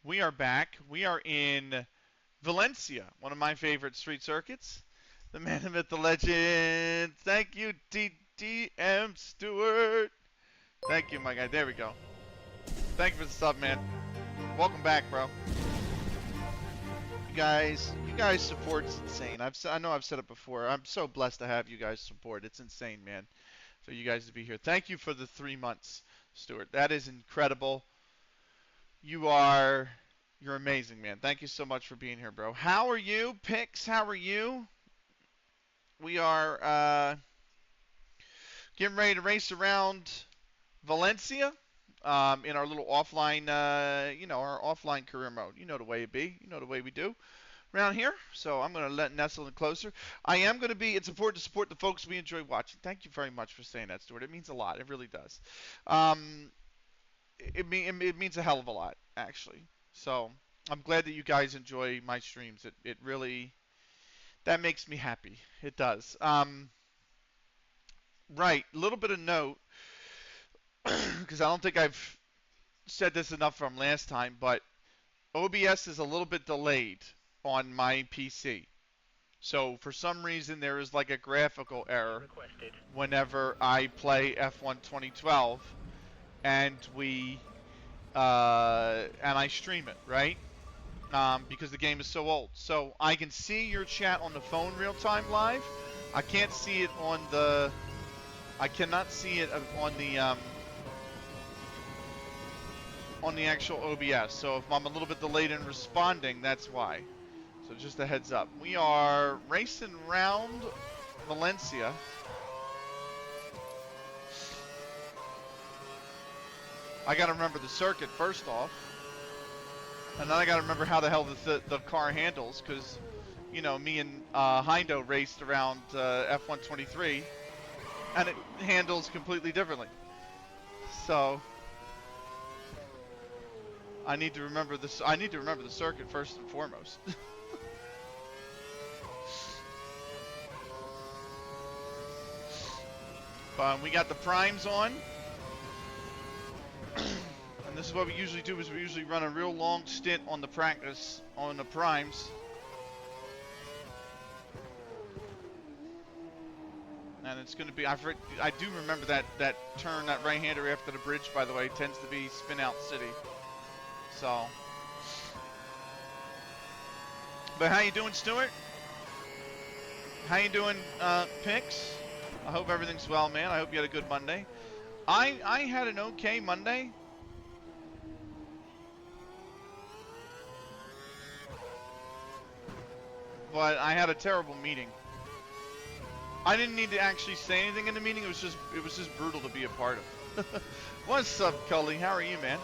We are back. We are in Valencia, one of my favorite street circuits. The man, the myth, the legend. Thank you, DDM Stewart. Thank you, my guy. There we go. Thank you for the sub, man. Welcome back, bro. You guys support's insane. I know I've said it before. I'm so blessed to have you guys support. It's insane, man, for you guys to be here. Thank you for the 3 months, Stuart. That is incredible. You're amazing, man. Thank you so much for being here, bro. How are you, Pix? How are you? We are getting ready to race around Valencia in our little offline, our offline career mode. You know the way it be. You know the way we do around here. So I'm going to let nestle in closer. I am going to be. It's important to support the folks we enjoy watching. Thank you very much for saying that, Stuart. It means a lot. It really does. It means a hell of a lot, actually. So I'm glad that you guys enjoy my streams. It really that makes me happy. It does. Right, a little bit of note because I don't think I've said this enough from last time, but OBS is a little bit delayed on my PC. So for some reason there is like a graphical error whenever I play F1 2012 and I stream it, right? Because the game is so old. So I can see your chat on the phone real time live. I can't see it on the. I cannot see it on the actual OBS. So if I'm a little bit delayed in responding, that's why. So just a heads up. We are racing around Valencia. I gotta remember the circuit first off. And then I gotta remember how the hell the car handles, because, me and Heindo raced around F123, and it handles completely differently. So I need to remember this. I need to remember the circuit first and foremost. But we got the primes on. And this is what we usually do, is we usually run a real long stint on the practice, on the primes. And it's going to be, I do remember that turn, that right-hander after the bridge, by the way, tends to be Spin Out City. So. But how you doing, Stuart? How you doing, Pix? I hope everything's well, man. I hope you had a good Monday. I had an okay Monday. But I had a terrible meeting. I didn't need to actually say anything in the meeting. It was just brutal to be a part of. What's up, Cully? How are you, man?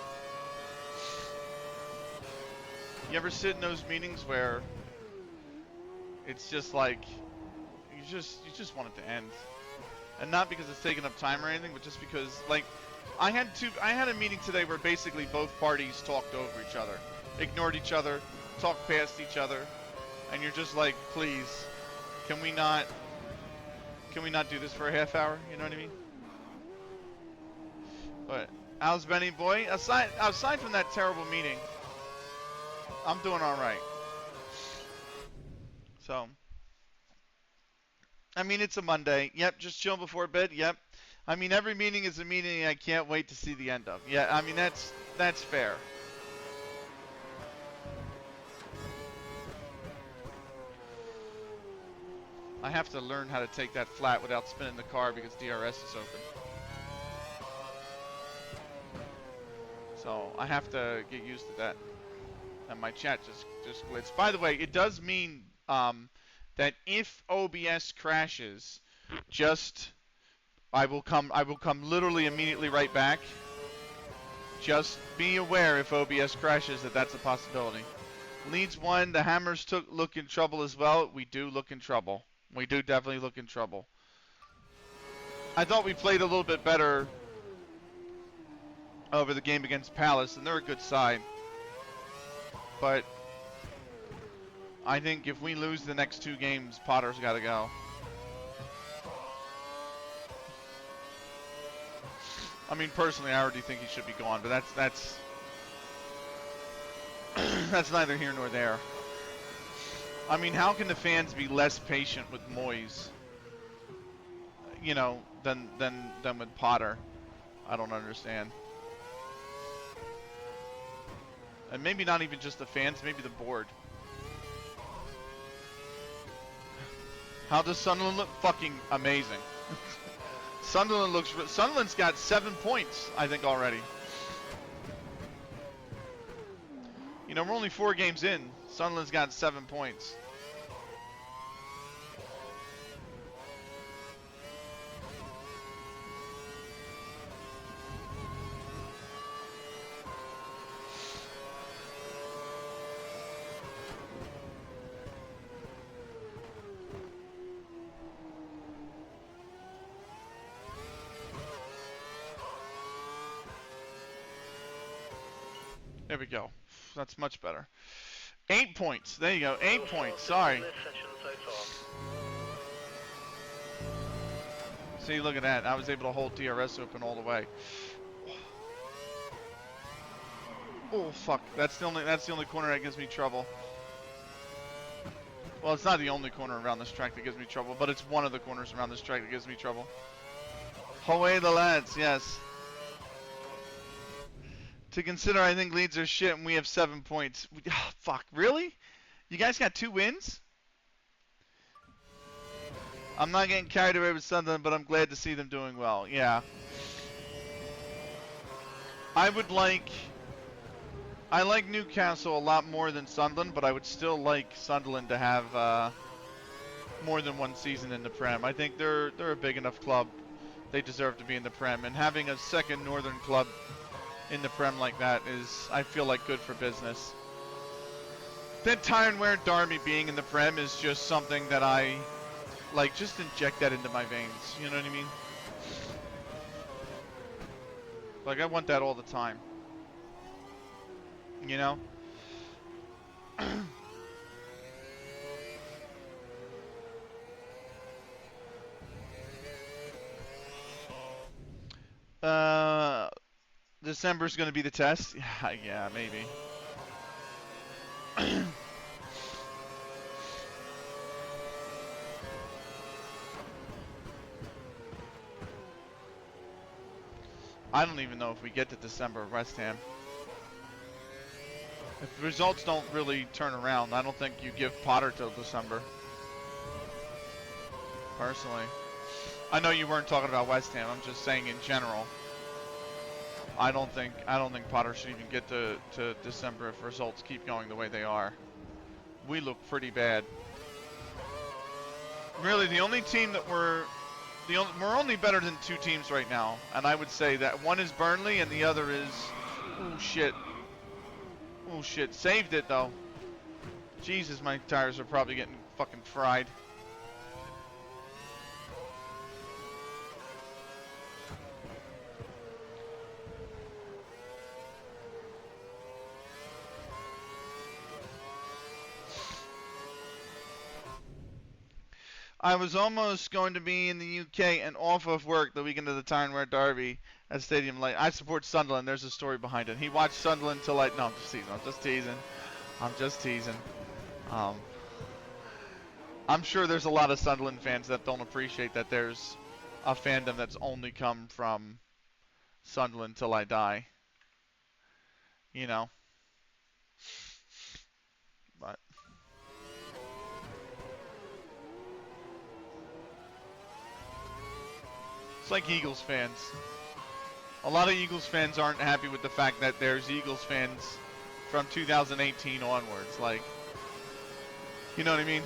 You ever sit in those meetings where it's just like you just want it to end, and not because it's taking up time or anything, but just because, like, I had a meeting today where basically both parties talked over each other, ignored each other, talked past each other. And you're just like, please, can we not do this for a half hour? You know what I mean? But how's Benny boy? Aside from that terrible meeting, I'm doing all right. So, I mean, it's a Monday. Yep, just chilling before bed. Yep. I mean, every meeting is a meeting I can't wait to see the end of. Yeah, I mean that's fair. I have to learn how to take that flat without spinning the car because DRS is open. So I have to get used to that. And my chat just glitched. By the way, it does mean that if OBS crashes, I will come literally immediately right back. Just be aware if OBS crashes that's a possibility. Leads 1, the Hammers look in trouble as well. We do look in trouble. We do definitely look in trouble. I thought we played a little bit better over the game against Palace, and they're a good side. But I think if we lose the next 2 games, Potter's got to go. I mean, personally, I already think he should be gone, but that's That's neither here nor there. I mean, how can the fans be less patient with Moyes, you know, than with Potter? I don't understand. And maybe not even just the fans, maybe the board. How does Sunderland look? Fucking amazing. Sunderland's got 7 points, I think, already. You know, we're only 4 games in. Sunderland's got 7 points. There we go. That's much better. 8 points. There you go. 8 points. Sorry. See, look at that. I was able to hold DRS open all the way. Oh fuck. That's the only corner that gives me trouble. Well, it's not the only corner around this track that gives me trouble, but it's one of the corners around this track that gives me trouble. Away the lads, yes. To consider, I think Leeds are shit and we have 7 points. Oh, fuck, really? You guys got 2 wins? I'm not getting carried away with Sunderland, but I'm glad to see them doing well. Yeah. I like Newcastle a lot more than Sunderland, but I would still like Sunderland to have more than one season in the Prem. I think they're a big enough club. They deserve to be in the Prem, and having a second Northern club in the Prem like that is, I feel like, good for business. That Tyre Wear Derby being in the Prem is just something that I, like, just inject that into my veins. You know what I mean? Like, I want that all the time. You know? December's going to be the test? Yeah, maybe. I don't even know if we get to December at West Ham. If the results don't really turn around, I don't think you give Potter till December. Personally. I know you weren't talking about West Ham, I'm just saying in general. I don't think Potter should even get to December if results keep going the way they are. We look pretty bad. Really, the only team that we're only better than 2 teams right now, and I would say that one is Burnley and the other is, oh shit. Oh shit, saved it though. Jesus, my tires are probably getting fucking fried. I was almost going to be in the UK and off of work the weekend of the Tyre Wear Derby at Stadium Light. I support Sunderland. There's a story behind it. He watched Sunderland till like, no, I'm just teasing. I'm just teasing. I'm sure there's a lot of Sunderland fans that don't appreciate that there's a fandom that's only come from Sunderland till I die. You know. But it's like Eagles fans. A lot of Eagles fans aren't happy with the fact that there's Eagles fans from 2018 onwards. Like, you know what I mean?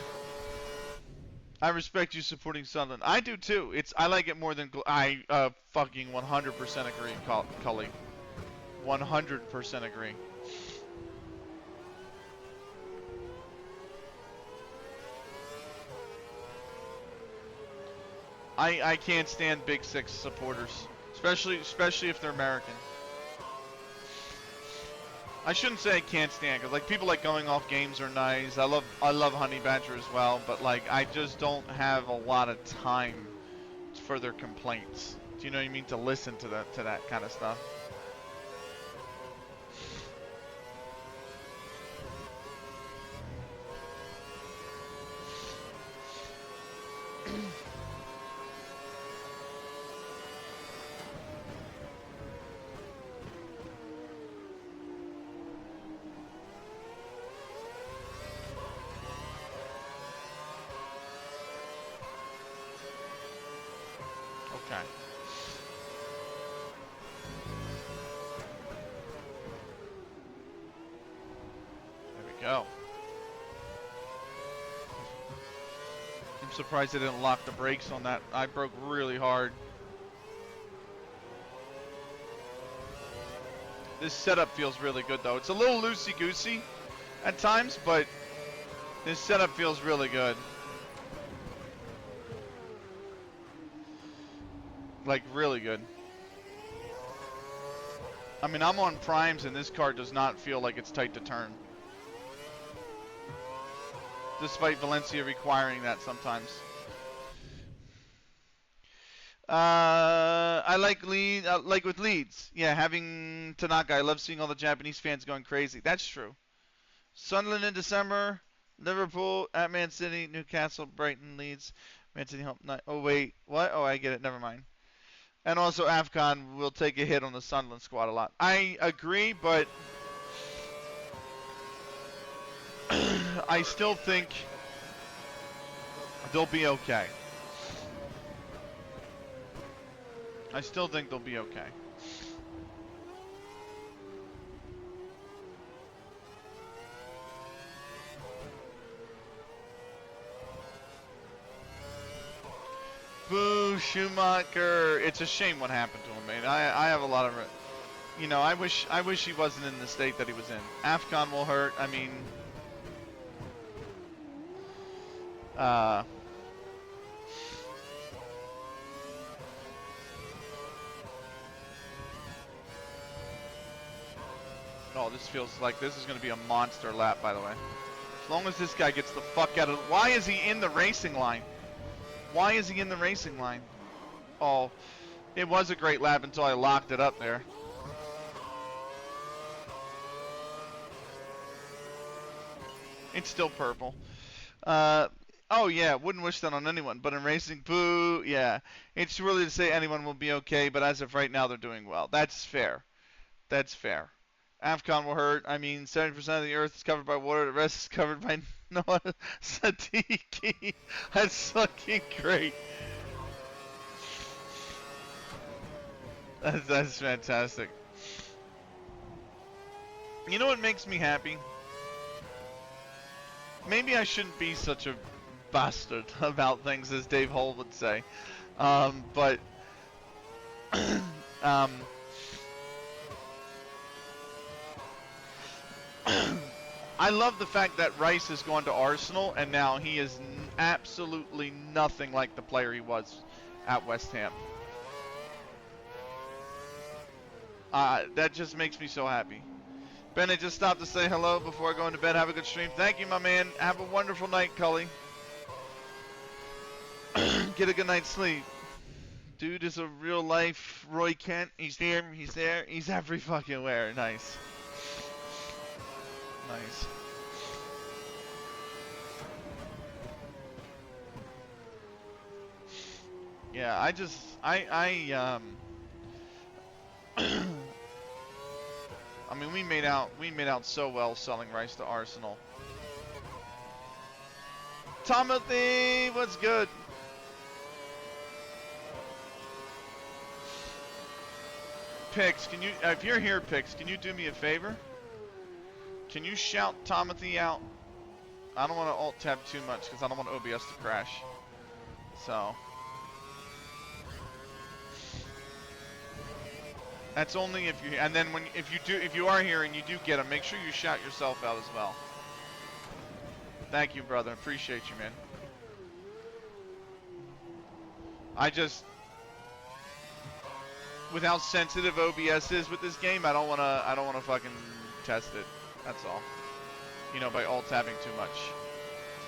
I respect you supporting Sunderland. I do too. I like it more than I fucking 100% agree, Cully. 100% agree. I can't stand Big Six supporters, especially if they're American. I shouldn't say I can't stand, because like people like going off games are nice. I love Honey Badger as well, but like I just don't have a lot of time for their complaints. Do you know what I mean? To listen to that kind of stuff. go. I'm surprised they didn't lock the brakes on that. I broke really hard. This setup feels really good though. It's a little loosey-goosey at times, but this setup feels really good. Like, really good. I mean, I'm on primes and this car does not feel like it's tight to turn. Despite Valencia requiring that sometimes. I like like with Leeds. Yeah, having Tanaka. I love seeing all the Japanese fans going crazy. That's true. Sunderland in December. Liverpool at Man City. Newcastle, Brighton, Leeds. Man City home night. Oh wait, what? Oh, I get it. Never mind. And also AFCON will take a hit on the Sunderland squad a lot. I agree, but I still think they'll be okay. I still think they'll be okay. Boo, Schumacher. It's a shame what happened to him, man. I have a lot of, you know, I wish he wasn't in the state that he was in. AFCON will hurt. I mean, oh, this feels like this is going to be a monster lap, by the way. As long as this guy gets the fuck out of... Why is he in the racing line? Why is he in the racing line? Oh, it was a great lap until I locked it up there. It's still purple. Oh yeah, wouldn't wish that on anyone, but in racing, boo, yeah. It's too early to say anyone will be okay, but as of right now, they're doing well. That's fair. That's fair. AFCON will hurt. I mean, 70% of the earth is covered by water. The rest is covered by Noah Sadiki. That's fucking great. That's fantastic. You know what makes me happy? Maybe I shouldn't be such a bastard about things, as Dave Hull would say. But I love the fact that Rice has gone to Arsenal, and now he is absolutely nothing like the player he was at West Ham. That just makes me so happy. Bennett just stopped to say hello before going to bed. Have a good stream. Thank you, my man. Have a wonderful night, Cully. Get a good night's sleep. Dude is a real life Roy Kent. He's here. He's there. He's every fucking where. Nice. Nice. Yeah, I mean, we made out so well selling Rice to Arsenal. Timothy, what's good? Pix, can you, if you're here, Pix, can you do me a favor? Can you shout Timothy out? I don't want to alt tab too much because I don't want OBS to crash. So that's only if you, and then if you are here and you do get them, make sure you shout yourself out as well. Thank you, brother. Appreciate you, man. I just, with how sensitive OBS is with this game, I don't wanna fucking test it. That's all. You know, by alt tabbing too much.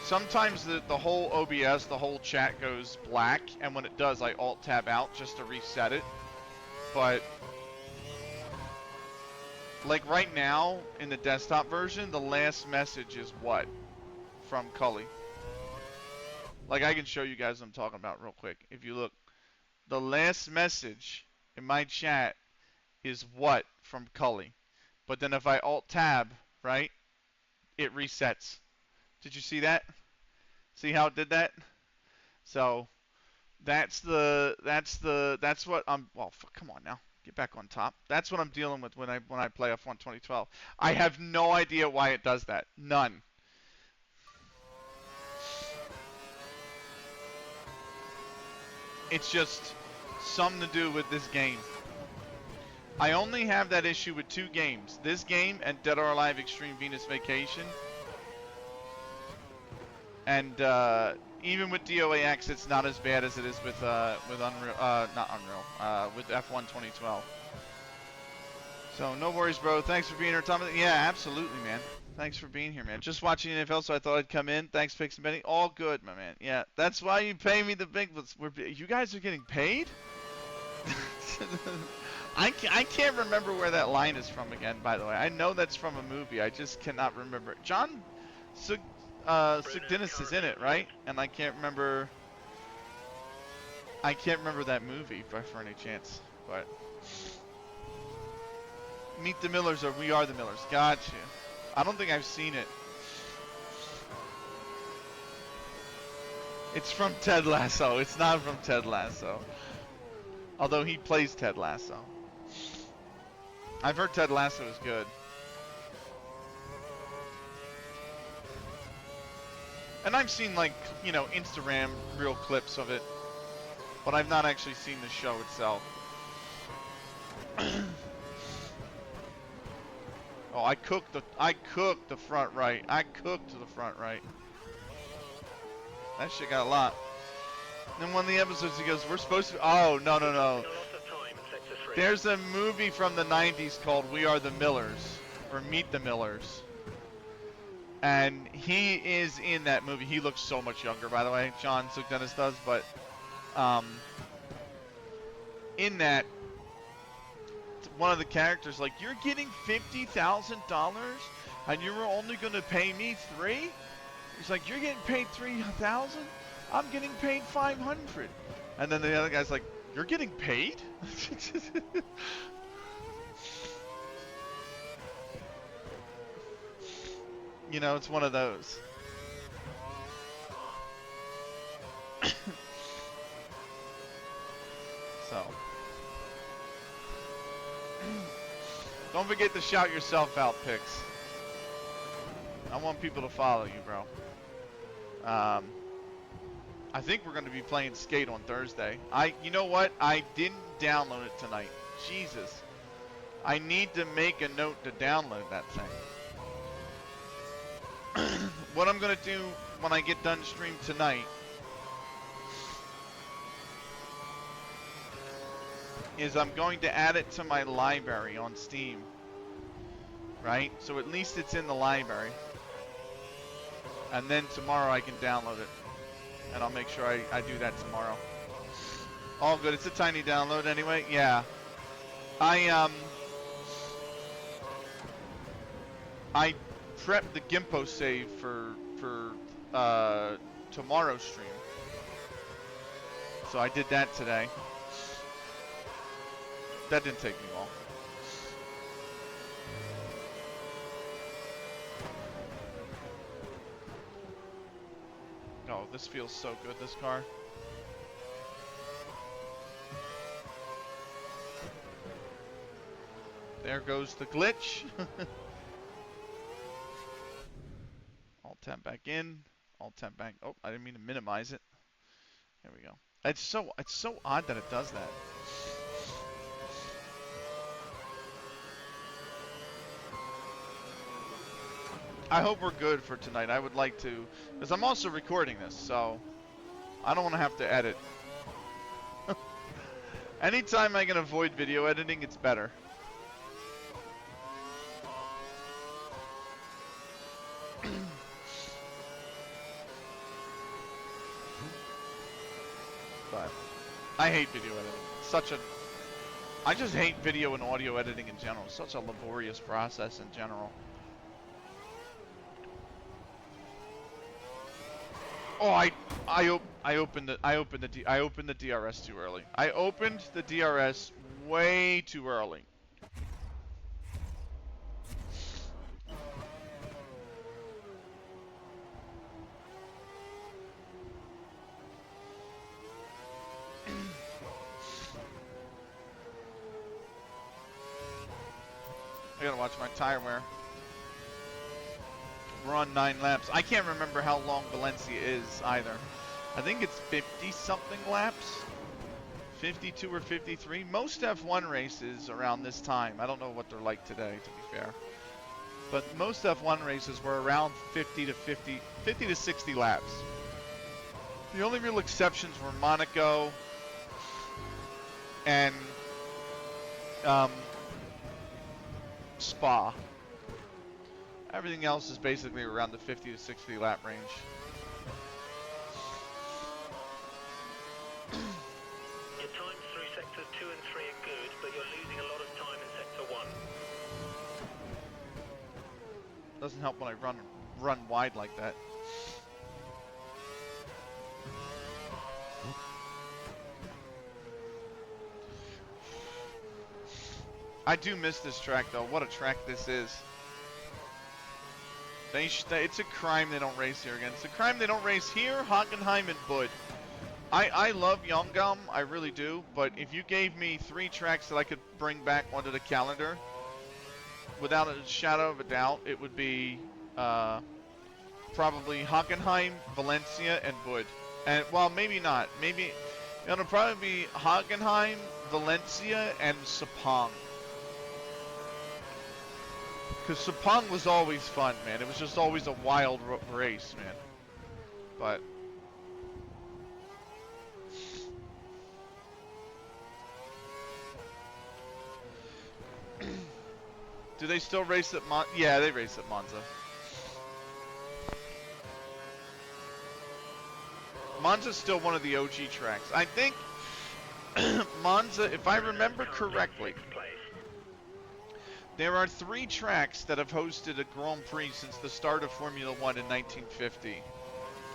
Sometimes the whole OBS, the whole chat goes black, and when it does, I alt tab out just to reset it. But like right now in the desktop version, the last message is what? From Cully. Like, I can show you guys what I'm talking about real quick. If you look, the last message in my chat is what from Cully. But then if I alt tab, right, it resets. Did you see that? See how it did that? So that's what I'm, well, come on now. Get back on top. That's what I'm dealing with when I play F1 2012. I have no idea why it does that. None. It's just something to do with this game. I only have that issue with 2 games. This game and Dead or Alive Extreme Venus Vacation. And even with DOAX, it's not as bad as it is with Unreal, not Unreal, with F1 2012. So no worries, bro. Thanks for being here, Tom. Yeah, absolutely, man. Thanks for being here, man. Just watching NFL, so I thought I'd come in. Thanks, Pix and Benny. All good, my man. Yeah, that's why you pay me the big. You guys are getting paid? I can't remember where that line is from again, by the way. I know that's from a movie. I just cannot remember. John Sugdinis is in it, right? And I can't remember that movie for any chance. But Meet the Millers or We Are the Millers. Gotcha. I don't think I've seen it. It's from Ted Lasso. It's not from Ted Lasso. Although he plays Ted Lasso. I've heard Ted Lasso is good. And I've seen, like, you know, Instagram real clips of it. But I've not actually seen the show itself. Oh, I cooked the front right. I cooked the front right. That shit got a lot. And then one of the episodes he goes, we're supposed to... Oh, no. There's a movie from the 90s called We Are the Millers. Or Meet the Millers. And he is in that movie. He looks so much younger, by the way. John Sugdenis does. But in that, one of the characters like, you're getting $50,000 and you were only going to pay me $3? He's like, you're getting paid $3,000? I'm getting paid $500. And then the other guy's like, you're getting paid? You know, it's one of those. So. Don't forget to shout yourself out, Pix. I want people to follow you, bro. I think we're going to be playing Skate on Thursday. You know what? I didn't download it tonight. Jesus. I need to make a note to download that thing. What I'm going to do when I get done stream tonight is I'm going to add it to my library on Steam. Right? So at least it's in the library. And then tomorrow I can download it. And I'll make sure I do that tomorrow. All good. It's a tiny download anyway. Yeah. I prepped the Gimpo save for tomorrow's stream. So I did that today. That didn't take me long. Oh, this feels so good, this car. There goes the glitch. Alt tab back in. Alt tab back. Oh, I didn't mean to minimize it. There we go. It's so odd that it does that. I hope we're good for tonight. I would like to, because I'm also recording this, so I don't want to have to edit. Anytime I can avoid video editing, it's better. But I hate video editing. It's I just hate video and audio editing in general. It's such a laborious process in general. Oh, I opened the DRS too early. I opened the DRS way too early. I gotta watch my tire wear. We're on 9 laps. I can't remember how long Valencia is either. I think it's 50-something laps. 52 or 53. Most F1 races around this time. I don't know what they're like today, to be fair. But most F1 races were around 50 to 60 laps. The only real exceptions were Monaco and Spa. Everything else is basically around the 50 to 60 lap range. Your times through sectors 2 and 3 are good, but you're losing a lot of time in sector 1. Doesn't help when I run wide like that. I do miss this track though. What a track this is. It's a crime they don't race here again. It's a crime they don't race here, Hockenheim, and Bud. I love Youngam, I really do, but if you gave me 3 tracks that I could bring back onto the calendar, without a shadow of a doubt, it would be probably Hockenheim, Valencia, and Bud. And, well, maybe not. Maybe, it'll probably be Hockenheim, Valencia, and Sepang. Because Sepang was always fun, man. It was just always a wild race, man. But do they still race at Monza? Yeah, they race at Monza. Monza's still one of the OG tracks. I think Monza, if I remember correctly, there are 3 tracks that have hosted a Grand Prix since the start of Formula 1 in 1950.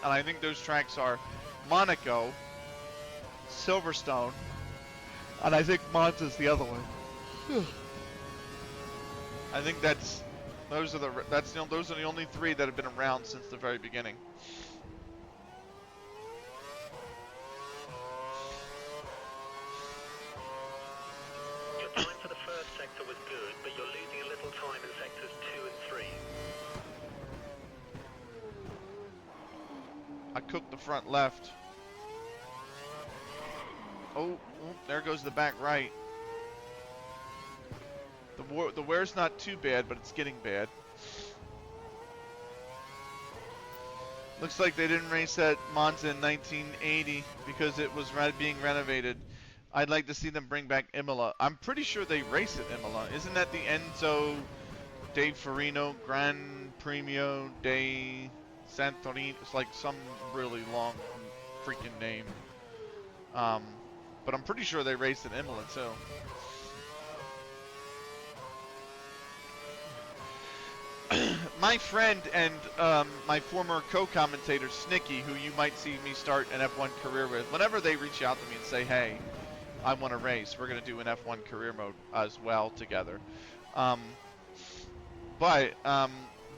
And I think those tracks are Monaco, Silverstone, and I think Monza's the other one. I think those are the only 3 that have been around since the very beginning. Your time for the first sector was good, but you're losing a little time in sectors 2 and 3. I cooked the front left. Oh, there goes the back right. The wear's not too bad, but it's getting bad. Looks like they didn't race at Monza in 1980 because it was being renovated. I'd like to see them bring back Imola. I'm pretty sure they race at Imola. Isn't that the Enzo De Farino Gran Premio de Santorini? It's like some really long freaking name. But I'm pretty sure they raced at Imola too. My friend and my former co-commentator Snicky, who you might see me start an F1 career with, whenever they reach out to me and say, hey, I want to race, we're going to do an F1 career mode as well together. But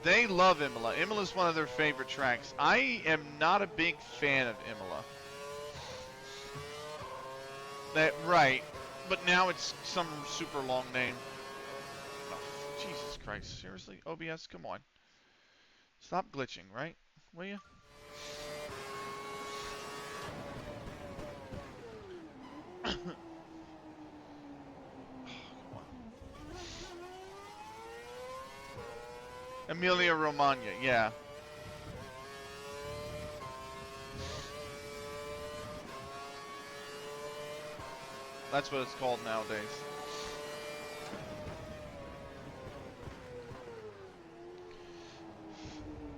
they love Imola. Imola's one of their favorite tracks. I am not a big fan of Imola. Right, but now it's some super long name. Jesus Christ, seriously? OBS, come on. Stop glitching, right? Will you? Come on. Emilia Romagna, yeah. That's what it's called nowadays.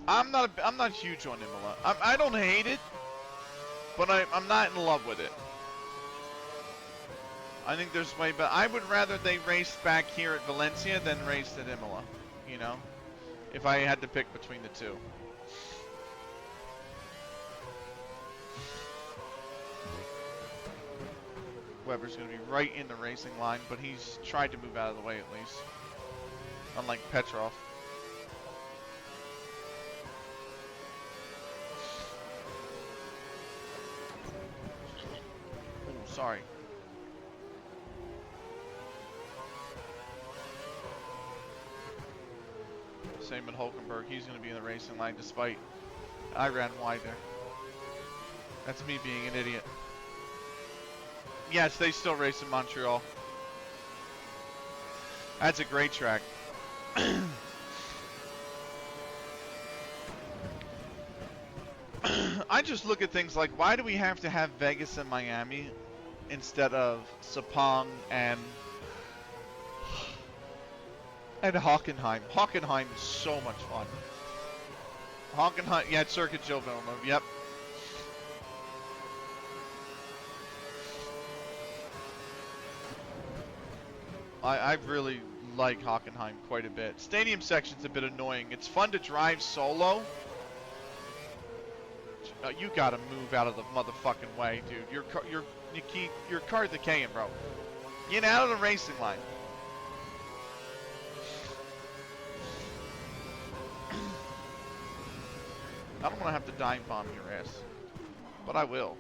I'm not huge on Imola. I don't hate it, but I'm not in love with it. I think there's way better. I would rather they raced back here at Valencia than raced at Imola, you know, if I had to pick between the two. Weber's going to be right in the racing line, but he's tried to move out of the way at least, unlike Petrov. Sorry. Same with Hulkenberg. He's going to be in the racing line despite I ran wide there. That's me being an idiot. Yes, they still race in Montreal. That's a great track. I just look at things like, why do we have to have Vegas and Miami instead of Sepang and Hockenheim? Hockenheim is so much fun. Hockenheim, yeah, it's Circuit Joe Villeneuve, yep. I really like Hockenheim quite a bit. Stadium section's a bit annoying. It's fun to drive solo. You gotta move out of the motherfucking way, dude. Your car's decaying, bro. Get out of the racing line. I don't want to have to dime bomb your ass, but I will.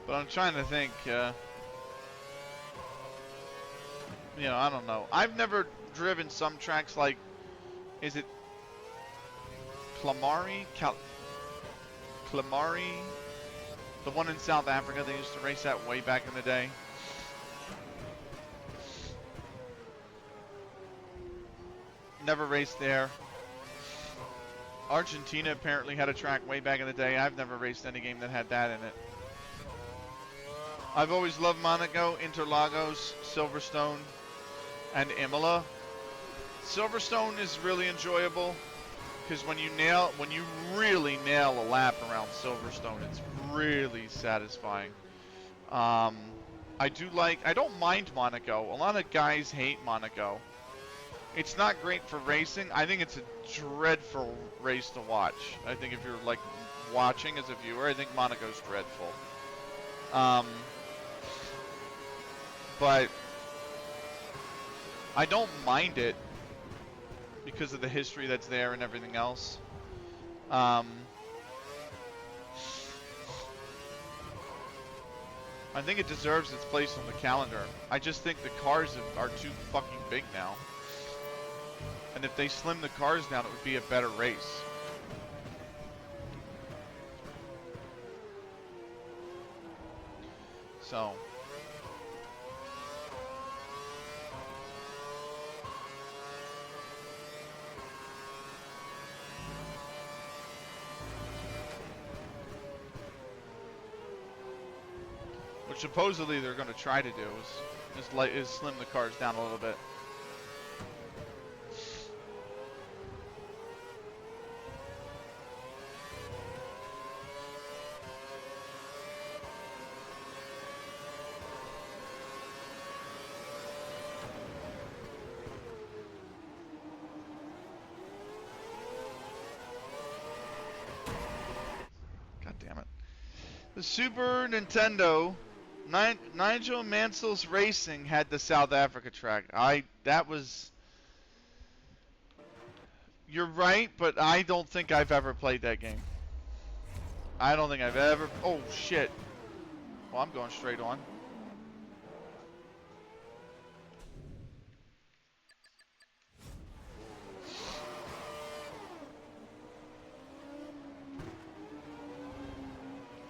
But I'm trying to think, you know, I don't know. I've never driven some tracks like, is it Clamari? Clamari? The one in South Africa, they used to race that way back in the day. Never raced there. Argentina apparently had a track way back in the day. I've never raced any game that had that in it. I've always loved Monaco, Interlagos, Silverstone, and Imola. Silverstone is really enjoyable because when you really nail a lap around Silverstone, it's really satisfying. I don't mind Monaco. A lot of guys hate Monaco. It's not great for racing. I think it's a dreadful race to watch. I think if you're like watching as a viewer, I think Monaco's dreadful. But I don't mind it because of the history that's there and everything else. I think it deserves its place on the calendar. I just think the cars are too fucking big now. And if they slim the cars down, it would be a better race. So. Which supposedly they're going to try to do is slim the cars down a little bit. God damn it. The Super Nintendo Nigel Mansell's Racing had the South Africa track. You're right, but I don't think I've ever played that game. I don't think I've ever. Oh shit. Well, I'm going straight on.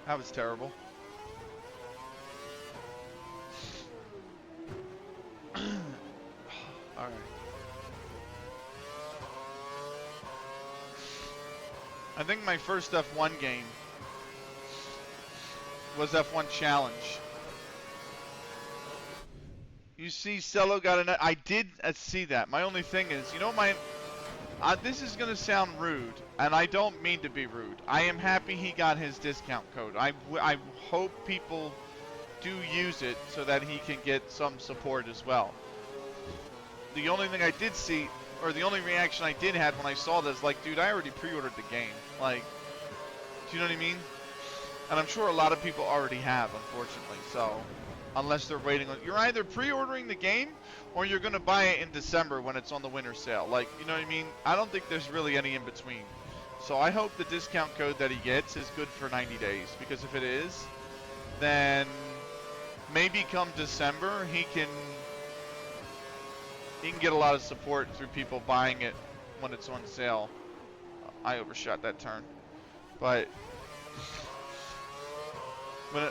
That was terrible. Alright. I think my first F1 game was F1 Challenge. You see Cello got a... I did see that. My only thing is, you know, this is going to sound rude, and I don't mean to be rude. I am happy he got his discount code. I hope people do use it so that he can get some support as well. The only thing I did see, or the only reaction I did have when I saw this, like, dude, I already pre-ordered the game. Like, do you know what I mean? And I'm sure a lot of people already have, unfortunately, so... unless they're waiting on. You're either pre-ordering the game or you're gonna buy it in December when it's on the winter sale. Like, you know what I mean? I don't think there's really any in between. So I hope the discount code that he gets is good for 90 days, because if it is, then maybe come December he can get a lot of support through people buying it when it's on sale. I overshot that turn, but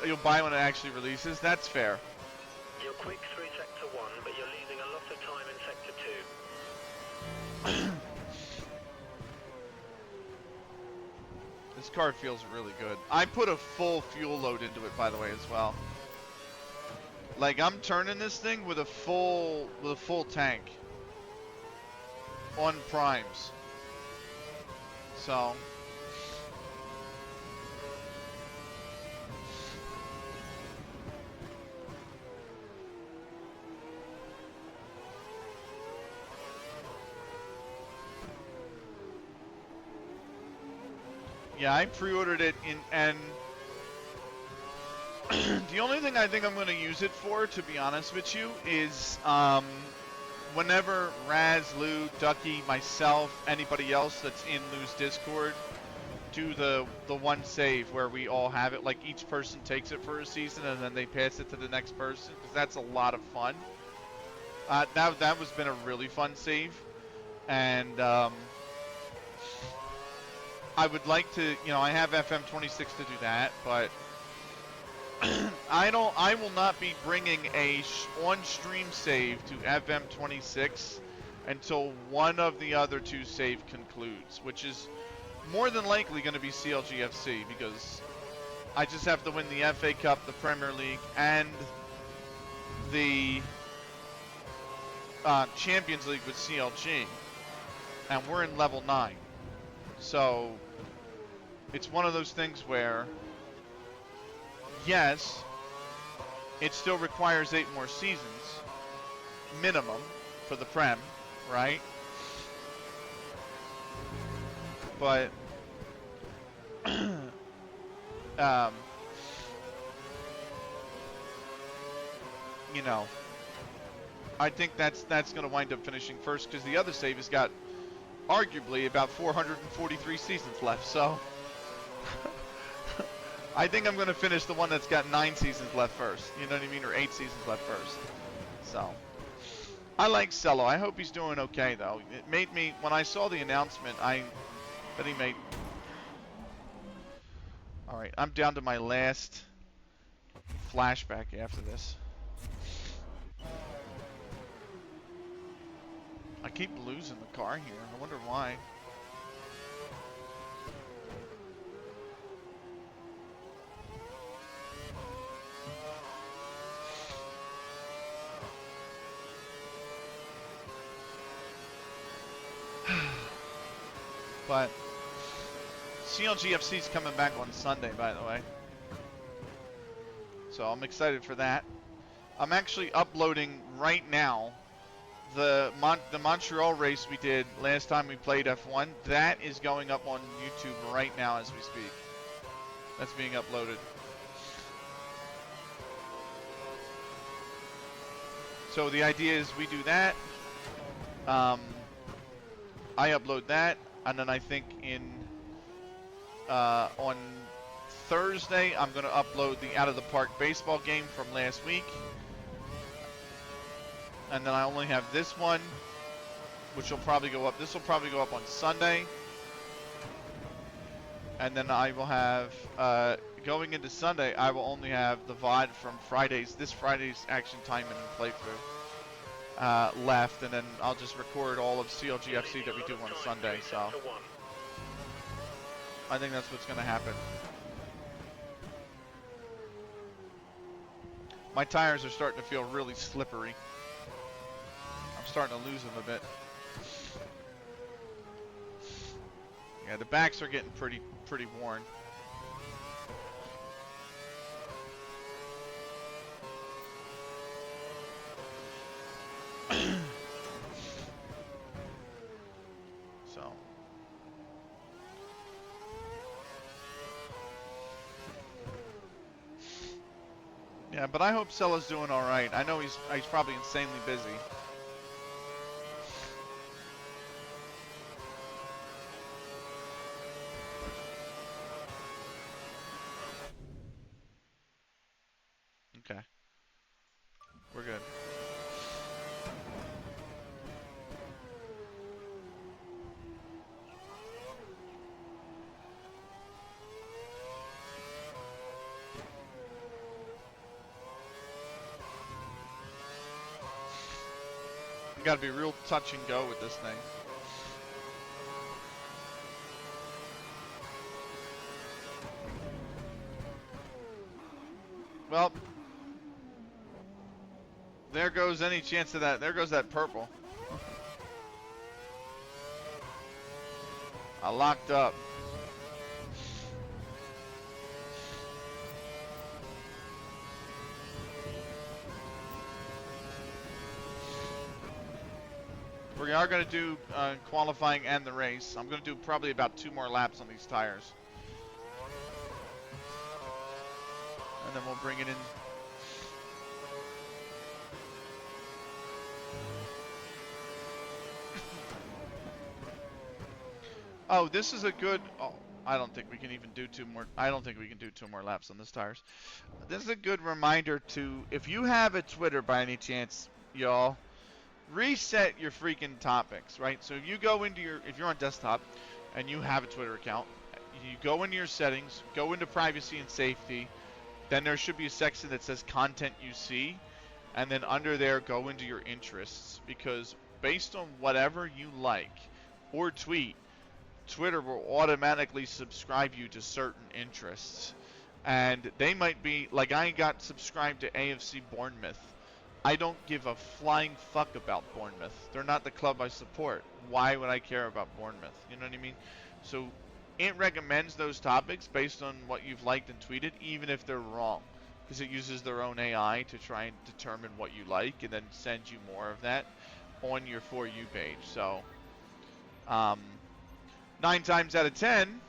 you'll buy when it actually releases. That's fair. You're quick through sector 1, but you're losing a lot of time in sector 2. This car feels really good. I put a full fuel load into it, by the way, as well. Like, I'm turning this thing with a full tank on primes. So yeah, I pre-ordered it and the only thing I think I'm going to use it for, to be honest with you, is whenever Raz, Lou, Ducky, myself, anybody else that's in Lou's Discord do the one save where we all have it, like each person takes it for a season and then they pass it to the next person, because that's a lot of fun. That was been a really fun save, and I would like to, you know, I have FM26 to do that, but I will not be bringing a on-stream save to FM26 until one of the other two save concludes, which is more than likely going to be CLGFC, because I just have to win the FA Cup, the Premier League, and the Champions League with CLG, and we're in level 9. So it's one of those things where, yes, it still requires 8 more seasons minimum for the Prem, right? But you know, I think that's going to wind up finishing first, because the other save has got arguably about 443 seasons left. So I think I'm going to finish the one that's got 9 seasons left first. You know what I mean? Or 8 seasons left first. So I like Cello. I hope he's doing okay, though. It made me, when I saw the announcement, that he made. All right, I'm down to my last flashback after this. I keep losing the car here. I wonder why. But CLGFC is coming back on Sunday, by the way. So I'm excited for that. I'm actually uploading right now the Montreal race we did last time we played F1. That is going up on YouTube right now as we speak. That's being uploaded. So the idea is we do that. I upload that, and then I think on Thursday I'm going to upload the Out of the Park baseball game from last week. And then I only have this one, which will probably go up. This will probably go up on Sunday. And then I will have, going into Sunday, I will only have the VOD from this Friday's Action Time and playthrough left. And then I'll just record all of CLGFC that we do on Sunday. So I think that's what's going to happen. My tires are starting to feel really slippery. I'm starting to lose them a bit. Yeah, the backs are getting pretty worn. So Yeah, but I hope Cella's doing all right. I know he's probably insanely busy. Okay. We're good. You gotta be real touch and go with this thing. Well, there goes any chance of that. There goes that purple. I locked up. We are going to do qualifying and the race. I'm going to do probably about 2 more laps on these tires. And then we'll bring it in. Oh, this is a good... Oh, I don't think we can even do 2 more... I don't think we can do 2 more laps on these tires. This is a good reminder to... If you have a Twitter by any chance, y'all, reset your freaking topics, right? So if you go into your... If you're on desktop and you have a Twitter account, you go into your settings, go into privacy and safety, then there should be a section that says content you see, and then under there go into your interests, because based on whatever you like or tweet, Twitter will automatically subscribe you to certain interests. And they might be, like I got subscribed to AFC Bournemouth. I don't give a flying fuck about Bournemouth. They're not the club I support. Why would I care about Bournemouth? You know what I mean? So it recommends those topics based on what you've liked and tweeted, even if they're wrong. Because it uses their own AI to try and determine what you like and then send you more of that on your For You page. So, 9 times out of 10,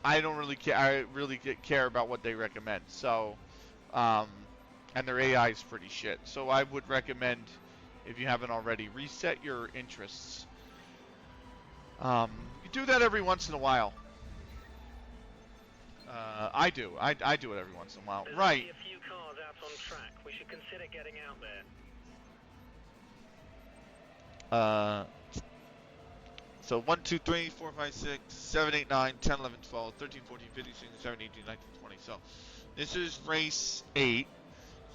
I don't really care. I really care about what they recommend. So, and their AI is pretty shit. So I would recommend, if you haven't already, reset your interests. You do that every once in a while. I do. I do it every once in a while. There's Right. a few cars out on track. We should consider getting out there. So 1, 2, 3, 4, 5, 6, 7, 8, 9, 10, 11, 12, 13, 14, 15, 16, 17, 18, 19, 20. So this is race 8.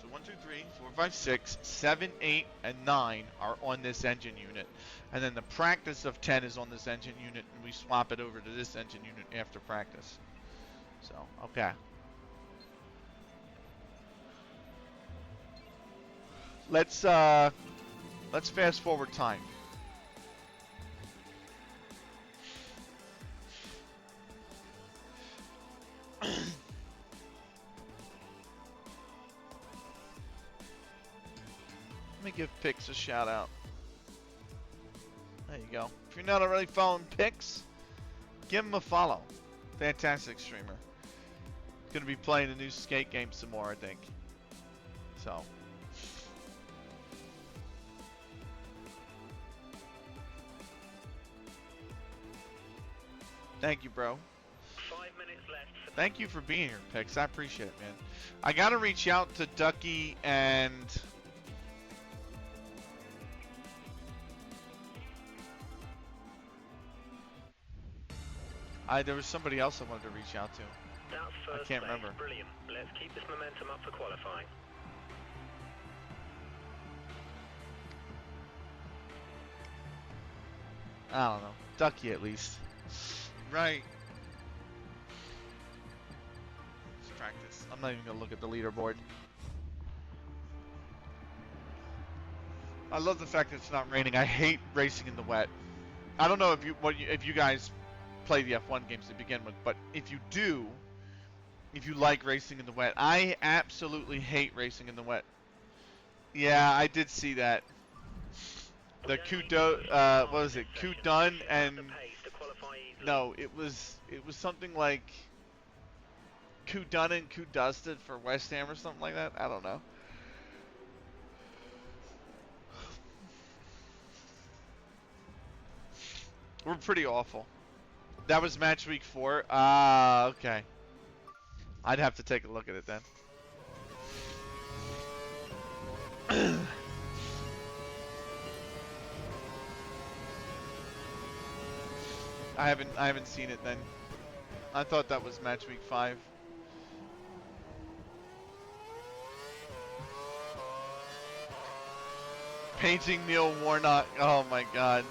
So 1, 2, 3, 4, 5, 6, 7, 8, and 9 are on this engine unit. And then the practice of 10 is on this engine unit, and we swap it over to this engine unit after practice. So, okay. Let's fast forward time. Let me give Pix a shout out. There you go. If you're not already following Pix, give him a follow. Fantastic streamer. Gonna be playing a new skate game some more, I think. So. Thank you, bro. 5 minutes left. Thank you for being here, Pix. I appreciate it, man. I gotta reach out to Ducky and... there was somebody else I wanted to reach out to. That's first I can't place. remember. Brilliant. Let's keep this momentum up for qualifying. I don't know. Ducky, at least. Right. Let's practice. I'm not even gonna look at the leaderboard. I love the fact that it's not raining. I hate racing in the wet. I don't know if you guys play the F1 games to begin with, but if you do, if you like racing in the wet, I absolutely hate racing in the wet. Yeah, I did see that. The what was it? Q-Dun and no, it was something like Coup done and coup dusted for West Ham or something like that. I don't know. We're pretty awful. That was match week 4. Ah, okay. I'd have to take a look at it then. I haven't seen it then. I thought that was match week 5. Painting Neil Warnock. Oh my god.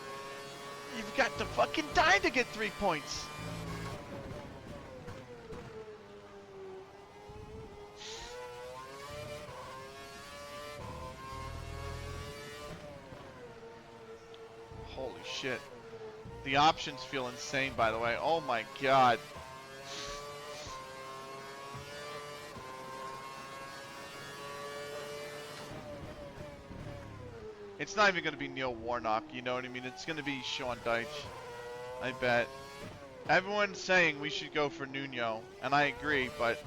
You've got to fucking die to get 3 points. Holy shit. The options feel insane, by the way. Oh my god. It's not even going to be Neil Warnock, you know what I mean? It's going to be Sean Dyche, I bet. Everyone's saying we should go for Nuno, and I agree, but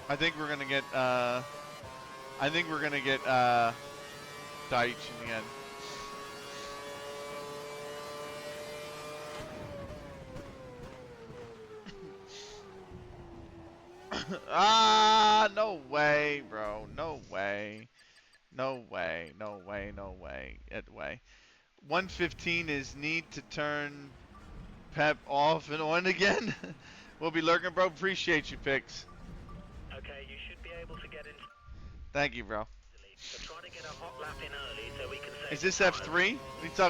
I think we're going to get, Dyche in the end. Ah, no way, bro. No way. No way. No way. No way. Way. 115 is need to turn Pep off and on again. We'll be lurking, bro. Appreciate you, Pix. Okay, you should be able to get in. Thank you, bro. So try to get a hot lap in early so we can save Is this time. F3?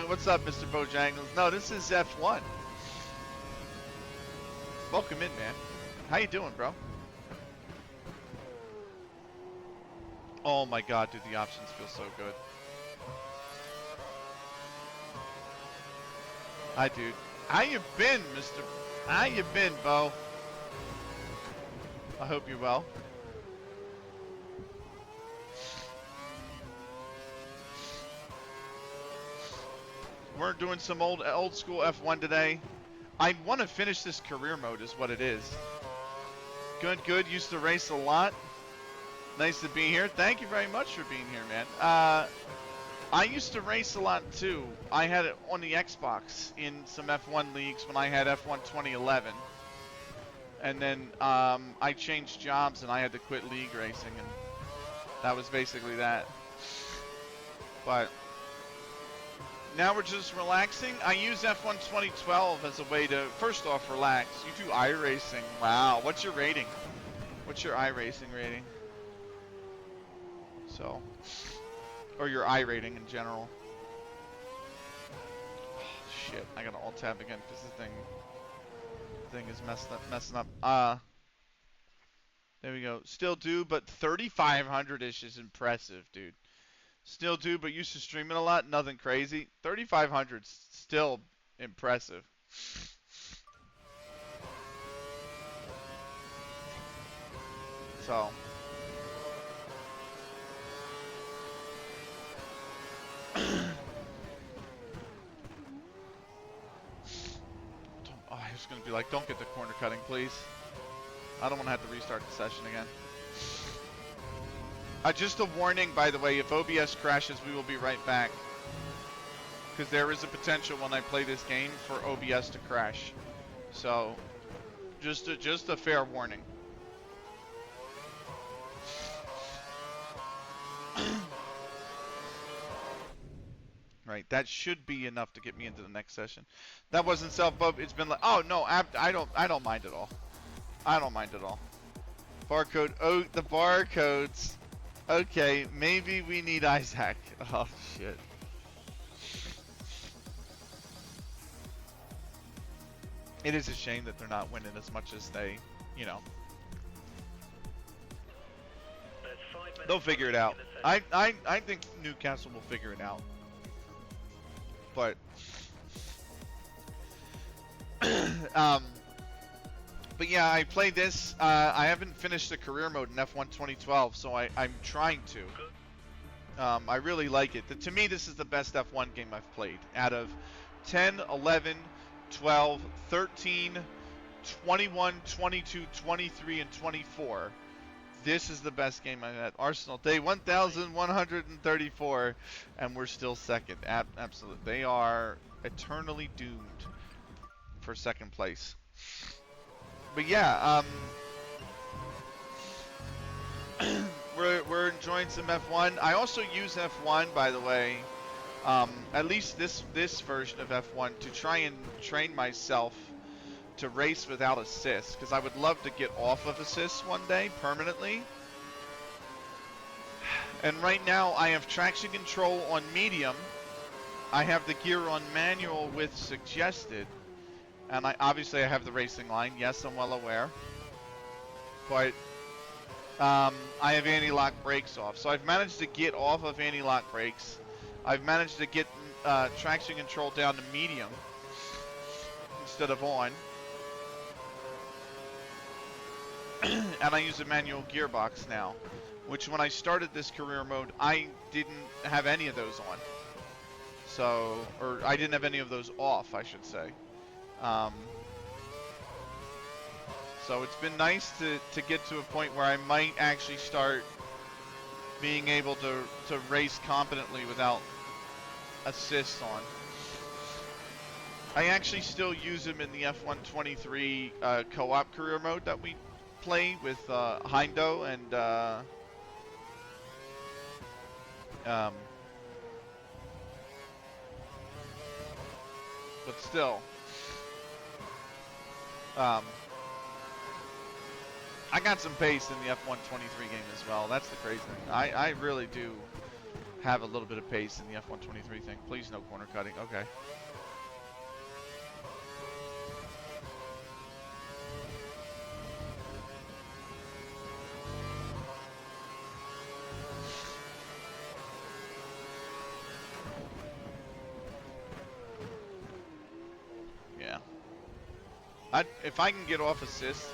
What's up, Mr. Bojangles? No, this is F1. Welcome in, man. How you doing, bro? Oh my god, dude, the options feel so good. Hi, dude. How you been, Mr. How you been, Bo? I hope you're well. We're doing some old school F1 today. I want to finish this career mode is what it is. Good. Used to race a lot. Nice to be here. Thank you very much for being here, man. I used to race a lot too. I had it on the Xbox in some F1 leagues when I had F1 2011. And then I changed jobs and I had to quit league racing, and that was basically that. But now we're just relaxing. I use F1 2012 as a way to, first off, relax. You do iRacing. Wow. What's your rating? What's your iRacing rating? So, or your I rating in general. Oh, shit, I gotta alt tab again because the thing is messing up. There we go. Still do, but 3,500-ish is impressive, dude. Still do, but used to stream it a lot. Nothing crazy. 3,500 still impressive. So. I was gonna be like, don't get the corner cutting, please. I don't want to have to restart the session again. Just a warning, by the way, if OBS crashes, we will be right back. Because there is a potential when I play this game for OBS to crash. So, just a fair warning. Right, that should be enough to get me into the next session. That wasn't self-bub. It's been like, oh no, I don't mind at all. I don't mind at all. Barcode. Oh, the barcodes. Okay, maybe we need Isaac. Oh shit. It is a shame that they're not winning as much as they, you know. They'll figure it out. I think Newcastle will figure it out. But but yeah, I played this. I haven't finished the career mode in F1 2012, so I'm trying to. I really like it. To me, this is the best F1 game I've played. Out of 10, 11, 12, 13, 21, 22, 23, and 24. This is the best game I've had. Arsenal, day 1,134, and we're still second. Absolutely. They are eternally doomed for second place. But yeah, we're enjoying some F1. I also use F1, by the way, at least this version of F1, to try and train myself to race without assists, because I would love to get off of assists one day permanently. And right now I have traction control on medium, I have the gear on manual with suggested, and obviously I have the racing line. Yes, I'm well aware, but I have anti-lock brakes off, so I've managed to get off of anti-lock brakes. I've managed to get traction control down to medium instead of on. And I use a manual gearbox now, which when I started this career mode, I didn't have any of those on. So, or I didn't have any of those off, I should say. So it's been nice to get to a point where I might actually start being able to race competently without assists on. I actually still use them in the F123 co-op career mode that we play with Heindo and but still, I got some pace in the F123 game as well. That's the crazy thing. I really do have a little bit of pace in the F123 thing. Please no corner cutting. Okay. Yeah. If I can get off assist,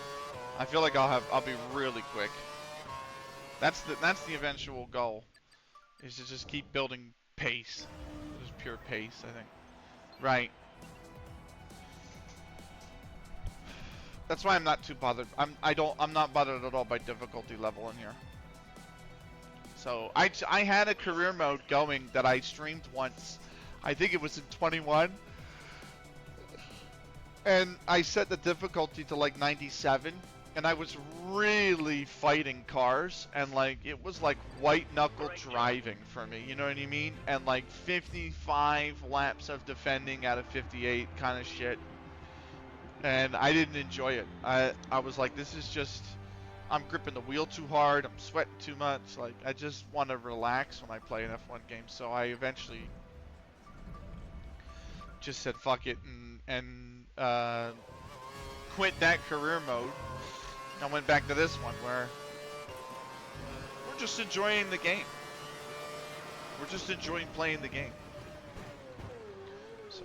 I feel like I'll be really quick. That's the eventual goal, is to just keep building pace. Just pure pace, I think. Right. That's why I'm not too bothered. I'm not bothered at all by difficulty level in here. So I had a career mode going that I streamed once. I think it was in 21. And I set the difficulty to like 97, and I was really fighting cars, and like it was like white knuckle driving for me, you know what I mean? And like 55 laps of defending out of 58 kind of shit. And I didn't enjoy it. I was like, this is just, I'm gripping the wheel too hard, I'm sweating too much, like I just want to relax when I play an F1 game. So I eventually just said fuck it and quit that career mode. I went back to this one where we're just enjoying the game. We're just enjoying playing the game. So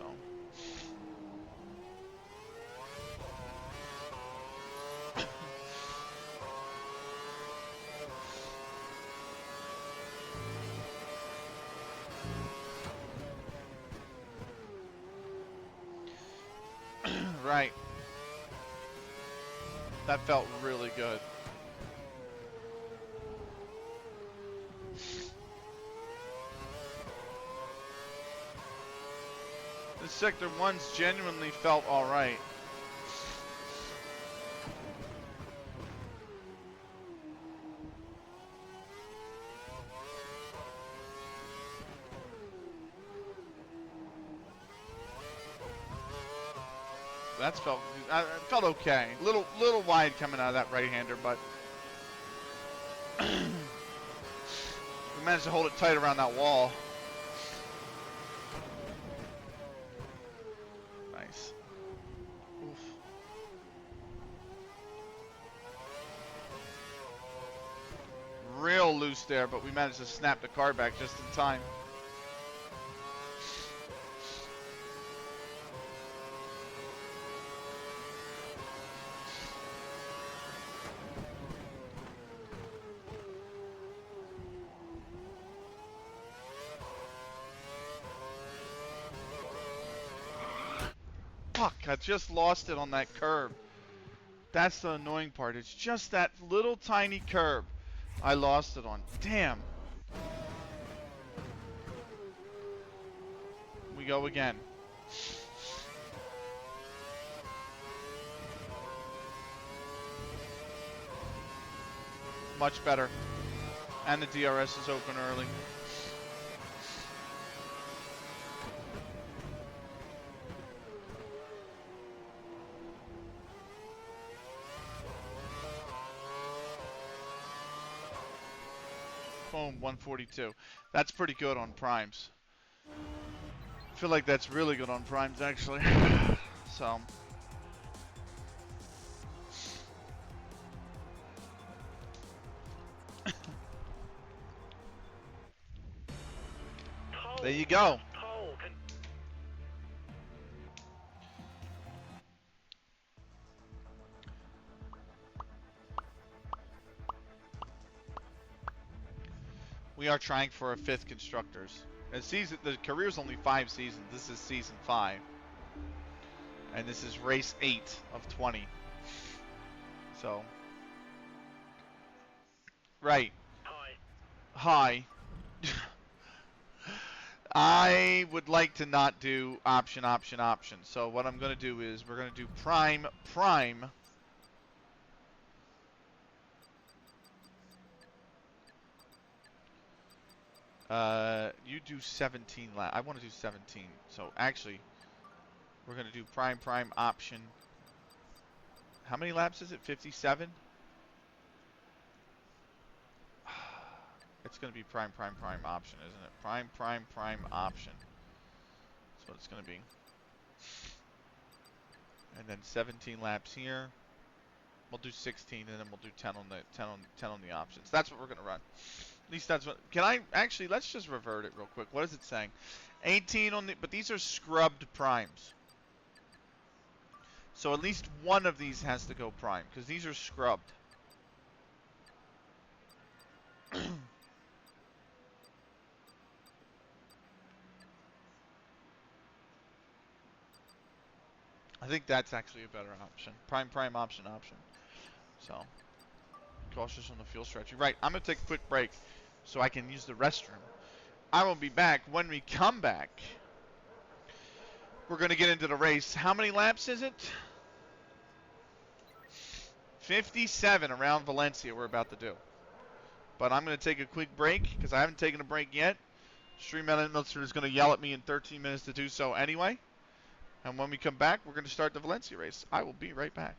right. That felt really good. This Sector 1's genuinely felt alright. That's felt okay. Little wide coming out of that right-hander, but we managed to hold it tight around that wall. Nice. Oof. Real loose there, but we managed to snap the car back just in time. Fuck, I just lost it on that curb. That's the annoying part. It's just that little tiny curb I lost it on. Damn. We go again. Much better. And the DRS is open early. Boom, 142. That's pretty good on primes. I feel like that's really good on primes, actually. So. There you go. We are trying for a 5th constructors. And the career's only 5 seasons. This is season 5. And this is race 8 of 20. So. Right. Hi. I would like to not do option. So what I'm going to do is we're going to do prime. You do 17 laps. I want to do 17. So actually, we're going to do prime option. How many laps is it? 57? It's going to be prime option, isn't it? Prime option. That's what it's going to be. And then 17 laps here. We'll do 16, and then we'll do 10 on the options. That's what we're going to run. At least that's what. Can I actually? Let's just revert it real quick. What is it saying? 18 on the. But these are scrubbed primes. So at least one of these has to go prime because these are scrubbed. I think that's actually a better option. Prime option. So, cautious on the fuel stretch. You're right. I'm going to take a quick break so I can use the restroom. I will be back. When we come back, we're going to get into the race. How many laps is it? 57 around Valencia we're about to do. But I'm going to take a quick break because I haven't taken a break yet. Stream Minister is going to yell at me in 13 minutes to do so anyway. And when we come back, we're going to start the Valencia race. I will be right back.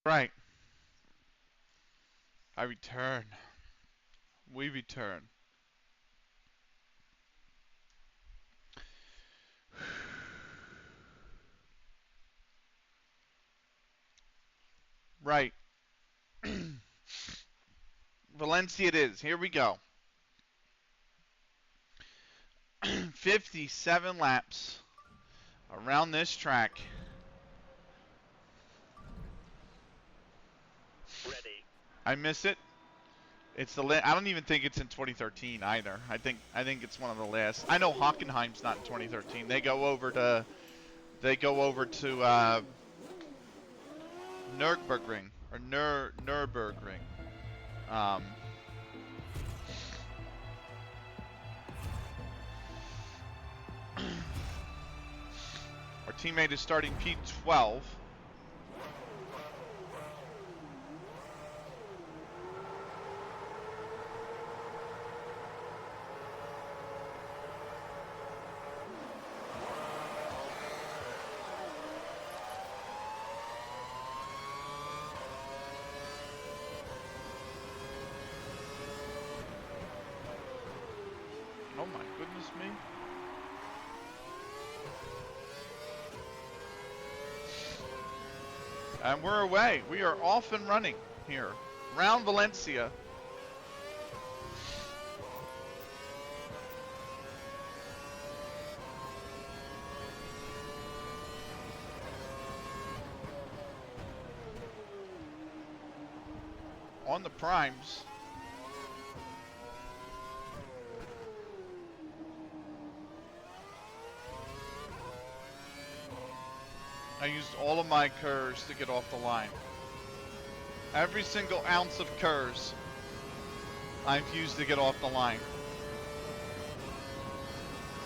Right. I return. We return. Right. Valencia it is. Here we go. 57 laps around this track. Ready. I miss it. It's the I don't even think it's in 2013 either. I think it's one of the last. I know Hockenheim's not in 2013. They go over to Nürburgring or Nürburgring. Our teammate is starting P12. Oh my goodness me. And we're away. We are off and running here. Round Valencia. On the primes. I used all of my curves to get off the line. Every single ounce of curves I've used to get off the line.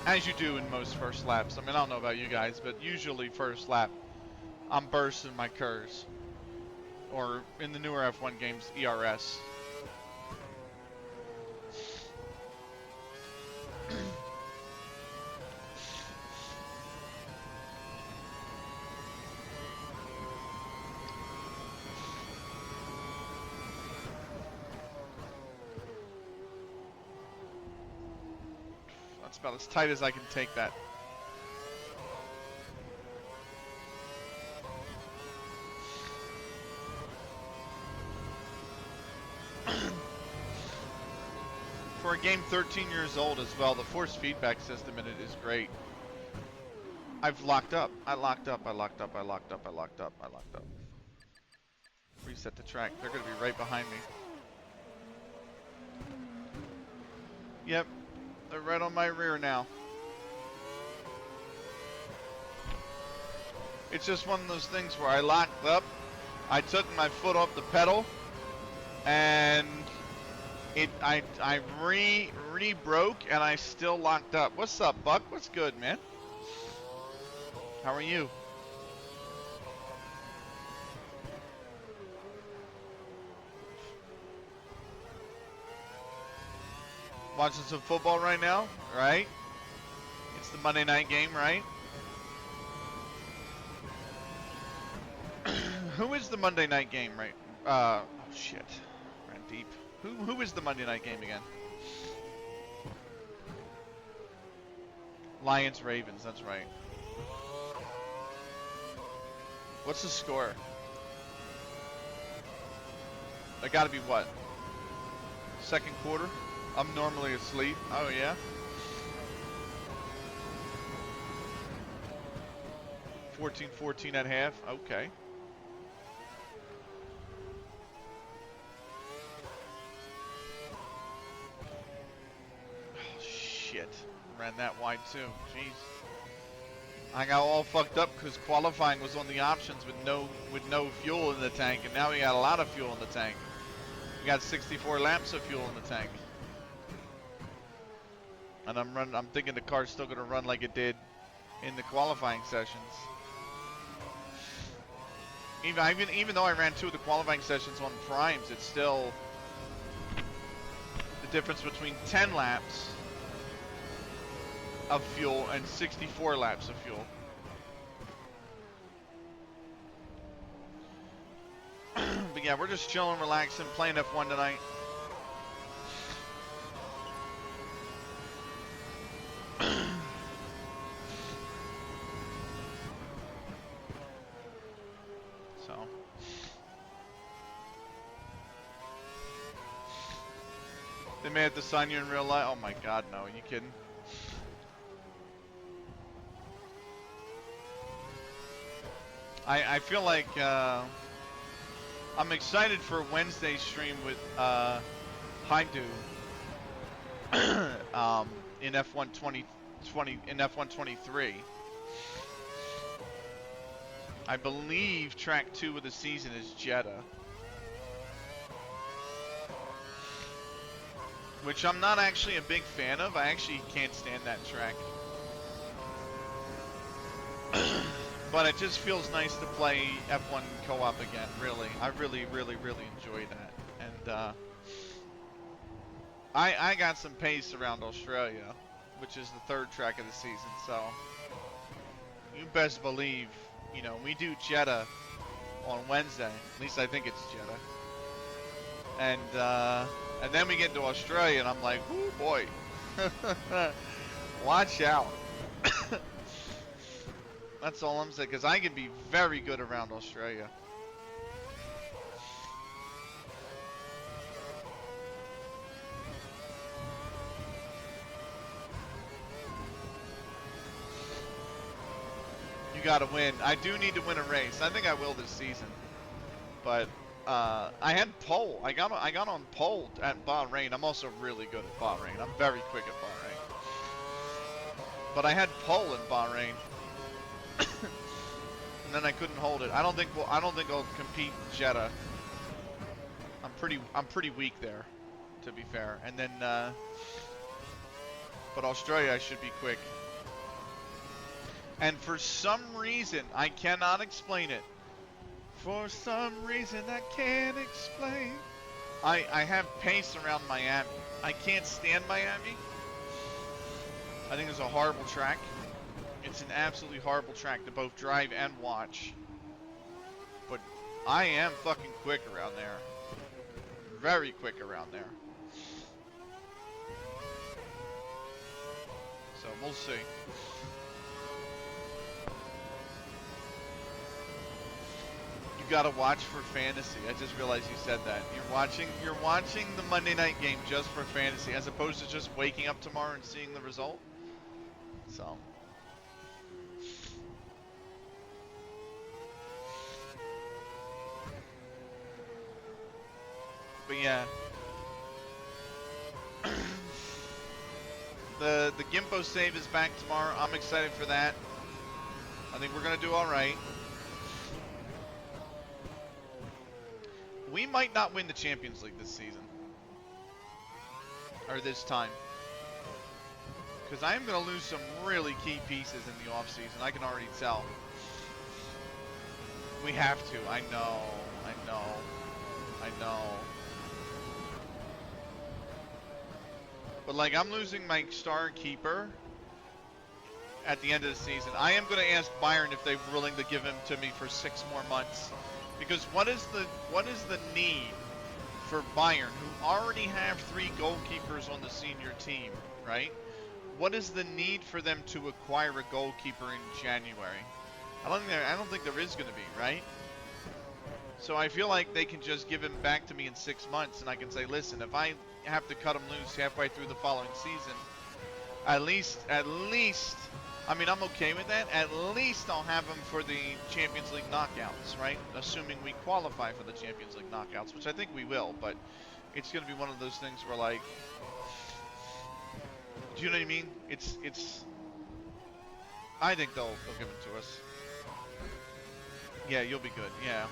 As you do in most first laps. I mean, I don't know about you guys, but usually first lap, I'm bursting my curves. Or in the newer F1 games, ERS. That's about as tight as I can take that. For a game 13 years old as well, the force feedback system in it is great. I've locked up. I locked up. Reset the track. They're going to be right behind me. Yep. They're right on my rear now. It's just one of those things where I locked up, I took my foot off the pedal, and I re-broke, and I still locked up. What's up, Buck? What's good, man? How are you? Watching some football right now, right? It's the Monday night game, right? Who is the Monday night game, right? Oh shit, ran deep. Who is the Monday night game again? Lions Ravens, that's right. What's the score? I gotta be what? Second quarter? I'm normally asleep. Oh yeah? 14-14 at half. Okay. Oh shit. Ran that wide too. Jeez. I got all fucked up because qualifying was on the options with no fuel in the tank, and now we got a lot of fuel in the tank. We got 64 laps of fuel in the tank. And I'm thinking the car's still gonna run like it did in the qualifying sessions. Even though I ran 2 of the qualifying sessions on primes, it's still the difference between 10 laps of fuel and 64 laps of fuel. But yeah, we're just chilling, relaxing, playing F1 tonight. So. They may have to sign you in real life. Oh my god, no. Are you kidding? I feel like I'm excited for Wednesday's stream with Haidu in F1 2020 in F1 23. I believe track 2 of the season is Jeddah, which I'm not actually a big fan of. I actually can't stand that track. But it just feels nice to play F1 co-op again, really. I really enjoy that. And I got some pace around Australia, which is the 3rd track of the season, so you best believe, you know, we do Jeddah on Wednesday. At least I think it's Jeddah. And then we get to Australia, and I'm like, oh boy. Watch out. That's all I'm saying, because I can be very good around Australia. You gotta win. I do need to win a race. I think I will this season. But I had pole. I got on pole at Bahrain. I'm also really good at Bahrain. I'm very quick at Bahrain. But I had pole in Bahrain. And then I couldn't hold it. I don't think I'll compete in Jeddah. I'm pretty weak there, to be fair. And then but Australia I should be quick. And for some reason, I cannot explain it. For some reason I can't explain. I have pace around Miami. I can't stand Miami. I think it's a horrible track. It's an absolutely horrible track to both drive and watch. But I am fucking quick around there. Very quick around there. So we'll see. You gotta watch for fantasy. I just realized you said that. You're watching the Monday night game just for fantasy, as opposed to just waking up tomorrow and seeing the result. So. But yeah, the Gimpo save is back tomorrow. I'm excited for that. I think we're gonna do all right. We might not win the Champions League this season, or this time, because I am gonna lose some really key pieces in the off season. I can already tell. We have to. I know. But like, I'm losing my star keeper at the end of the season. I am going to ask Bayern if they're willing to give him to me for 6 more months, because what is the need for Bayern, who already have 3 goalkeepers on the senior team, right? What is the need for them to acquire a goalkeeper in January? I don't think there is going to be, right? So I feel like they can just give him back to me in 6 months, and I can say, listen, if I have to cut him loose halfway through the following season, at least, I mean, I'm okay with that. At least I'll have him for the Champions League knockouts, right? Assuming we qualify for the Champions League knockouts, which I think we will, but it's going to be one of those things where, like, do you know what I mean? It's I think they'll give it to us. Yeah, you'll be good. Yeah.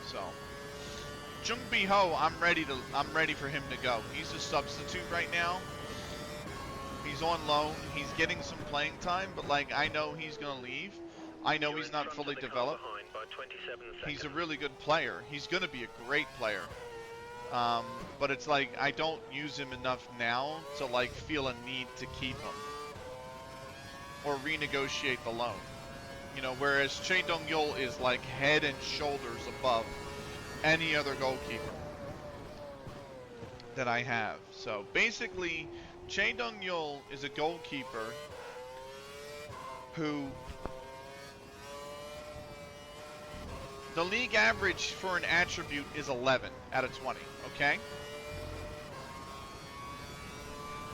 So, Jung-Bi Ho, I'm ready for him to go. He's a substitute right now. He's on loan. He's getting some playing time, but like, I know he's gonna leave. I know he's not fully developed. He's a really good player. He's gonna be a great player. But it's like, I don't use him enough now to like feel a need to keep him or renegotiate the loan. You know, whereas Chae Dong-yul is like head and shoulders above any other goalkeeper that I have. So basically, Chae Dong-yul is a goalkeeper who the league average for an attribute is 11 out of 20, okay?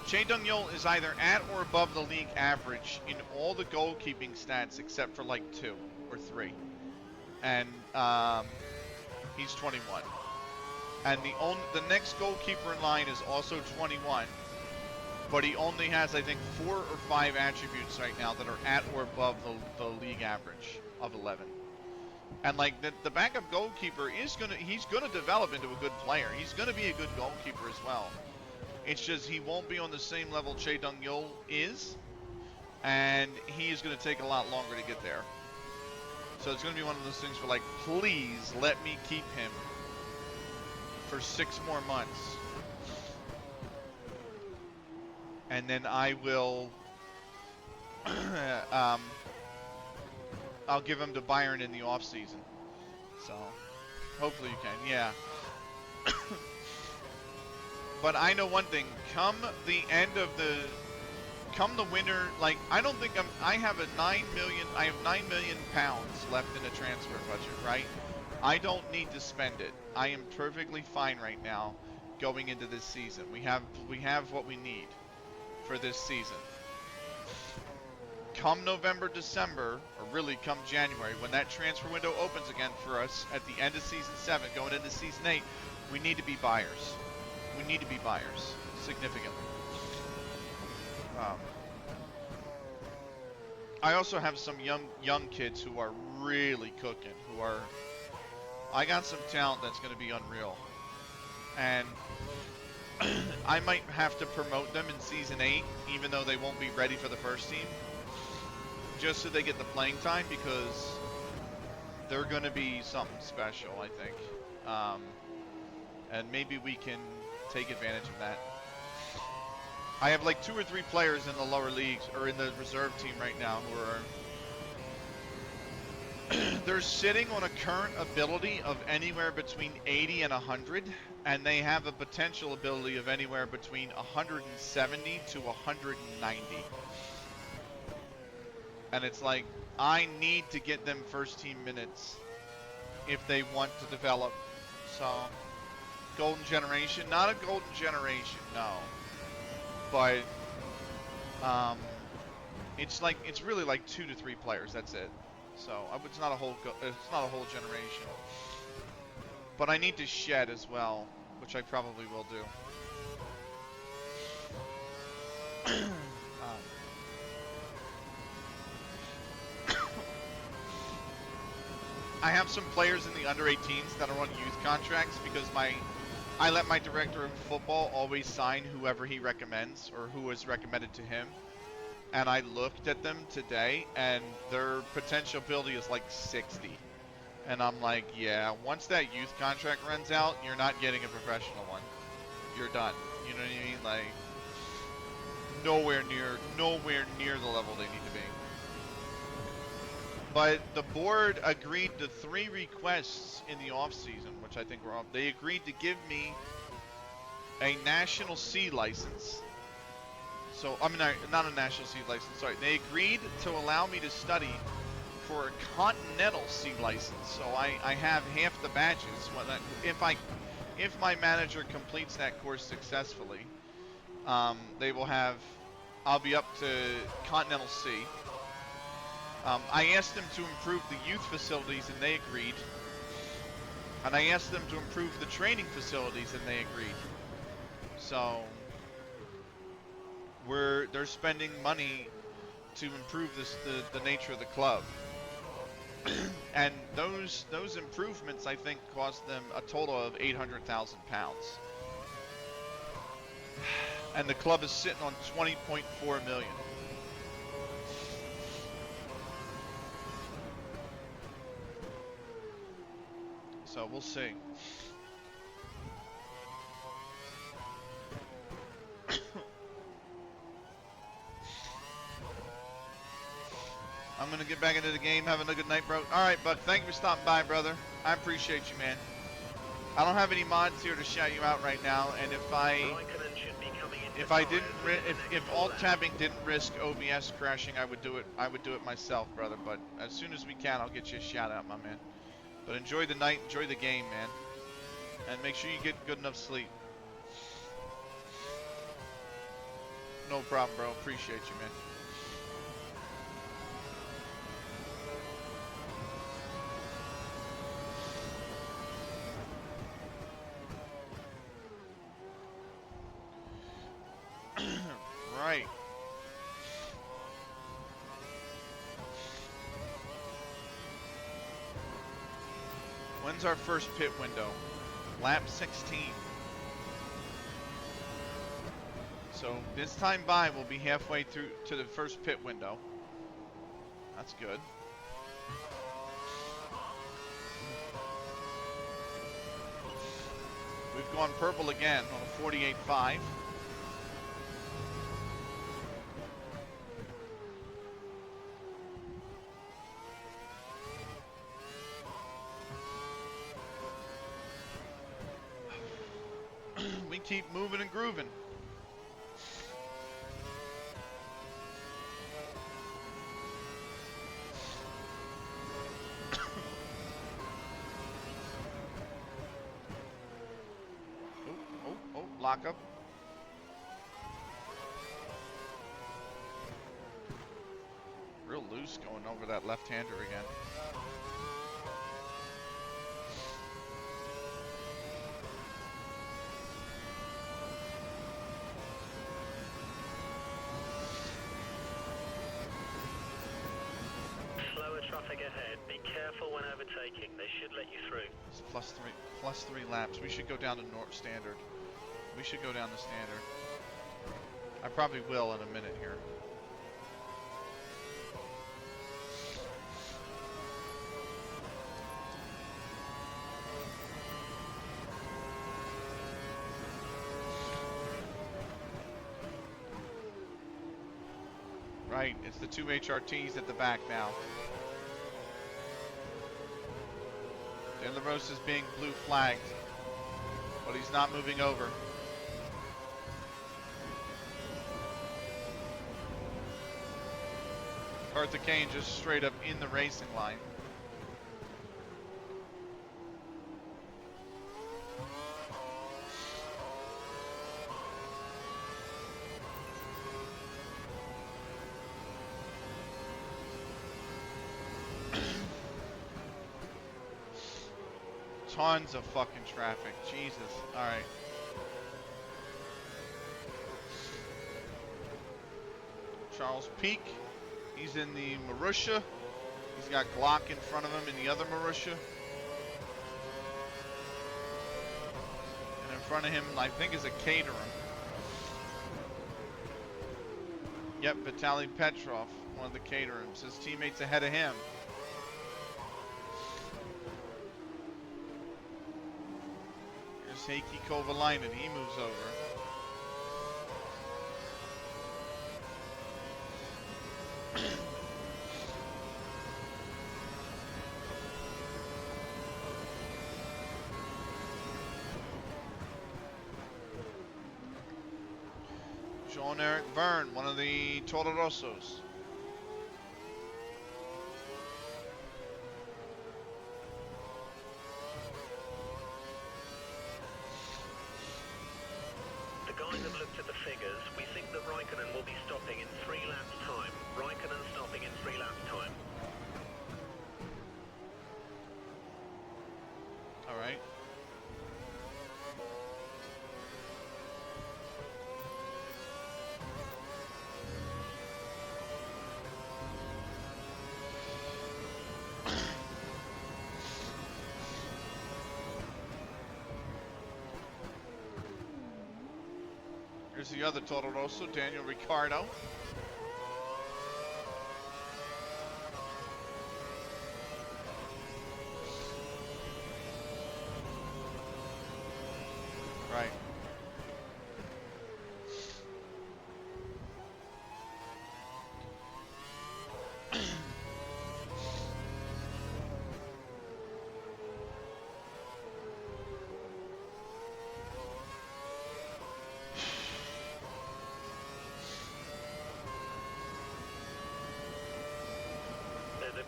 Chae Dong-yul is either at or above the league average in all the goalkeeping stats except for like 2 or 3. And he's 21. And the next goalkeeper in line is also 21. But he only has, I think, 4 or 5 attributes right now that are at or above the league average of 11. And like the backup goalkeeper he's gonna develop into a good player. He's gonna be a good goalkeeper as well. It's just he won't be on the same level Chae Dong-yul is, and he is gonna take a lot longer to get there. So it's gonna be one of those things where like, please let me keep him for 6 more months, and then I will. I'll give him to Bayern in the off season. So hopefully you can, yeah. But I know one thing: come the winter, like I don't think I have 9 million pounds left in the transfer budget, right? I don't need to spend it. I am perfectly fine right now going into this season. We have what we need for this season. Come November, December, or really come January, when that transfer window opens again for us at the end of Season 7, going into Season 8, we need to be buyers. We need to be buyers, significantly. I also have some young kids who are really cooking, I got some talent that's going to be unreal. And I might have to promote them in Season 8, even though they won't be ready for the first team. Just so they get the playing time, because they're going to be something special, I think. And maybe we can take advantage of that. I have like 2 or 3 players in the lower leagues, or in the reserve team right now, who are... they're sitting on a current ability of anywhere between 80 and 100, and they have a potential ability of anywhere between 170 to 190. And it's like, I need to get them first team minutes if they want to develop. So, golden generation, not a golden generation, no. But, it's really like 2 to 3 players, that's it. So, it's not a whole generation. But I need to shed as well, which I probably will do. I have some players in the under 18s that are on youth contracts because I let my director of football always sign whoever he recommends or who is recommended to him. And I looked at them today, and their potential ability is like 60. And I'm like, yeah, once that youth contract runs out, you're not getting a professional one. You're done. You know what I mean? Like, nowhere near the level they need to be. But the board agreed to 3 requests in the off season, which I think were off. They agreed to give me a National C license. So, I mean, not a National C license, sorry. They agreed to allow me to study for a Continental C license. So I have half the badges. If my manager completes that course successfully, I'll be up to Continental C. I asked them to improve the youth facilities, and they agreed. And I asked them to improve the training facilities, and they agreed. So they're spending money to improve the nature of the club. And those improvements, I think, cost them a total of £800,000. And the club is sitting on 20.4 million. So we'll see. I'm gonna get back into the game. Having a good night, bro. All right, Buck. Thank you for stopping by, brother. I appreciate you, man. I don't have any mods here to shout you out right now, and if alt tabbing didn't risk OBS crashing, I would do it myself, brother. But as soon as we can, I'll get you a shout out, my man. But enjoy the night, enjoy the game, man, and make sure you get good enough sleep. No problem, bro. Appreciate you, man. Right. When's our first pit window? Lap 16. So this time by, we'll be halfway through to the first pit window. That's good. We've gone purple again on a 48.5. We keep moving and grooving. Lock up. Real loose going over that left-hander again. Slower traffic ahead. Be careful when overtaking. They should let you through. It's plus three laps. We should go down to standard. We should go down the standard. I probably will in a minute here. Right, it's the two HRTs at the back now. De La Rosa is being blue flagged, but he's not moving over. Arthur Kane just straight up in the racing line. Tons of fucking traffic. Jesus. All right. Charles Peak. He's in the Marussia. He's got Glock in front of him in the other Marussia. And in front of him, I think, is a Caterham. Yep, Vitaly Petrov, one of the Caterhams. His teammates ahead of him. Here's Heikki Kovalainen. He moves over. Jean-Eric Verne, one of the Toro Rossos. The guys have looked at the figures. We think that Raikkonen will be stopping in 3 laps' time. Raikkonen stopping in 3 laps' time. All right. Here's the other Toro Rosso, Daniel Ricciardo. Right.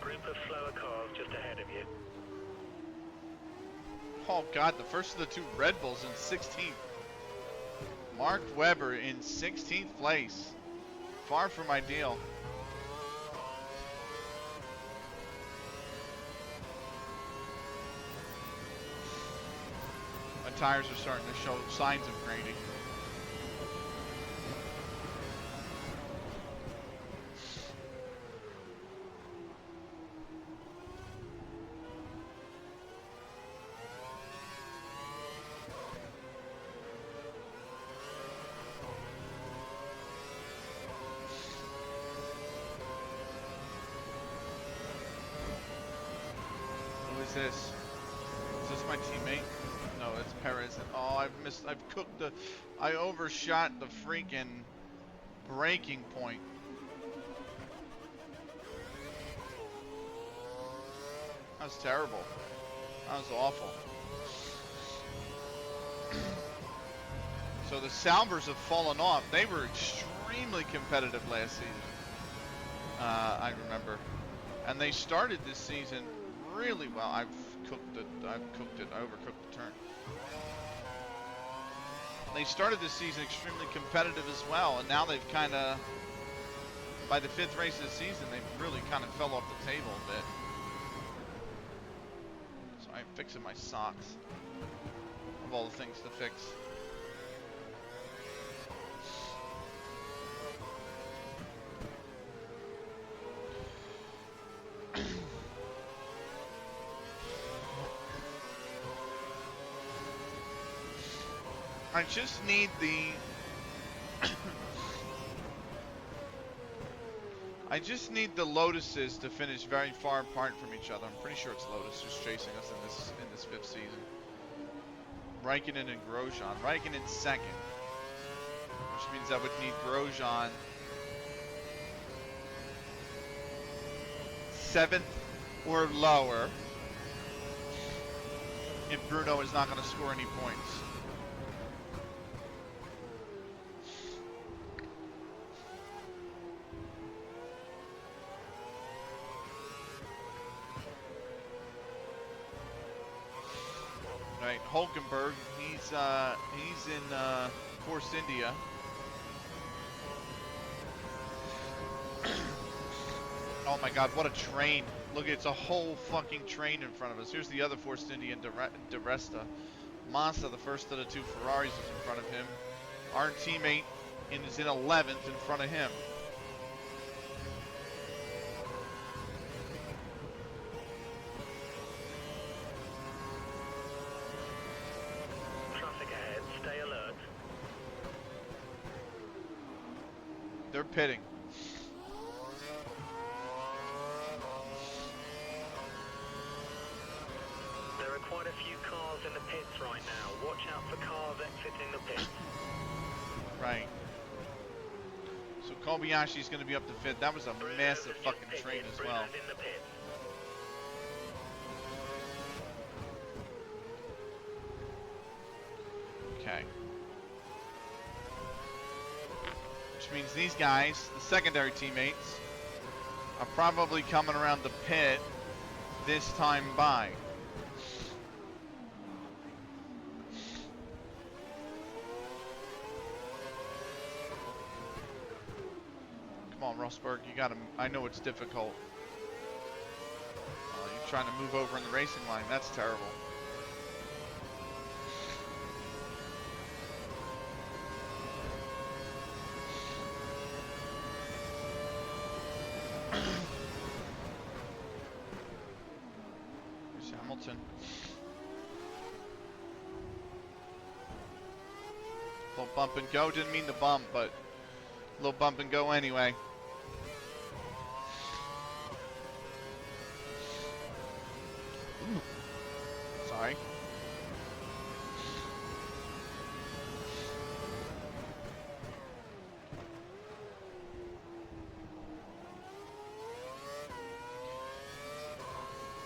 Group of slower cars just ahead of you. Oh God, the first of the two Red Bulls in 16th. Mark Webber in 16th place. Far from ideal. My tires are starting to show signs of grading. This? Is this my teammate? No, it's Perez. Oh, I've cooked I overshot the freaking braking point. That was terrible. That was awful. So the Salvers have fallen off. They were extremely competitive last season. I remember. And they started this season really well. I overcooked the turn. They started this season extremely competitive as well, and now they've kind of, by the 5th race of the season, they've really kind of fell off the table a bit. So I'm fixing my socks, of all the things to fix. I just need the I just need the Lotuses to finish very far apart from each other. I'm pretty sure it's Lotus who's chasing us in this 5th season. Raikkonen and Grosjean. Raikkonen second, which means I would need Grosjean 7th or lower if Bruno is not going to score any points. Right, Hulkenberg, he's in Force India. Oh my God, what a train! Look, it's a whole fucking train in front of us. Here's the other Force India, Di Resta. Massa, the first of the two Ferraris, is in front of him. Our teammate is in 11th in front of him. They're pitting. There are quite a few cars in the pits right now. Watch out for cars exiting the pits. Right. So Kobayashi's going to be up to 5th. That was a massive fucking train as well. Okay. Which means these guys, the secondary teammates, are probably coming around the pit this time by. Come on, Rosberg, you gotta, I know it's difficult. You're trying to move over in the racing line, that's terrible. Little bump and go, didn't mean to bump, but a little bump and go anyway. Ooh. Sorry.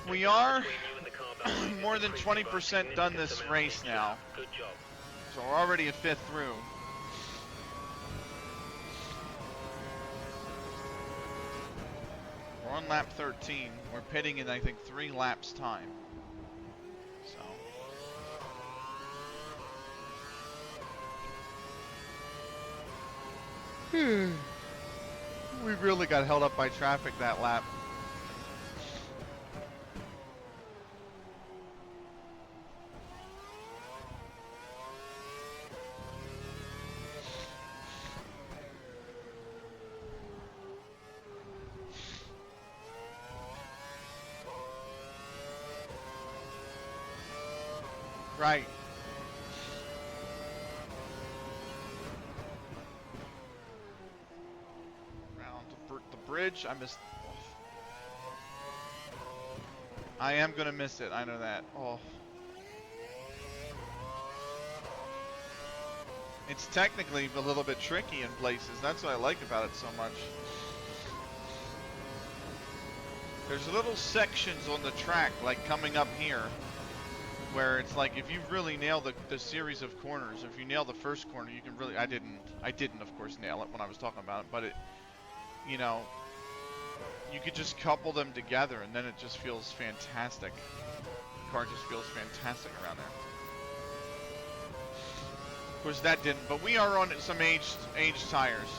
We are more than 20% done this race now. Good job. So we're already a 5th through. We're on lap 13. We're pitting in, I think, 3 laps time. So. We really got held up by traffic that lap. Right. Around the bridge, I missed. I am gonna miss it. I know that. Oh. It's technically a little bit tricky in places. That's what I like about it so much. There's little sections on the track, like coming up here, where it's like if you really nail the series of corners, if you nail the first corner, you can really. I didn't of course nail it when I was talking about it, but it, you know, you could just couple them together, and then it just feels fantastic. The car just feels fantastic around there. Of course, that didn't, but we are on some aged tires.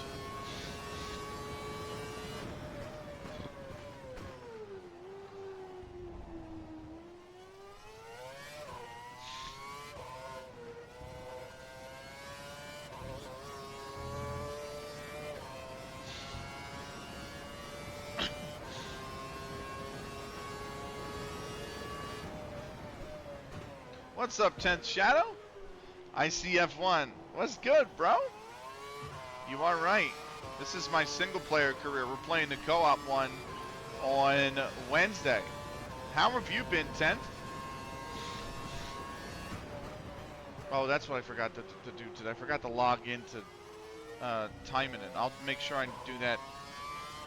What's up, 10th Shadow? ICF1. What's good, bro? You are right. This is my single player career. We're playing the co-op one on Wednesday. How have you been, 10th? Oh, that's what I forgot to do today. I forgot to log into timing it. I'll make sure I do that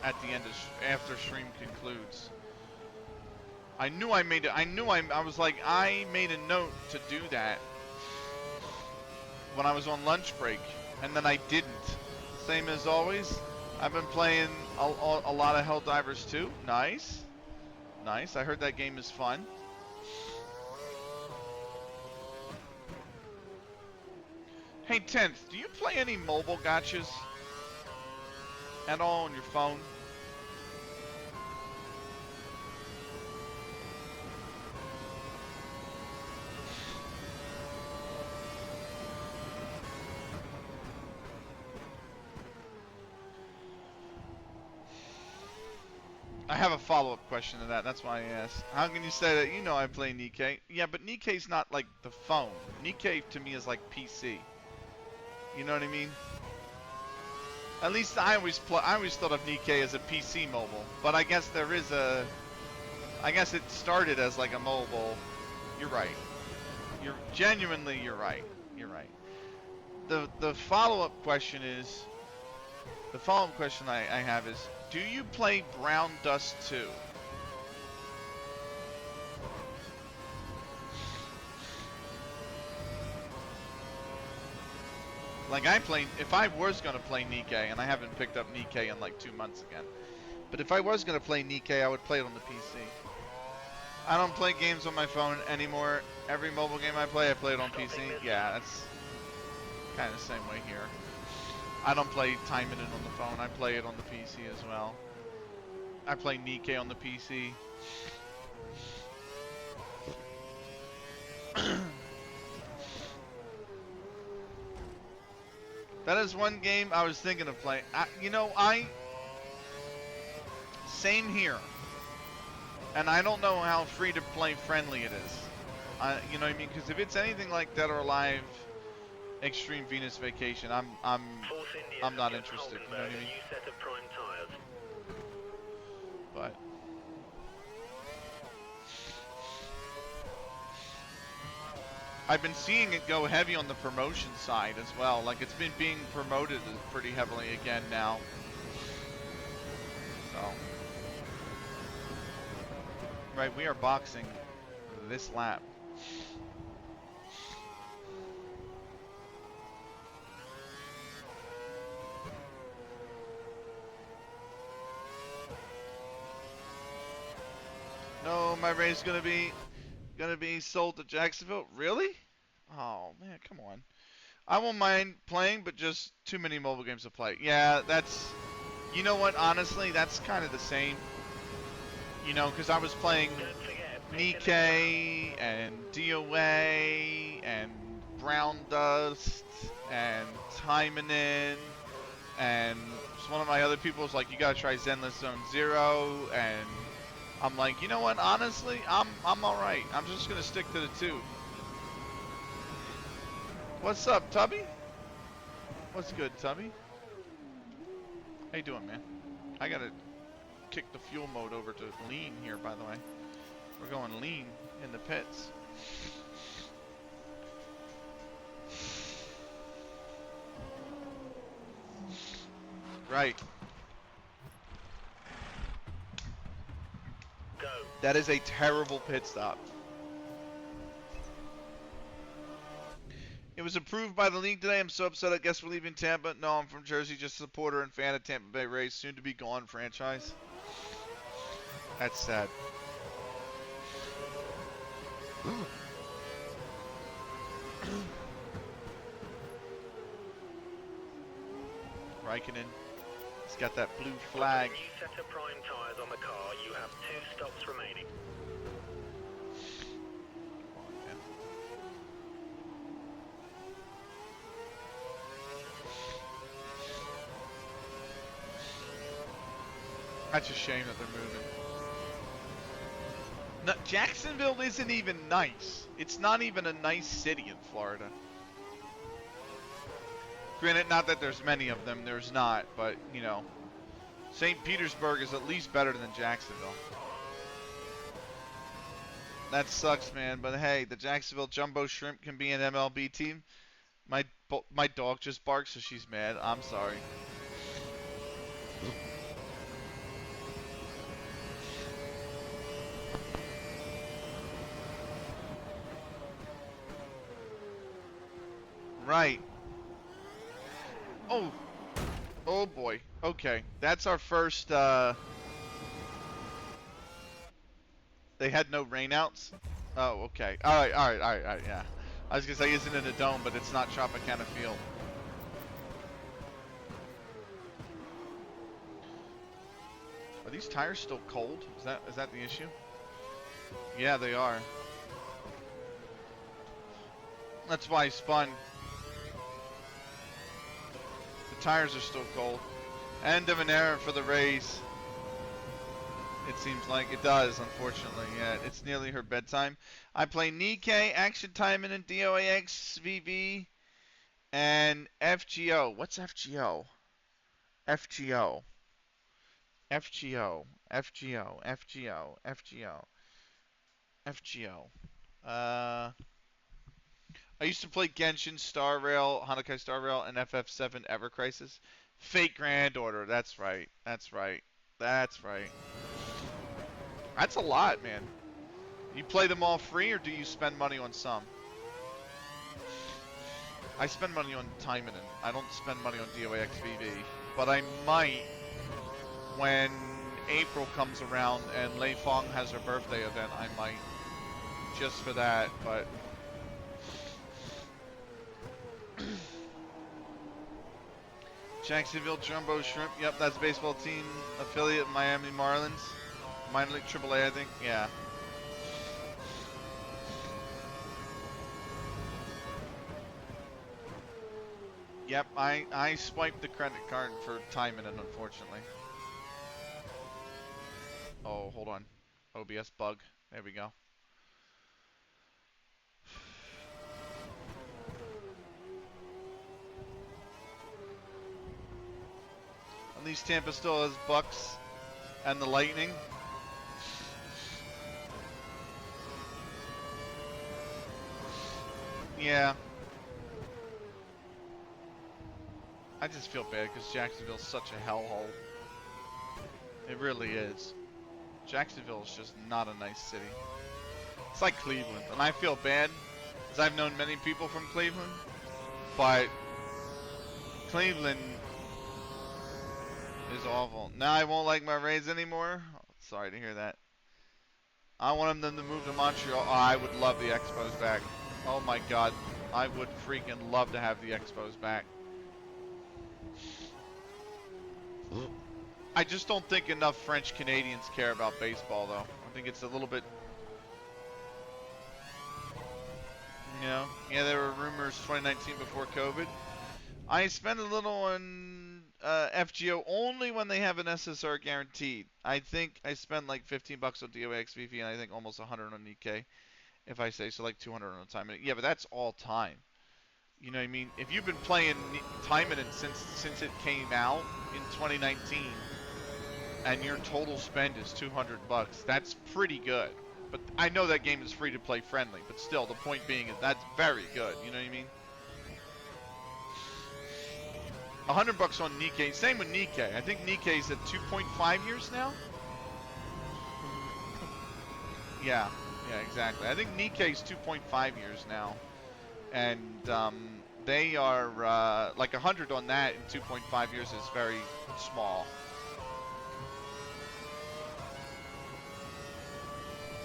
at the end after stream concludes. I knew I made it. I was like, I made a note to do that when I was on lunch break, and then I didn't. Same as always. I've been playing a lot of Helldivers 2. Nice. Nice. I heard that game is fun. Hey, 10th, do you play any mobile gotchas at all on your phone? I have a follow-up question to that. That's why I asked. How can you say that? You know I play Nikkei. Yeah, but Nikkei's not like the phone. Nikkei to me is like PC. You know what I mean? At least I always thought of Nikkei as a PC mobile. But I guess there is a. I guess it started as like a mobile. You're right. You're right. You're right. The follow-up question is. The follow-up question I have is. Do you play Brown Dust 2? Like if I was going to play Nikkei, and I haven't picked up Nikkei in like 2 months again, but if I was going to play Nikkei, I would play it on the PC. I don't play games on my phone anymore. Every mobile game I play it on PC. Yeah, that's kind of the same way here. I don't play timing it on the phone. I play it on the PC as well. I play Nikkei on the PC. That is one game I was thinking of playing. Same here. And I don't know how free-to-play friendly it is. You know what I mean? Because if it's anything like Dead or Alive, Extreme Venus Vacation, I'm not interested. You know what I mean? But I've been seeing it go heavy on the promotion side as well. Like it's been being promoted pretty heavily again now. So, right, we are boxing this lap. No, my race gonna be sold to Jacksonville. Really? Oh man, come on. I won't mind playing, but just too many mobile games to play. Yeah, that's. You know what? Honestly, that's kind of the same. You know, because I was playing Nikkei and DOA and Brown Dust and Timonin and one of my other people was like, you gotta try Zenless Zone Zero, and I'm like, you know what? Honestly, I'm all right. I'm just gonna stick to the two. What's up, Tubby? What's good, Tubby? How you doing, man? I gotta kick the fuel mode over to lean here, by the way. We're going lean in the pits. Right. Go. That is a terrible pit stop. It was approved by the league today. I'm so upset. I guess we're leaving Tampa. No, I'm from Jersey, just a supporter and fan of Tampa Bay Rays, soon to be gone franchise. That's sad. Raikkonen. He's got that blue flag. With a new set of prime tyres on the car, you have 2 stops remaining. That's a shame that they're moving. No, Jacksonville isn't even nice. It's not even a nice city in Florida. Granted, not that there's many of them, there's not, but, you know, St. Petersburg is at least better than Jacksonville. That sucks, man, but hey, the Jacksonville Jumbo Shrimp can be an MLB team. My dog just barked, so she's mad. I'm sorry. Right. Oh. Oh boy. Okay. That's our first, they had no rainouts? Oh, okay. Alright, yeah. I was gonna say, isn't it a dome, but it's not Tropicana Field. Are these tires still cold? Is that the issue? Yeah, they are. That's why I spun. The tires are still cold. End of an era for the Rays. It seems like it does, unfortunately. Yeah, it's nearly her bedtime. I play Nikkei, Action Timing, and DOAX, VV, and FGO. What's FGO? FGO. FGO. FGO. FGO. FGO. FGO. I used to play Genshin, Star Rail, Hanukkah Star Rail, and FF7 Ever Crisis. Fate Grand Order. That's right. That's right. That's right. That's a lot, man. You play them all free, or do you spend money on some? I spend money on Timonin. I don't spend money on DOAXVV. But I might when April comes around and Lei Fong has her birthday event. I might. Just for that, but... Jacksonville Jumbo Shrimp. Yep, that's baseball team affiliate Miami Marlins. Minor League AAA, I think. Yeah. Yep, I swiped the credit card for timing it, unfortunately. Oh, hold on. OBS bug. There we go. At least Tampa still has Bucks and the Lightning. Yeah. I just feel bad because Jacksonville's such a hellhole. It really is. Jacksonville is just not a nice city. It's like Cleveland, and I feel bad because I've known many people from Cleveland, but Cleveland is awful. Now I won't like my Rays anymore. Sorry to hear that. I want them to move to Montreal. Oh, I would love the Expos back. Oh my God, I would freaking love to have the Expos back. I just don't think enough French Canadians care about baseball, though. I think it's a little bit, you know. Yeah, there were rumors 2019 before COVID. I spend a little on FGO only when they have an SSR guaranteed. I think I spend like 15 bucks on DOA XVP and I think almost 100 on EK. If I say so, like 200 on time. Yeah, but that's all time. You know what I mean? If you've been playing Time Minute since it came out in 2019, and your total spend is 200 bucks, that's pretty good. But I know that game is free to play friendly, but still, the point being is that's very good. You know what I mean? 100 bucks on Nikkei. Same with Nikkei. I think Nikkei's at 2.5 years now. Yeah, exactly. I think Nikkei's 2.5 years now, and they are like 100 on that in 2.5 years is very small.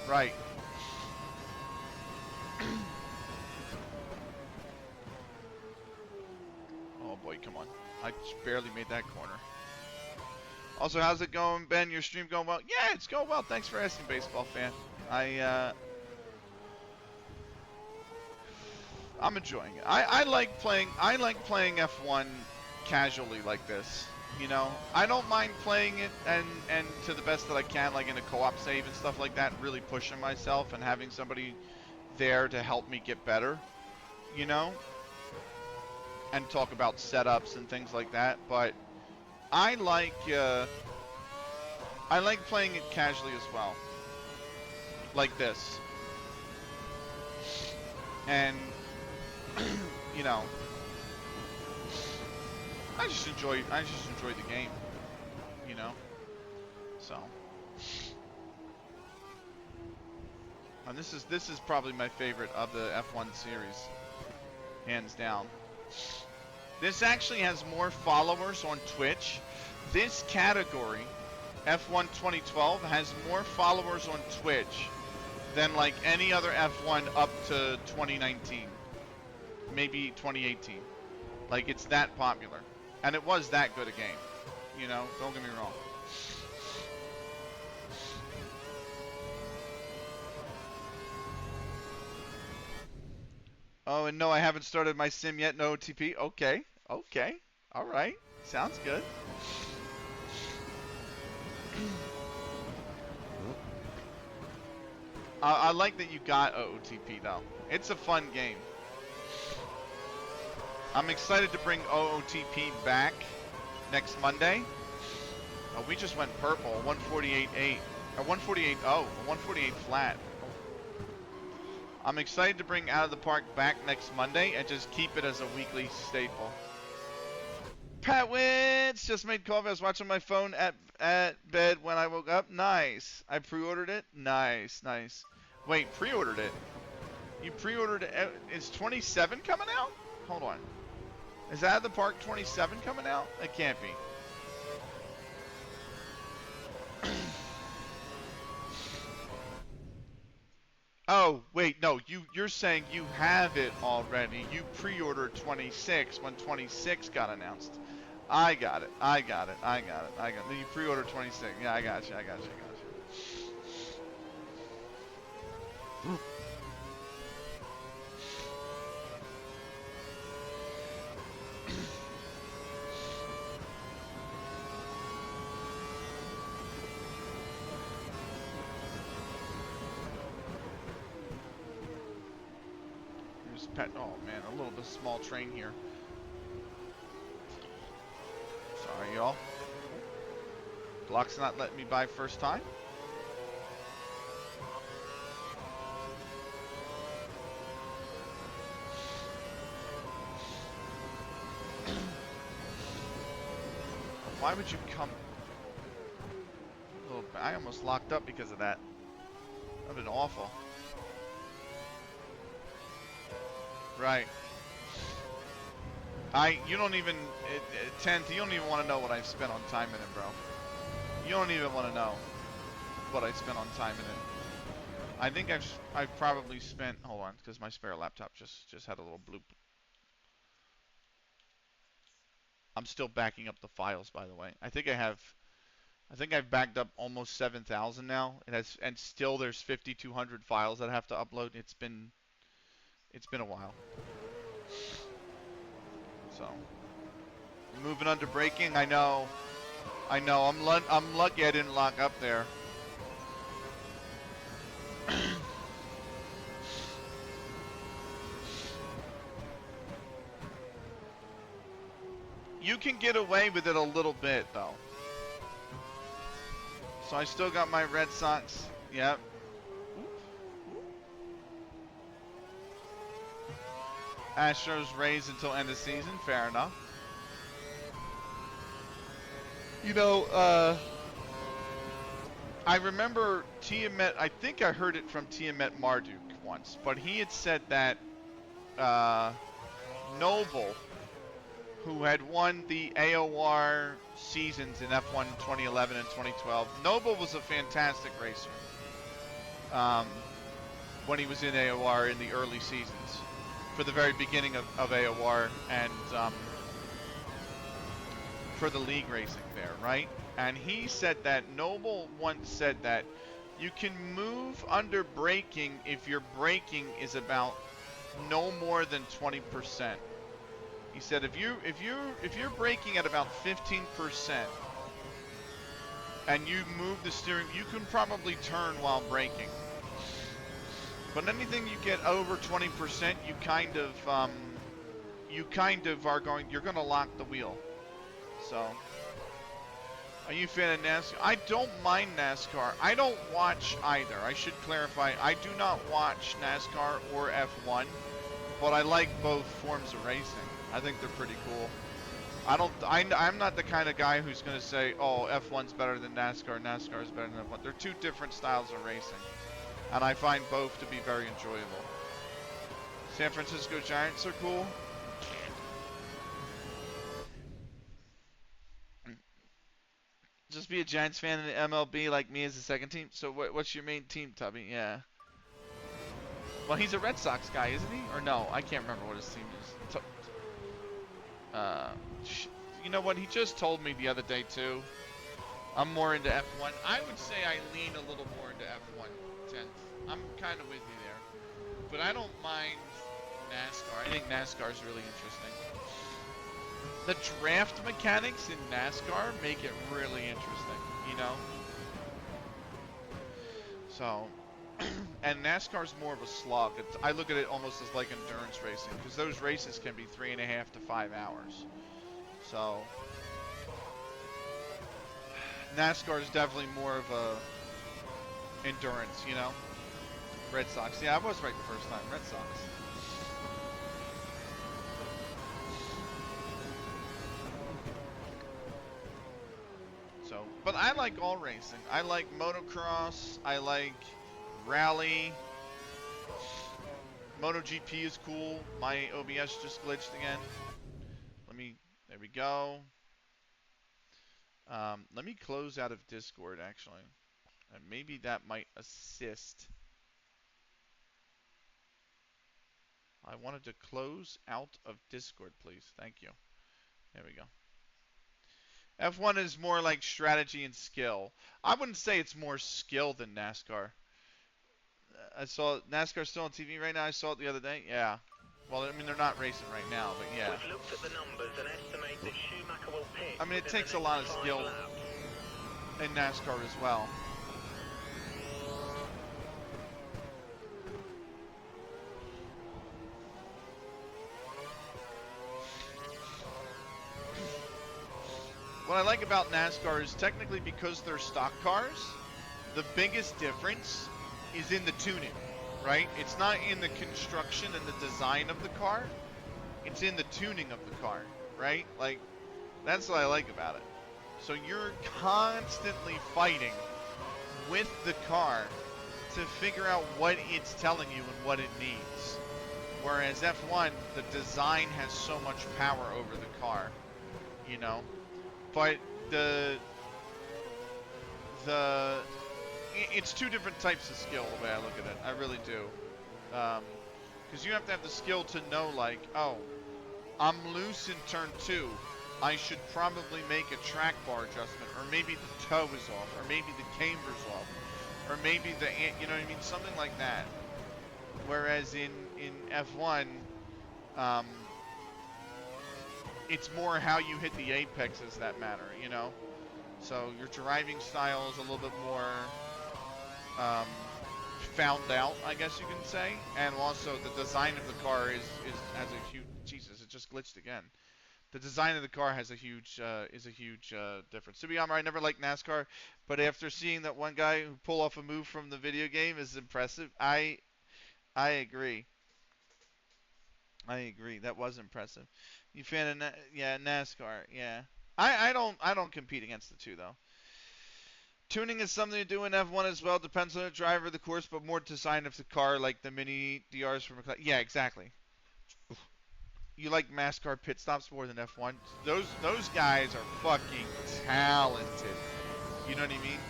Right. Oh boy, come on. I just barely made that corner. Also, how's it going, Ben? Your stream going well? Yeah, it's going well. Thanks for asking, baseball fan. I'm enjoying it. I like playing F1 casually like this. You know, I don't mind playing it and to the best that I can, like in a co-op save and stuff like that, really pushing myself and having somebody there to help me get better, you know, and talk about setups and things like that. But I like playing it casually as well, like this, and you know, I just enjoy the game, you know. So, and this is probably my favorite of the F1 series, hands down. This actually has more followers on Twitch. This category, F1 2012, has more followers on Twitch than like any other F1 up to 2019, maybe 2018. Like, it's that popular. And it was that good a game, you know, don't get me wrong. Oh, and no, I haven't started my sim yet, no OTP. Okay, alright, sounds good. I like that you got OOTP though. It's a fun game. I'm excited to bring OOTP back next Monday. Oh, we just went purple, 148.8, or 148.0, 148 flat. I'm excited to bring Out of the Park back next Monday and just keep it as a weekly staple. Pat Witz just made coffee. I was watching my phone at bed when I woke up. Nice. I pre-ordered it. Nice. Wait, pre-ordered it? You pre-ordered it? Is 27 coming out? Hold on. Is Out of the Park 27 coming out? It can't be. Oh, wait, no, you're saying you have it already. You pre-ordered 26 when 26 got announced. I got it. You pre-ordered 26. Yeah, I got you. Oh man, a little bit small train here. Sorry, y'all. Block's not letting me buy first time. Why would you come? I almost locked up because of that. That'd been awful. Right. You don't even, 10th, you don't even want to know what I've spent on Time Minute, bro. You don't even want to know what I spent on Time Minute. I think I've probably spent. Hold on, because my spare laptop just had a little bloop. I'm still backing up the files, by the way. I think I've backed up almost 7,000 now. It has, and still there's 5,200 files that I have to upload. It's been a while. So moving under braking. I know. I'm lucky I didn't lock up there. You can get away with it a little bit though. So I still got my Red Sox. Yep. Astros Rays until end of season. Fair enough. You know, I remember Tiamat. I think I heard it from Tiamat Marduk once, but he had said that Noble, who had won the AOR seasons in F1 2011 and 2012. Noble was a fantastic racer when he was in AOR in the early seasons, for the very beginning of AOR and for the league racing there, right? And he said that, Noble once said that you can move under braking if your braking is about no more than 20%. He said if you're braking at about 15% and you move the steering, you can probably turn while braking. But anything you get over 20%, you kind of you're gonna lock the wheel. So, are you a fan of NASCAR? I don't mind NASCAR. I don't watch either. I should clarify. I do not watch NASCAR or F1, but I like both forms of racing. I think they're pretty cool. I'm not the kind of guy who's going to say, oh, F1's better than NASCAR, NASCAR is better than F1. They're two different styles of racing, and I find both to be very enjoyable. San Francisco Giants are cool. Just be a Giants fan in the MLB like me as a second team. So what's your main team, Tubby? Yeah. Well, he's a Red Sox guy, isn't he? Or no, I can't remember what his team is. You know what? He just told me the other day too. I'm more into F1. I would say I lean a little more into F1. I'm kind of with you there, but I don't mind NASCAR. I think NASCAR is really interesting. The draft mechanics in NASCAR make it really interesting, you know? So, and NASCAR's more of a slog. I look at it almost as like endurance racing, because those races can be 3.5 to 5 hours. So, NASCAR is definitely more of a endurance, you know? Red Sox. Yeah, I was right the first time. Red Sox. So, but I like all racing. I like motocross. I like rally. MotoGP is cool. My OBS just glitched again. There we go. Let me close out of Discord, actually. And maybe that might assist. I wanted to close out of Discord, please. Thank you. There we go. F1 is more like strategy and skill. I wouldn't say it's more skill than NASCAR. I saw NASCAR still on TV right now. I saw it the other day. Yeah. Well, I mean, they're not racing right now, but yeah. We've looked at the numbers and estimate that Schumacher will pit. I mean, it takes a lot of skill in NASCAR as well. What I like about NASCAR is technically because they're stock cars, the biggest difference is in the tuning, right? It's not in the construction and the design of the car. It's in the tuning of the car, right? Like, that's what I like about it. So you're constantly fighting with the car to figure out what it's telling you and what it needs. Whereas F1, the design has so much power over the car, you know? But the it's two different types of skill the way I look at it. I really do. Because you have to have the skill to know, like, oh, I'm loose in turn 2. I should probably make a track bar adjustment, or maybe the toe is off, or maybe the camber's off, or maybe the, you know what I mean, something like that. Whereas in F1, it's more how you hit the apexes that matter, you know? So your driving style is a little bit more found out, I guess you can say, and also the design of the car has a huge, Jesus, it just glitched again. The design of the car has a huge difference. To be honest, I never liked NASCAR, but after seeing that one guy who pull off a move from the video game is impressive, I agree. I agree. That was impressive. You fan of NASCAR? Yeah. I don't compete against the two though. Tuning is something to do in F1 as well. Depends on the driver, the course, but more design of the car, like the mini DRs from McLaren. Yeah, exactly. You like NASCAR pit stops more than F1? Those guys are fucking talented. You know what I mean?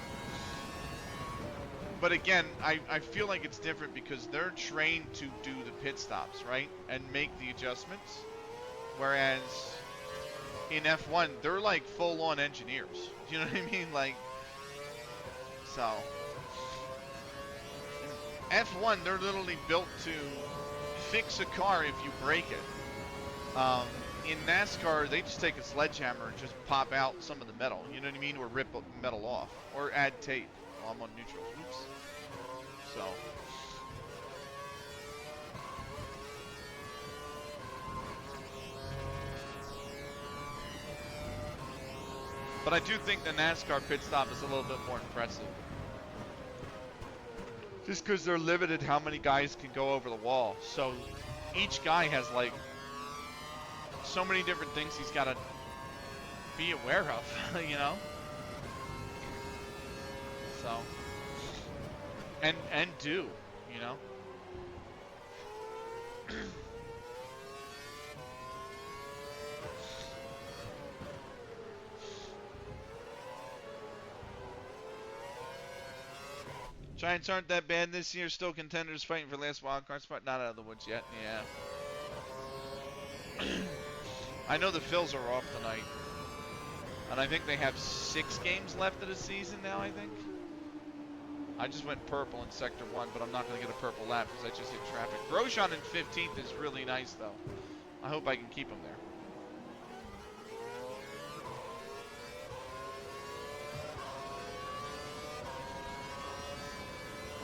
But again, I feel like it's different because they're trained to do the pit stops, right? And make the adjustments. Whereas in F1, they're like full-on engineers. You know what I mean? Like, so. F1, they're literally built to fix a car if you break it. In NASCAR, they just take a sledgehammer and just pop out some of the metal, you know what I mean? Or rip metal off. Or add tape. Oh, I'm on neutral. Oops. So. But I do think the NASCAR pit stop is a little bit more impressive. Just because they're limited how many guys can go over the wall. So each guy has like so many different things he's got to be aware of, you know? So, and do, you know? Giants aren't that bad this year. Still contenders fighting for last wild card spot. Not out of the woods yet. Yeah. I know the Phils are off tonight. And I think they have 6 games left of the season now, I think. I just went purple in Sector 1, but I'm not going to get a purple lap because I just hit traffic. Grosjean in 15th is really nice, though. I hope I can keep him there.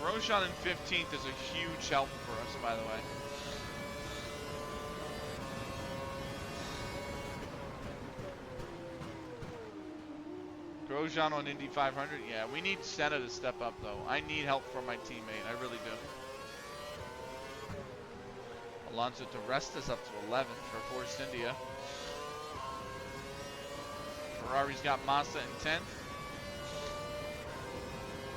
Grosjean in 15th is a huge help for us, by the way. Grosjean on Indy 500? Yeah, we need Senna to step up, though. I need help from my teammate. I really do. Alonso to rest us up to 11th for Force India. Ferrari's got Massa in 10th.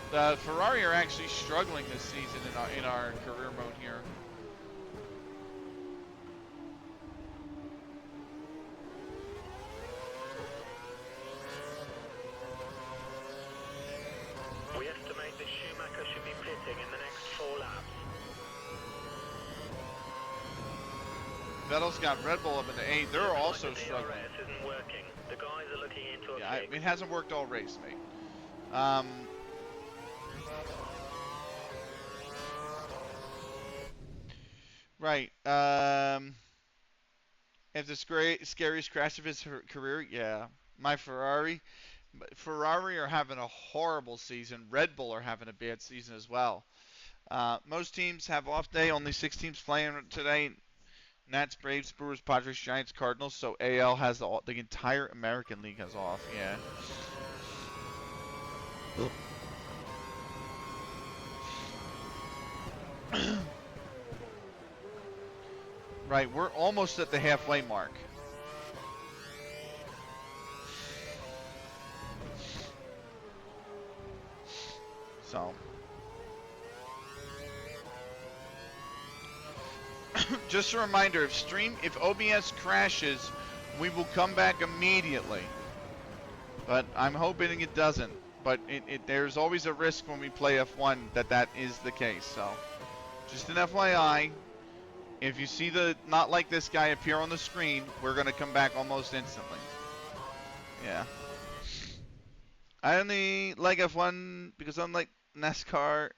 The Ferrari are actually struggling this season in our career mode here. We estimate that Schumacher should be pitting in the next 4 laps. Vettel's got Red Bull up in the 8. They're also struggling. DRS isn't working. The guys are looking into a Yeah, fix. it hasn't worked all race, mate. Right. If the scariest crash of his career, yeah. My Ferrari. Ferrari are having a horrible season. Red Bull are having a bad season as well. Most teams have off day. Only 6 teams playing today. Nats, Braves, Brewers, Padres, Giants, Cardinals. So AL has the entire American League has off. Yeah. Right, we're almost at the halfway mark. So. Just a reminder, if OBS crashes, we will come back immediately. But I'm hoping it doesn't. But there's always a risk when we play F1 that is the case. So, just an FYI, if you see the not like this guy appear on the screen, we're going to come back almost instantly. Yeah. I only like F1 because unlike NASCAR,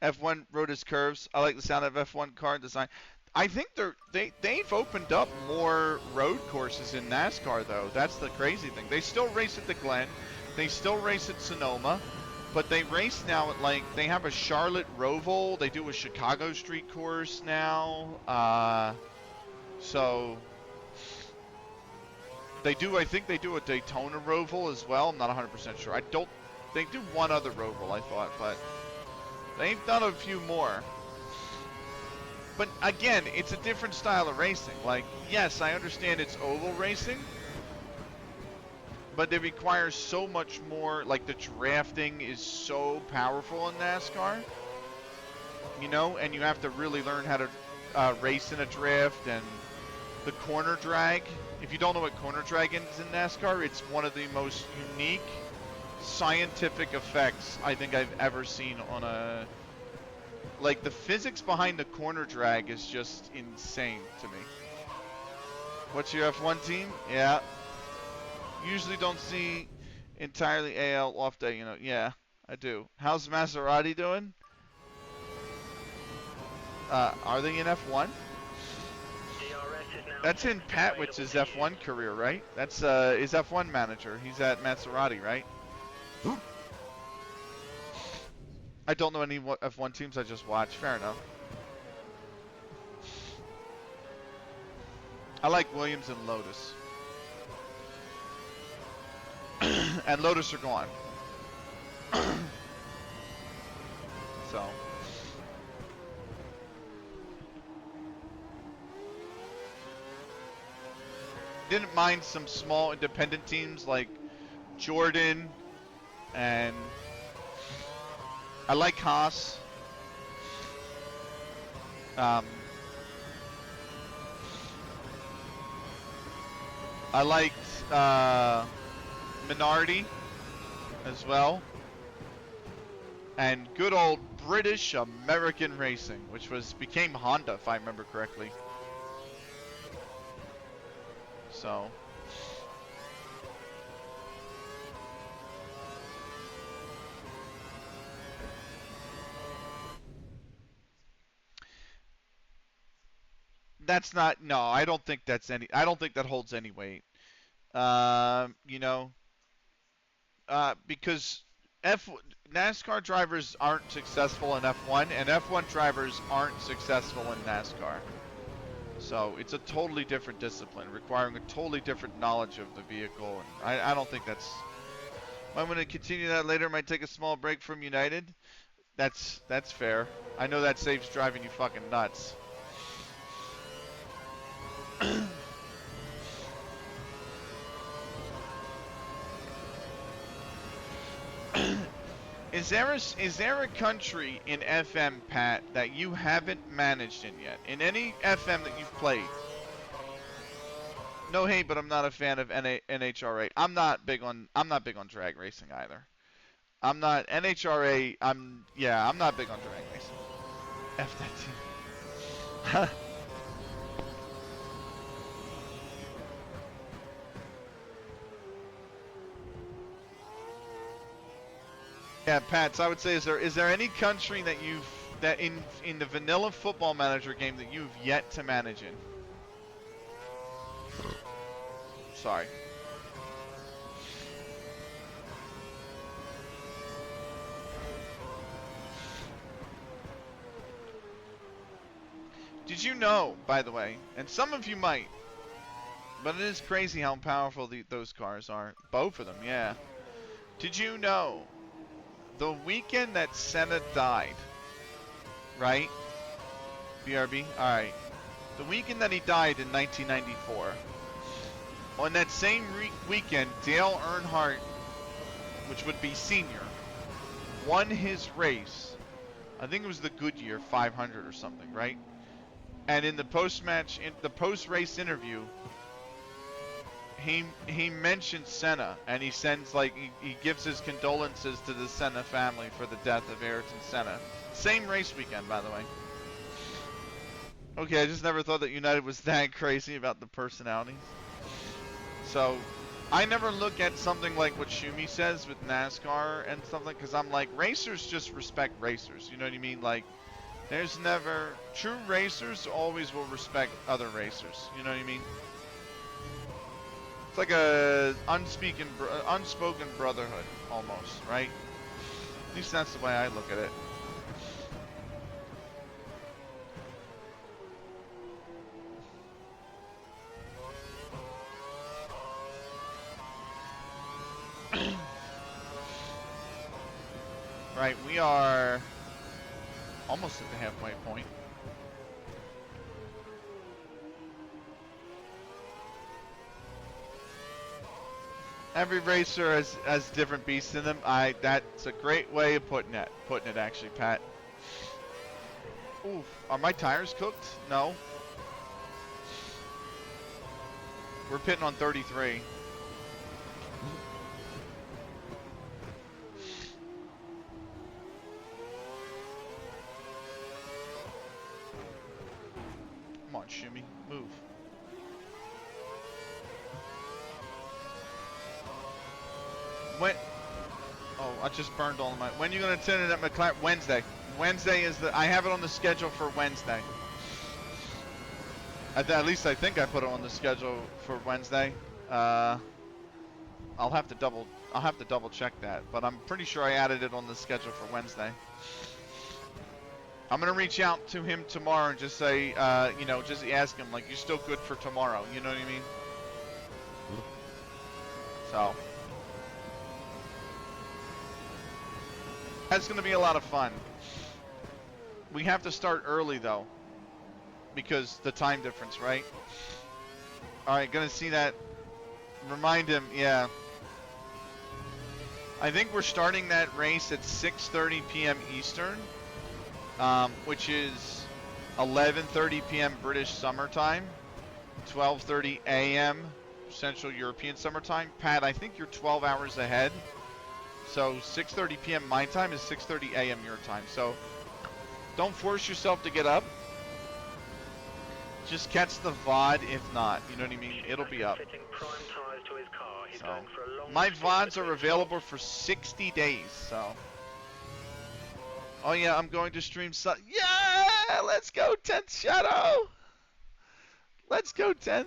F1 road is curves. I like the sound of F1 car design. I think they've opened up more road courses in NASCAR though. That's the crazy thing. They still race at the Glen, they still race at Sonoma, but they race now at like they have a Charlotte Roval. They do a Chicago Street course now. So they do. I think they do a Daytona Roval as well. I'm not 100% sure. I don't. They do one other Roval, I thought, but they've done a few more. But again, it's a different style of racing. Like, yes, I understand it's oval racing, but it requires so much more. Like, the drafting is so powerful in NASCAR, you know, and you have to really learn how to race in a draft. And the corner drag, if you don't know what corner drag is in NASCAR, it's one of the most unique scientific effects I think I've ever seen on a... Like, the physics behind the corner drag is just insane to me. What's your F1 team? Yeah. Usually don't see entirely AL off day, you know. Yeah, I do. How's Maserati doing? Are they in F1? That's in Patwitz's F1 career, right? That's his F1 manager. He's at Maserati, right? I don't know any F1 teams, I just watch. Fair enough. I like Williams and Lotus. And Lotus are gone. So. Didn't mind some small independent teams like Jordan and... I like Haas. I liked Minardi as well. And good old British American Racing, which became Honda, if I remember correctly. So... That's not, no, I don't think that's any, I don't think that holds any weight. You know, because NASCAR drivers aren't successful in F1, and F1 drivers aren't successful in NASCAR. So it's a totally different discipline, requiring a totally different knowledge of the vehicle. And I don't think that's, I'm going to continue that later. Might take a small break from United. That's fair. I know that saves driving you fucking nuts. Is there a country in FM, Pat, that you haven't managed in yet? In any FM that you've played? No hate, but I'm not a fan of NHRA. I'm not big on drag racing either. I'm not NHRA. I'm not big on drag racing. F that team. Yeah, Pats, I would say, is there any country that in the vanilla Football Manager game that you've yet to manage in? Sorry. Did you know, by the way, and some of you might, but it is crazy how powerful those cars are. Both of them, yeah. Did you know the weekend that Senna died, right? BRB? Alright. The weekend that he died in 1994. On that same weekend, Dale Earnhardt, which would be senior, won his race. I think it was the Goodyear 500 or something, right? And in the post-race interview, he mentions Senna, and he sends like he gives his condolences to the Senna family for the death of Ayrton Senna. Same race weekend, by the way. Okay, I just never thought that United was that crazy about the personalities. So, I never look at something like what Shumi says with NASCAR and stuff like, because I'm like, racers just respect racers. You know what I mean? Like, there's never true racers always will respect other racers. You know what I mean? It's like a unspoken brotherhood almost, right? At least that's the way I look at it. Right, we are almost at the halfway point. Every racer has different beasts in them. That's a great way of putting it actually, Pat. Ooh, are my tires cooked? No. We're pitting on 33. Come on, Shimmy, move. When? Oh, I just burned all of my. When are you gonna attend it at McLaren? Wednesday. Wednesday is the. I have it on the schedule for Wednesday. At least I think I put it on the schedule for Wednesday. I'll have to double check that, but I'm pretty sure I added it on the schedule for Wednesday. I'm gonna reach out to him tomorrow and just say, you know, just ask him like, you still good for tomorrow? You know what I mean? So that's gonna be a lot of fun. We have to start early though, because the time difference, right? All right, gonna see that. Remind him, yeah. I think we're starting that race at 6:30 p.m. Eastern, which is 11:30 p.m. British summertime, 12:30 a.m. Central European summertime. Pat, I think you're 12 hours ahead. So 6:30 p.m. my time is 6:30 a.m. your time. So don't force yourself to get up. Just catch the VOD if not. You know what I mean? It'll be up. So, my VODs are available for 60 days, so. Oh yeah, I'm going to stream yeah! Let's go 10th Shadow! Let's go 10th.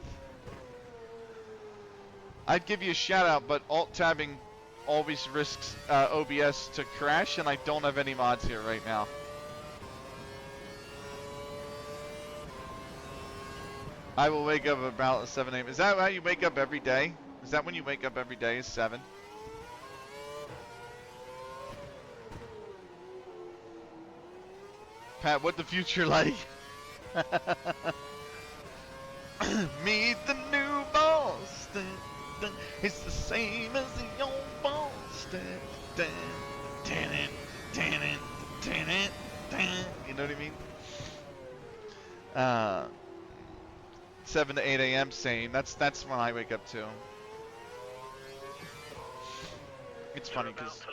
I'd give you a shout out, but alt-tabbing always risks OBS to crash, and I don't have any mods here right now. I will wake up about 7 a.m. Is that how you wake up every day? Is that when you wake up every day, is 7? Pat, what the future like? Meet the new boss. Dun, dun. It's the same as the old boss. Dun, dun, dun, dun, dun, dun, dun. You know what I mean? 7 to 8 a.m. same. That's when I wake up too. It's funny because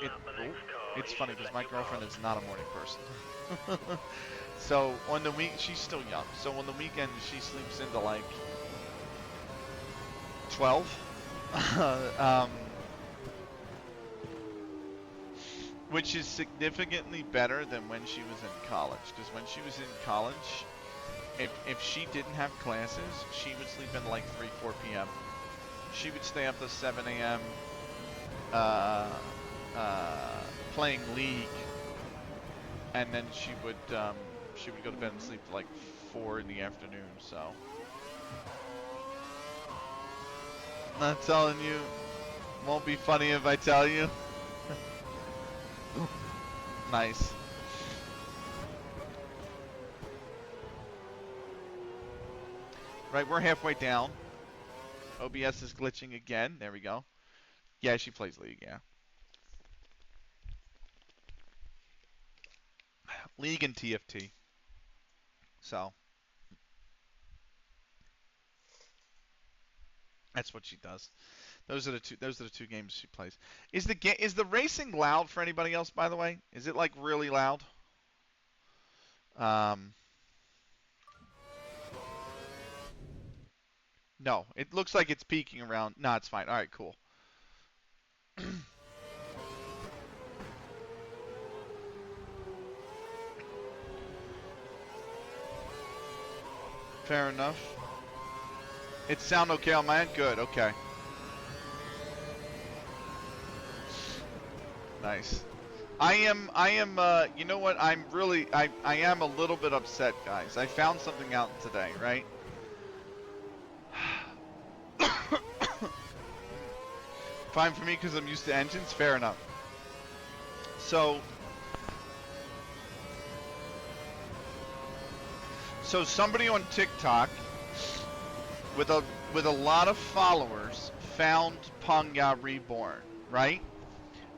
my girlfriend is not a morning person. So on the week, she's still young. So on the weekend, she sleeps into like 12. Which is significantly better than when she was in college. Because when she was in college, if she didn't have classes, she would sleep in like 3, 4 p.m. She would stay up to 7 a.m. Playing League, and then she would go to bed and sleep till like 4 in the afternoon. So I'm not telling you. Won't be funny if I tell you. Nice. Right, we're halfway down. OBS is glitching again. There we go. Yeah, she plays League, yeah. League and TFT. So. That's what she does. Those are the two games she plays. Is the racing loud for anybody else, by the way? Is it like really loud? Um, no. It looks like it's peaking around. No, it's fine. All right, cool. Fair enough. It sound okay on my end? Good, okay. Nice. You know what, I am a little bit upset, guys. I found something out today, right? Fine for me because I'm used to engines, fair enough. So somebody on TikTok with a lot of followers found Panga Reborn, right?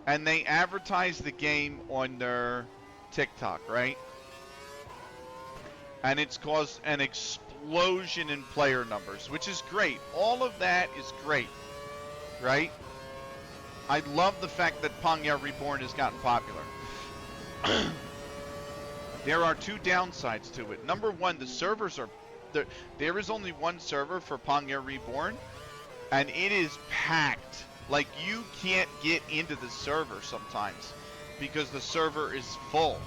And they advertised the game on their TikTok, right? And it's caused an explosion in player numbers, which is great. All of that is great, right? I love the fact that Panga Reborn has gotten popular. There are two downsides to it. Number one, the servers are... There is only one server for Panga Reborn, and it is packed. Like, you can't get into the server sometimes because the server is full.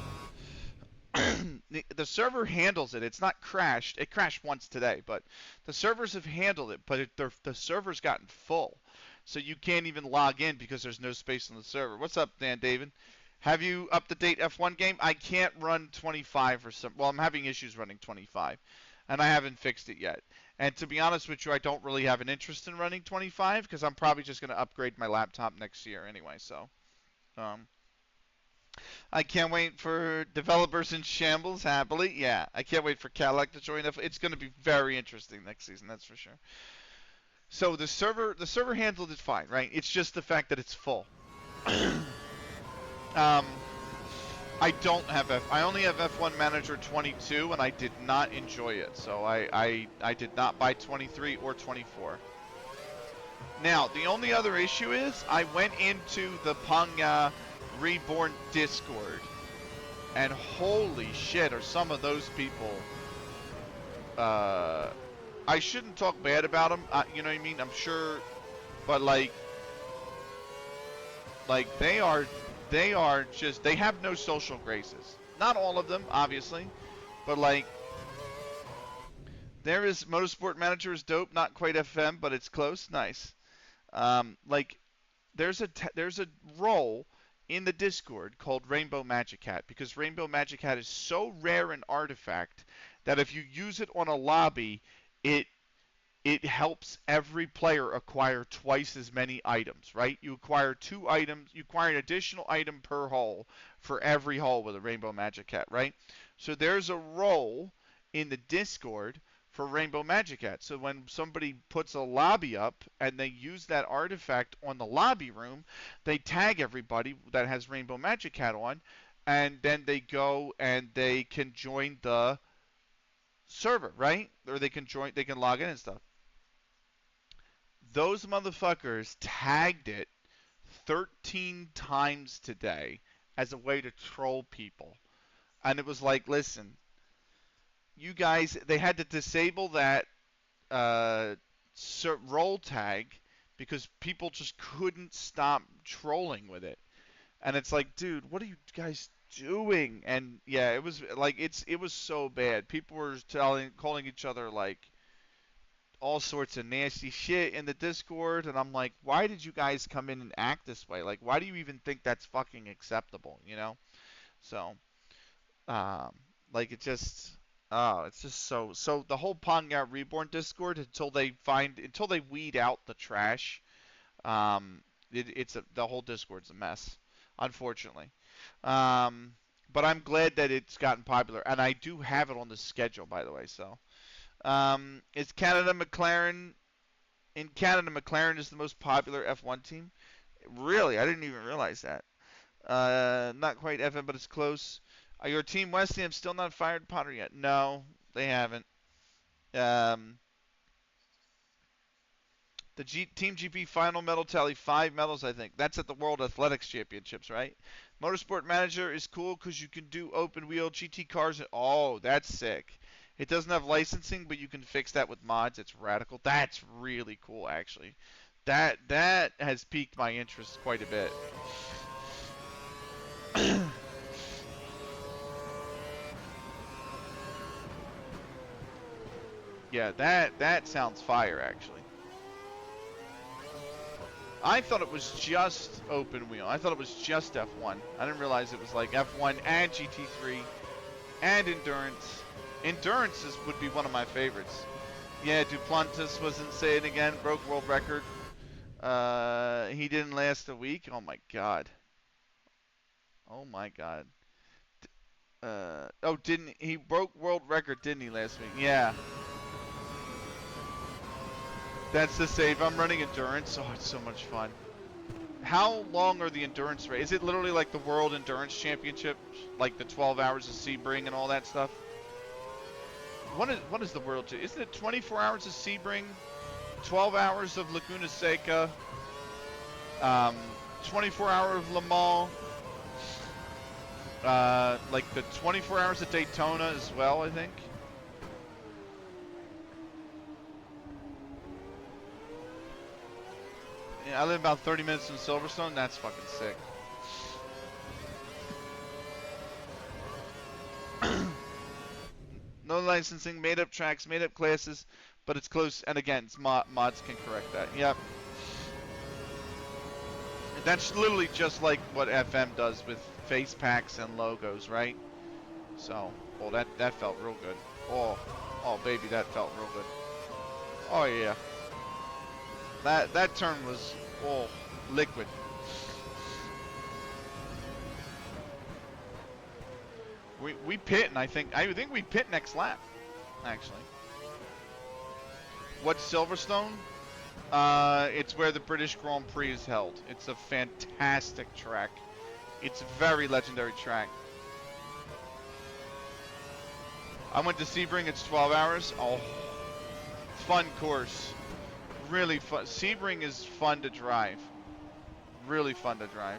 The server handles it. It's not crashed. It crashed once today, but the servers have handled it, but the server's gotten full. So you can't even log in because there's no space on the server. What's up, Dan David? Have you up-to-date F1 game? I can't run 25 or something. Well, I'm having issues running 25, and I haven't fixed it yet. And to be honest with you, I don't really have an interest in running 25 because I'm probably just going to upgrade my laptop next year anyway. So, I can't wait for developers in shambles happily. Yeah, I can't wait for Cadillac to join. It's going to be very interesting next season, that's for sure. So the server handled it fine, right? It's just the fact that it's full. um, I only have F1 Manager 22, and I did not enjoy it. So I did not buy 23 or 24. Now, the only other issue is I went into the Panga Reborn Discord, and holy shit are some of those people. I shouldn't talk bad about them, you know what I mean? I'm sure, but like they are just, they have no social graces. Not all of them, obviously, but like, there is Motorsport Manager is dope, not quite FM, but it's close, nice. Like, there's a role in the Discord called Rainbow Magic Hat, because Rainbow Magic Hat is so rare an artifact that if you use it on a lobby, it helps every player acquire twice as many items, right? You acquire 2 items, you acquire an additional item per hole for every hole with a Rainbow Magic Hat, right? So there's a role in the Discord for Rainbow Magic Hat. So when somebody puts a lobby up and they use that artifact on the lobby room, they tag everybody that has Rainbow Magic Hat on, and then they go and they can join the server, right? Or they can log in and stuff. Those motherfuckers tagged it 13 times today as a way to troll people. And it was like, listen, you guys, they had to disable that role tag because people just couldn't stop trolling with it. And it's like, dude, what are you guys doing? And yeah, it was like, it was so bad. People were calling each other like all sorts of nasty shit in the Discord, and I'm like, why did you guys come in and act this way? Like, why do you even think that's fucking acceptable, you know? So, um, like, it's just so the whole Panga Reborn Discord, until they weed out the trash, um, the whole Discord's a mess, unfortunately. But I'm glad that it's gotten popular, and I do have it on the schedule, by the way, so. Is Canada McLaren... In Canada, McLaren is the most popular F1 team? Really? I didn't even realize that. Not quite FM, but it's close. Your team West Ham still not fired Potter yet? No, they haven't. Um, The Team GP final medal tally, 5 medals, I think. That's at the World Athletics Championships, right? Motorsport Manager is cool because you can do open wheel GT cars. Oh, that's sick. It doesn't have licensing, but you can fix that with mods. It's radical. That's really cool, actually. That has piqued my interest quite a bit. Yeah, that sounds fire, actually. I thought it was just open wheel. I thought it was just F1. I didn't realize it was like F1 and GT3 and endurance. Endurance would be one of my favorites. Yeah, Duplantis was insane again. Broke world record. He didn't last a week. Oh my god. Oh my god. Oh, didn't he broke world record? Didn't he last week? Yeah. That's the save. I'm running endurance. Oh, it's so much fun. How long are the endurance races? Is it literally like the World Endurance Championship, like the 12 hours of Sebring and all that stuff? What is the World? Isn't it 24 hours of Sebring, 12 hours of Laguna Seca, 24 hours of Le Mans, like the 24 hours of Daytona as well, I think. Yeah, I live about 30 minutes from Silverstone. That's fucking sick. No licensing, made up tracks, made up classes, but it's close. And again, it's mods can correct that. Yep. That's literally just like what FM does with face packs and logos, right? So, oh, that felt real good. Oh, baby, that felt real good. Oh yeah. That turn was liquid. We pit, and I think we pit next lap, actually. What's Silverstone? It's where the British Grand Prix is held. It's a fantastic track. It's a very legendary track. I went to Sebring. It's 12 hours. Oh, fun course. Really fun. Sebring is fun to drive. Really fun to drive.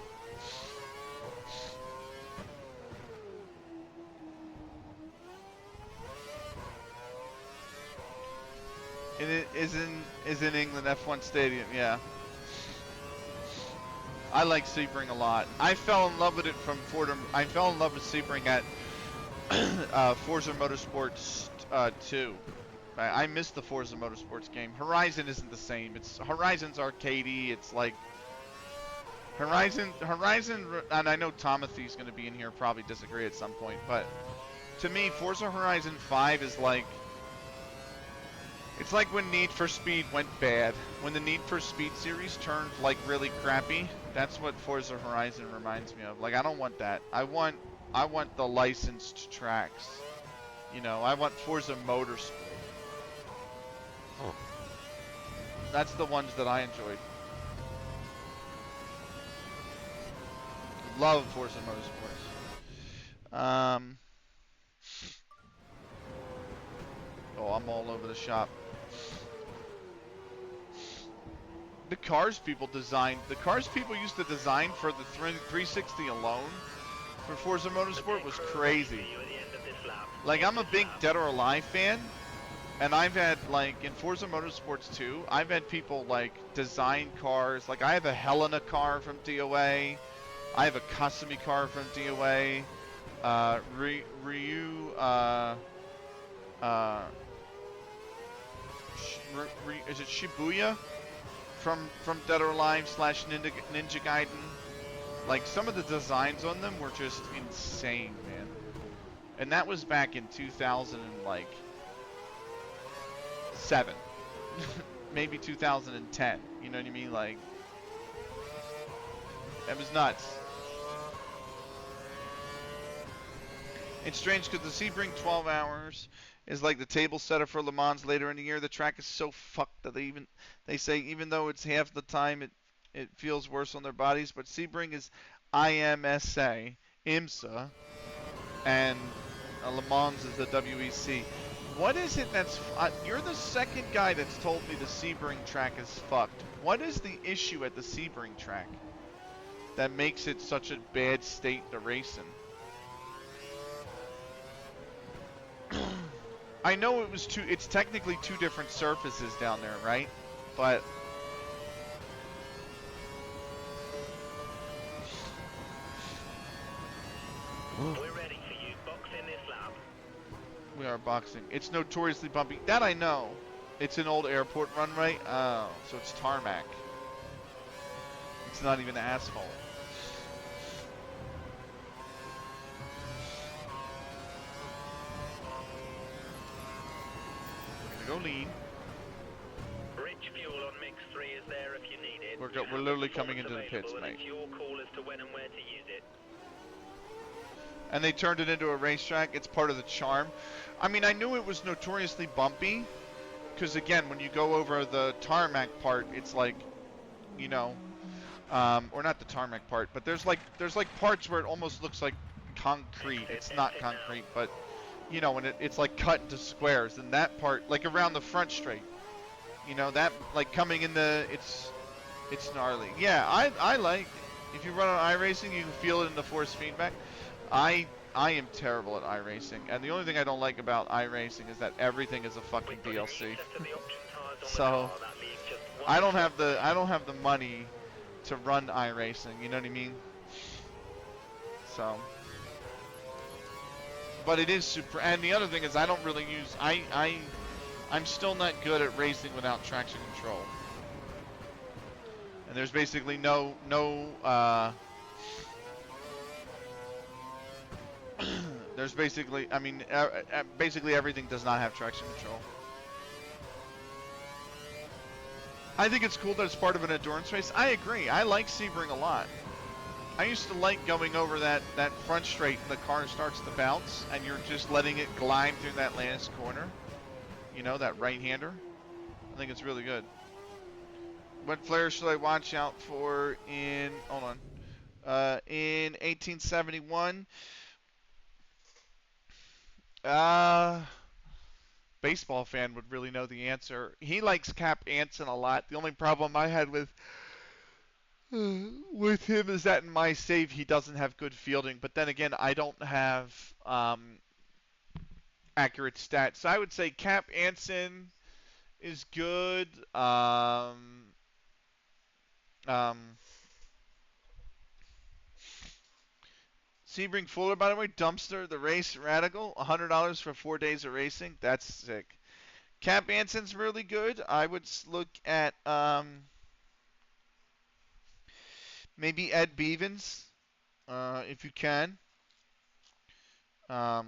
It is in England, F1 Stadium, yeah. I like Sebring a lot. I fell in love with it from Fordham. I fell in love with Sebring at Forza Motorsports 2. I missed the Forza Motorsports game. Horizon isn't the same. Horizon's arcadey. It's like Horizon, and I know Timothy's going to be in here, probably disagree at some point, but to me, Forza Horizon 5 is like, it's like when Need for Speed went bad. When the Need for Speed series turned like really crappy, that's what Forza Horizon reminds me of. Like, I don't want that. I want the licensed tracks. You know, I want Forza Motorsport. Oh. That's the ones that I enjoyed. Love Forza Motorsports. Oh, I'm all over the shop. The cars people used to design for the 360 alone for Forza Motorsport was crazy. Like, I'm a big Dead or Alive fan, and I've had, like, in Forza Motorsports 2, I've had people, like, design cars. Like, I have a Helena car from DOA. I have a Kasumi car from DOA. Ryu, is it Shibuya from Dead or Alive / Ninja Gaiden? Like, some of the designs on them were just insane, man. And that was back in 2007, maybe 2010. You know what I mean? Like, it was nuts. It's strange because the Sebring 12 hours is like the table setter for Le Mans later in the year. The track is so fucked that they say even though it's half the time, it feels worse on their bodies. But Sebring is IMSA, and Le Mans is the WEC. What is it that's... you're the second guy that's told me the Sebring track is fucked. What is the issue at the Sebring track that makes it such a bad state to race in? I know it was it's technically two different surfaces down there, right? But... We're ready for you. Box in this lap. We are boxing. It's notoriously bumpy. That I know. It's an old airport runway. Oh, so it's tarmac. It's not even asphalt. We're gonna go lean. Rich fuel on mix 3 is there if you need it. We're literally coming into the pits, mate. It's your call as to when and where to use it. And they turned it into a racetrack. It's part of the charm. I mean, I knew it was notoriously bumpy, because again, when you go over the tarmac part, it's like, you know, or not the tarmac part, but there's like parts where it almost looks like concrete. It's not concrete, but you know, when it's like cut into squares, and that part, like around the front straight, you know, that like coming in the, it's gnarly. Yeah, I like. If you run on iRacing, you can feel it in the force feedback. I am terrible at iRacing, and the only thing I don't like about iRacing is that everything is a fucking DLC. So I don't have the money to run iRacing. You know what I mean? So, but it is super. And the other thing is, I don't really use. I'm still not good at racing without traction control. And there's basically no. There's basically, I mean, basically everything does not have traction control. I think it's cool that it's part of an endurance race. I agree. I like Sebring a lot. I used to like going over that front straight and the car starts to bounce and you're just letting it glide through that last corner. You know, that right-hander. I think it's really good. What flare should I watch out for in, hold on, in 1871? Baseball fan would really know the answer. He likes Cap Anson a lot. The only problem I had with him is that in my save he doesn't have good fielding. But then again, I don't have accurate stats. So I would say Cap Anson is good. Sebring Fuller, by the way, Dumpster, the race radical, $100 for 4 days of racing. That's sick. Cap Anson's really good. I would look at maybe Ed Bevins, if you can. Al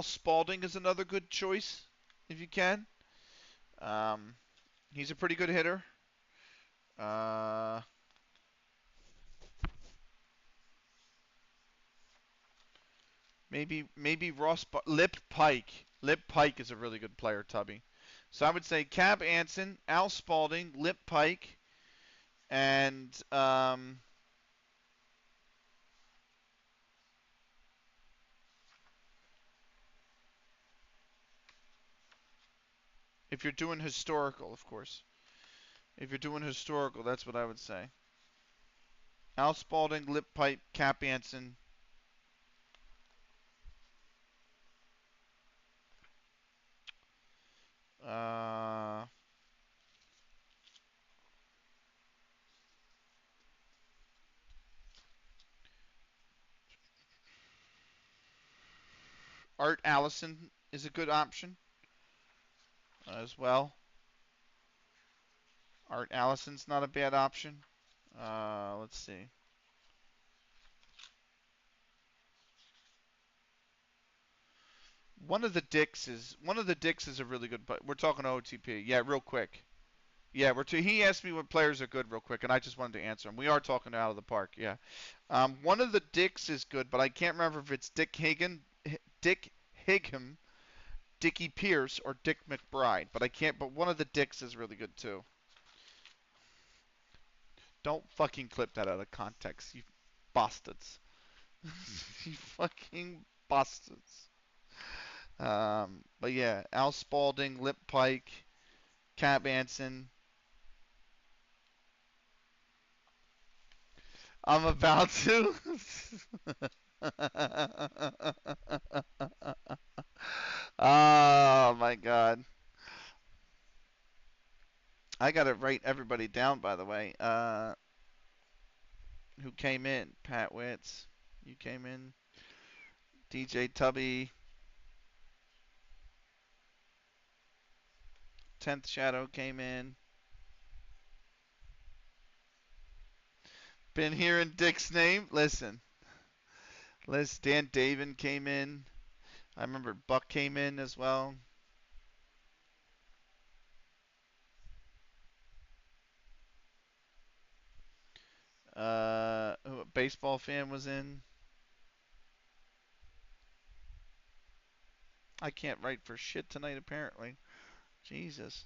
Spalding is another good choice, if you can. He's a pretty good hitter. Maybe Ross Lip Pike. Lip Pike is a really good player, Tubby. So I would say Cap Anson, Al Spalding, Lip Pike, and if you're doing historical, of course. If you're doing historical, that's what I would say. Al Spalding, Lip Pike, Cap Anson. Art Allison is a good option as well. Art Allison's not a bad option. Let's see. One of the Dicks is a really good. But we're talking OTP. Yeah, real quick. Yeah, he asked me what players are good real quick, and I just wanted to answer him. We are talking out of the park. Yeah. One of the Dicks is good, but I can't remember if it's Dick Higham, Dickie Pierce, or Dick McBride. But I can't. But one of the Dicks is really good too. Don't fucking clip that out of context, you bastards. You fucking bastards. But yeah, Al Spalding, Lip Pike, Cap Anson. I'm about to. Oh my god. I gotta write everybody down, by the way. Who came in? Pat Witz. You came in. DJ Tubby. 10th Shadow came in. Been hearing Dick's name. Listen. Dan Davin came in. I remember Buck came in as well. Who a baseball fan was in. I can't write for shit tonight, apparently. Jesus.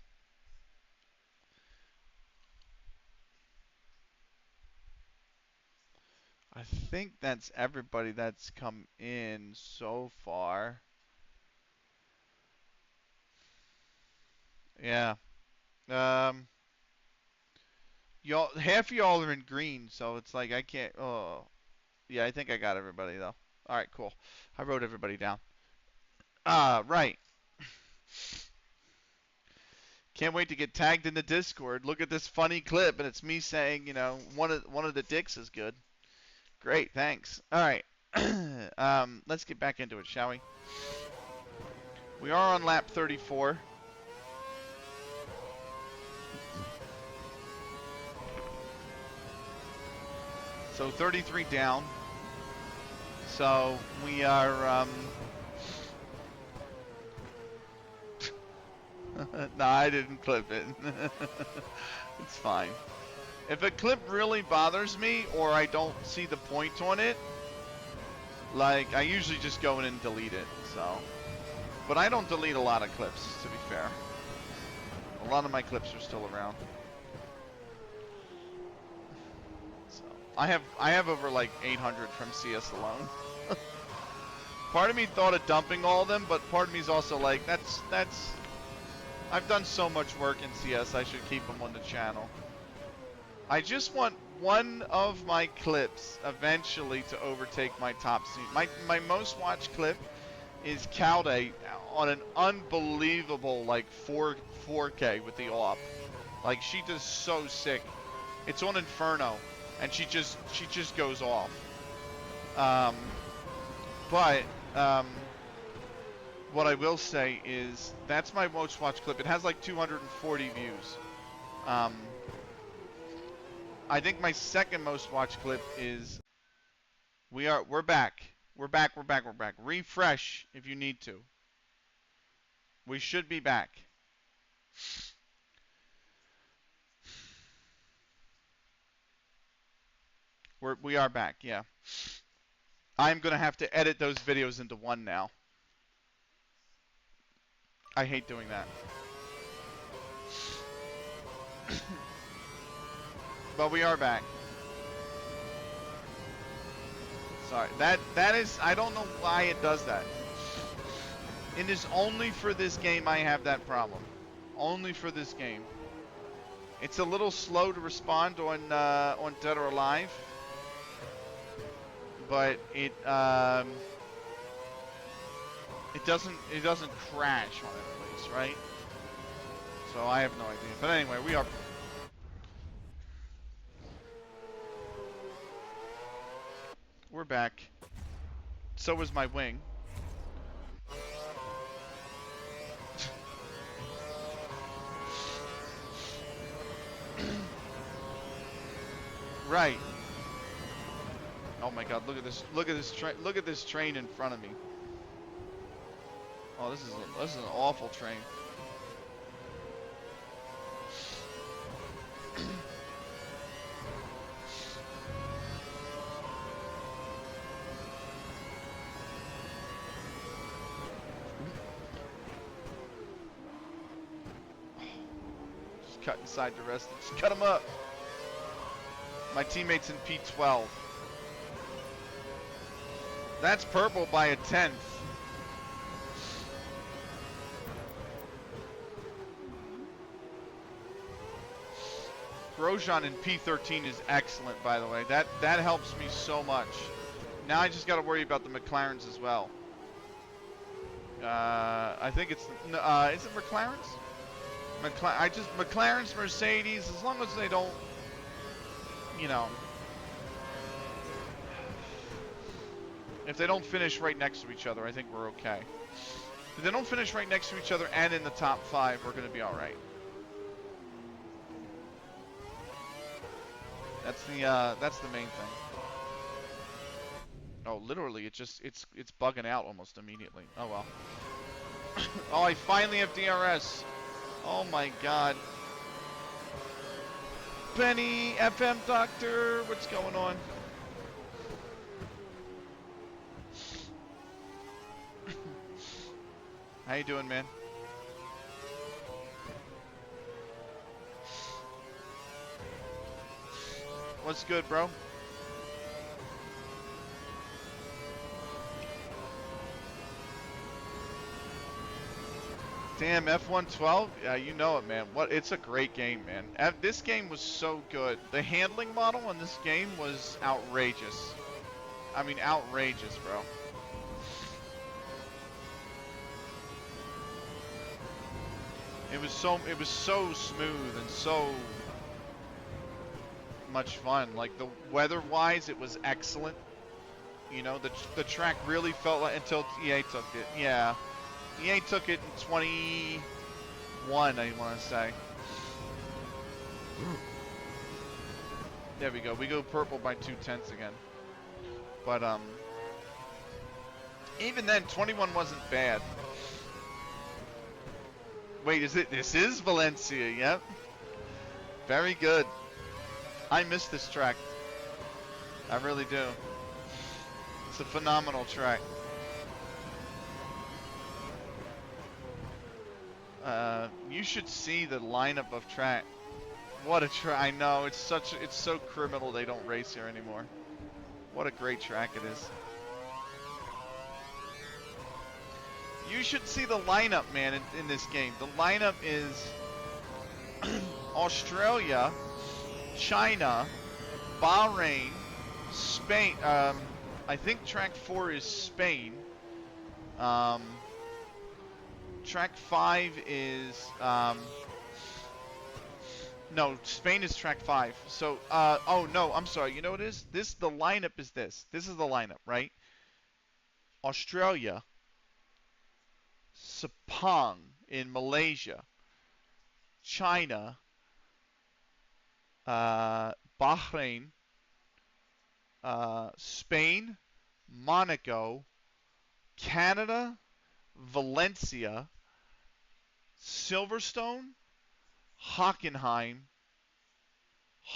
I think that's everybody that's come in so far. Yeah. Y'all, half of y'all are in green, so it's like I can't. Oh, yeah, I think I got everybody though. All right, cool. I wrote everybody down. Right. Can't wait to get tagged in the Discord. Look at this funny clip, and it's me saying, one of the dicks is good. Great, thanks. All right. Let's get back into it, shall we? We are on lap 34. So 33 down. So we are. No, I didn't clip it. It's fine. If a clip really bothers me or I don't see the point on it, like, I usually just go in and delete it, so. But I don't delete a lot of clips, to be fair. A lot of my clips are still around. So, I have over like 800 from CS alone. Part of me thought of dumping all of them, but part of me is also like, that's I've done so much work in CS, I should keep them on the channel. I just want one of my clips eventually to overtake my top scene. My most watched clip is Calde on an unbelievable like 4K with the AWP. Like, she does so sick. It's on Inferno, and she just goes off. What I will say is that's my most watched clip. It has like 240 views. I think my second most watched clip is we're back. We're back. Refresh if you need to. We should be back. We are back, yeah. I'm gonna have to edit those videos into one now. I hate doing that. But we are back. Sorry. That is, I don't know why it does that. It is only for this game I have that problem. Only for this game. It's a little slow to respond on Dead or Alive. But it doesn't crash on it at least, right? So I have no idea. But anyway, we're back. So was my wing. Right. Oh my God! Look at this! Look at this train! Look at this train in front of me. Oh, this is an awful train. Just cut inside the rest. Just cut them up. My teammate's in P12. That's purple by a tenth. Grosjean in P13 is excellent, by the way. That helps me so much. Now I just got to worry about the McLarens as well. I think it's is it McLarens? McLaren's, Mercedes, as long as they don't, you know, if they don't finish right next to each other, I think we're okay. If they don't finish right next to each other and in the top 5, we're going to be all right. That's the main thing. Oh, literally, it's bugging out almost immediately. Oh well. Oh, I finally have DRS. Oh my God. Benny, FM Doctor, what's going on? How you doing, man? What's good, bro? Damn, F112? Yeah, you know it, man. It's a great game, man. This game was so good. The handling model in this game was outrageous. I mean, outrageous, bro. It was so smooth and so much fun. Like, the weather-wise, it was excellent. You know, the track really felt like, until EA took it. Yeah. EA took it in 21, I want to say. There we go. We go purple by 2/10 again. But, even then, 21 wasn't bad. Wait, this is Valencia, yep. Very good. I miss this track. I really do. It's a phenomenal track. You should see the lineup of track. What a track! I know it's so criminal they don't race here anymore. What a great track it is. You should see the lineup, man, in this game. The lineup is Australia, China, Bahrain, Spain. I think track 4 is Spain. Track 5 is, no, Spain is track 5. So, oh no, I'm sorry, you know what it is? The lineup is this. This is the lineup, right? Australia, Sepang in Malaysia, China, Bahrain, Spain, Monaco, Canada, Valencia, Silverstone, Hockenheim,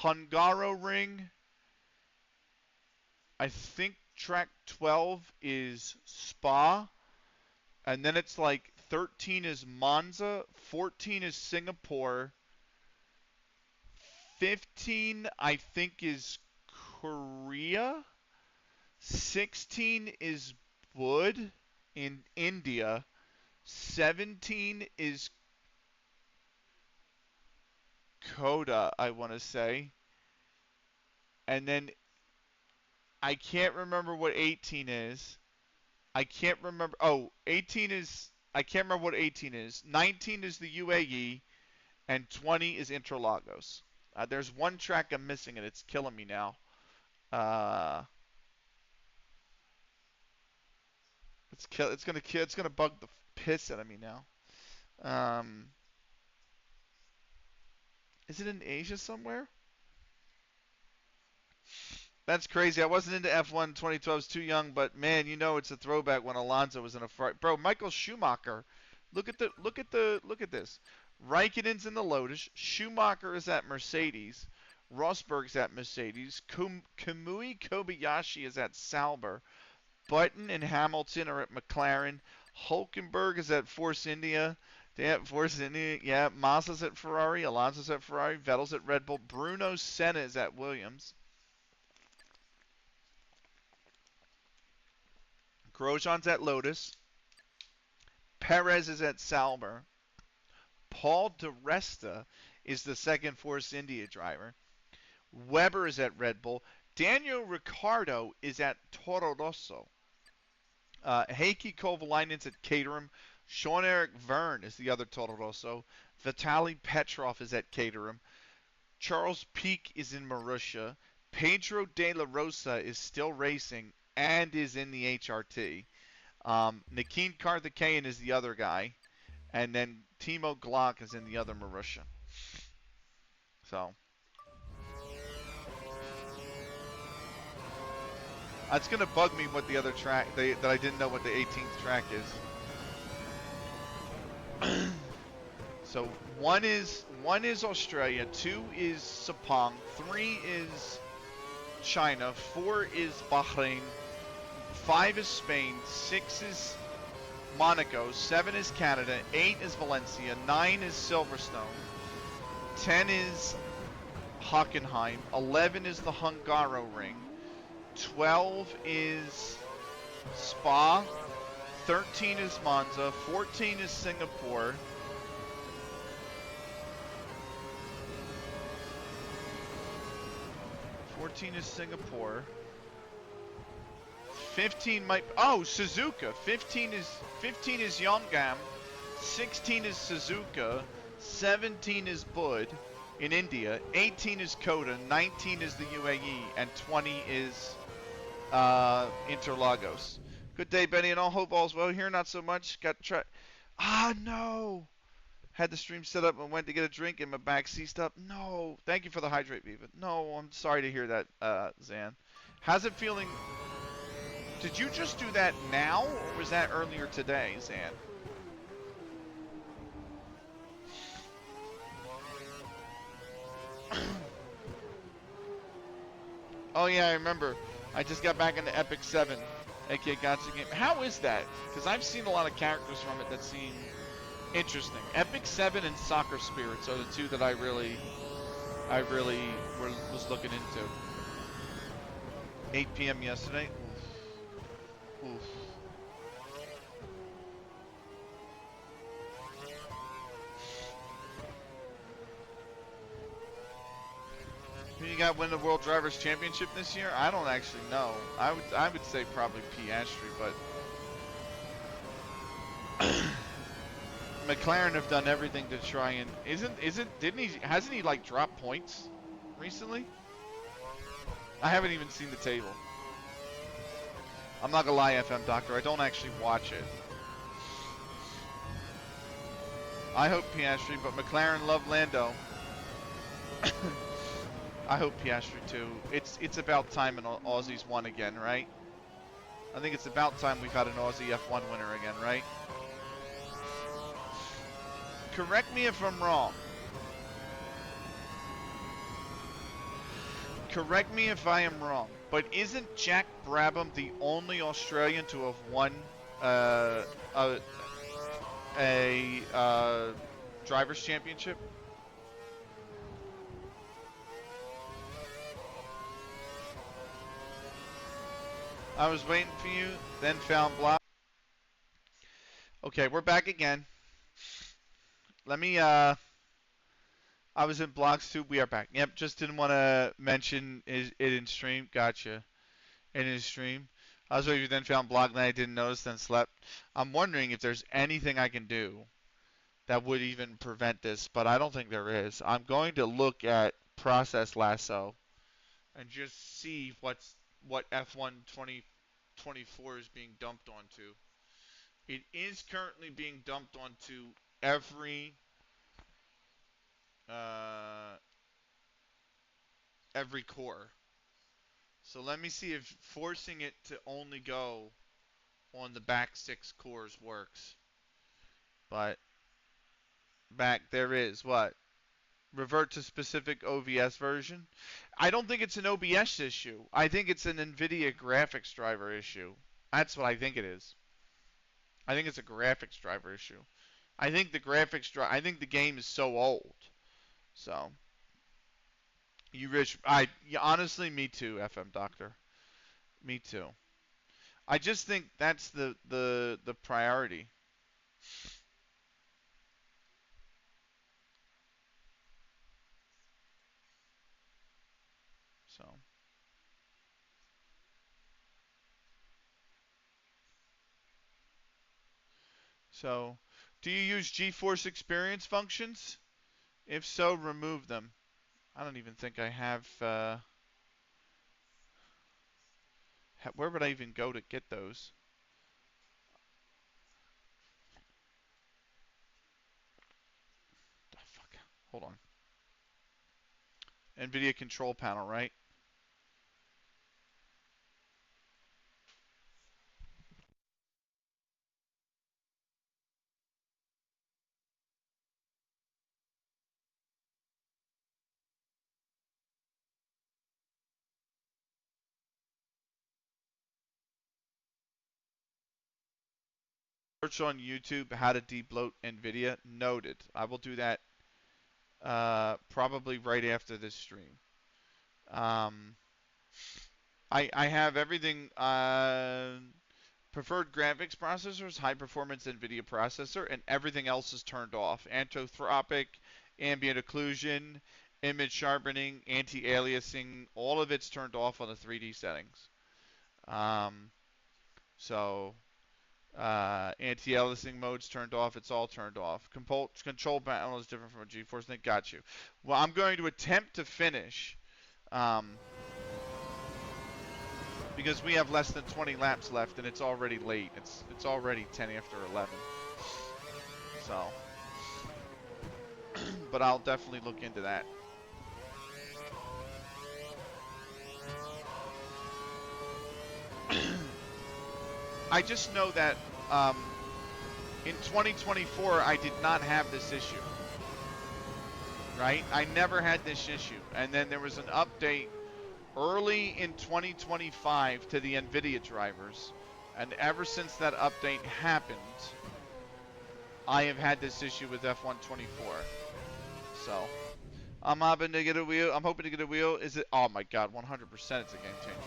Hungaroring. I think track 12 is Spa. And then it's like 13 is Monza, 14 is Singapore, 15 I think is Korea, 16 is Bud in India, 17 is Coda, I want to say. And then I can't remember what 18 is. I can't remember. Oh, 18 is. I can't remember what 18 is. 19 is the UAE, and 20 is Interlagos. There's one track I'm missing, and it's killing me now. It's gonna bug the piss out of me now. Is it in Asia somewhere? That's crazy. I wasn't into F1 2012. I was too young, but man, you know it's a throwback when Alonso was in a fight. Bro, Michael Schumacher. Look at this. Raikkonen's in the Lotus. Schumacher is at Mercedes. Rosberg's at Mercedes. Kamui Kobayashi is at Sauber. Button and Hamilton are at McLaren. Hulkenberg is at Force India. Force India. Yeah, Massa's at Ferrari. Alonso's at Ferrari. Vettel's at Red Bull. Bruno Senna is at Williams. Grosjean's at Lotus. Perez is at Sauber. Paul di Resta is the second Force India driver. Weber is at Red Bull. Daniel Ricciardo is at Toro Rosso. Heikki Kovalainen's at Caterham. Sean-Eric Verne is the other Toro Rosso. Vitaly Petrov is at Caterham. Charles Pic is in Marussia. Pedro de la Rosa is still racing and is in the HRT. Nikine Karthikeyan is the other guy. And then Timo Glock is in the other Marussia. So it's going to bug me what the other track, that I didn't know what the 18th track is. So one is Australia, 2 is Sepang, 3 is China, 4 is Bahrain, 5 is Spain, 6 is Monaco, 7 is Canada, 8 is Valencia, 9 is Silverstone, 10 is Hockenheim, 11 is the Hungaroring, 12 is Spa, 13 is Monza, 14 is Singapore, 15 might, Suzuka. 15 is Yongam. 16 is Suzuka. 17 is Bud in India. 18 is Koda. 19 is the UAE, and 20 is Interlagos. Good day, Benny, and all. Hope all's well here. Not so much. Got to try. No. Had the stream set up and went to get a drink and my back seized up. No. Thank you for the hydrate, Viva. No, I'm sorry to hear that, Zan. How's it feeling? Did you just do that now, or was that earlier today, Zan? Oh, yeah, I remember. I just got back into Epic 7, aka Gotcha Game. How is that? Because I've seen a lot of characters from it that seem interesting. Epic 7 and Soccer Spirits are the two that I really was looking into. 8 p.m. yesterday. Oof. Oof. Who you got win the World Drivers' Championship this year? I don't actually know. I would say probably Piastri, but McLaren have done everything to try and hasn't he like dropped points recently? I haven't even seen the table. I'm not gonna lie, FM Doctor, I don't actually watch it. I hope Piastri, but McLaren love Lando. I hope Piastri too. It's about time an Aussies won again, right? I think it's about time we've had an Aussie F1 winner again, right? Correct me if I'm wrong. Correct me if I am wrong, but isn't Jack Brabham the only Australian to have won a drivers' championship? I was waiting for you, then found block. Okay, we're back again. Let me, I was in blocks too. We are back. Yep, just didn't want to mention it in stream. Gotcha. In his stream. I was waiting for you, then found block, then I didn't notice, then slept. I'm wondering if there's anything I can do that would even prevent this, but I don't think there is. I'm going to look at Process Lasso and just see what F1 2024 is being dumped onto. It is currently being dumped onto every core. So let me see if forcing it to only go on the back 6 cores works. But back there is what? Revert to specific OVS version. I don't think it's an OBS issue. I think it's an NVIDIA graphics driver issue. That's what I think it is. I think it's a graphics driver issue. I think the game is so old. So honestly, me too, FM Doctor. Me too. I just think that's the priority. So, do you use GeForce Experience functions? If so, remove them. I don't even think I have. Where would I even go to get those? Oh, fuck. Hold on. NVIDIA control panel, right? Search on YouTube how to debloat NVIDIA. Noted. I will do that probably right after this stream. I have everything. Preferred graphics processors, high performance NVIDIA processor, and everything else is turned off. Anthropic, ambient occlusion, image sharpening, anti-aliasing, all of it's turned off on the 3D settings. So anti-aliasing mode's turned off. It's all turned off. Control panel is different from a GeForce thing. Got you. Well, I'm going to attempt to finish. Because we have less than 20 laps left and it's already late. It's already 10 after 11. So, but I'll definitely look into that. I just know that in 2024 I did not have this issue. Right? I never had this issue. And then there was an update early in 2025 to the NVIDIA drivers, and ever since that update happened, I have had this issue with F124. So, I'm hoping to get a wheel. Is it? Oh my God, 100% it's a game changer.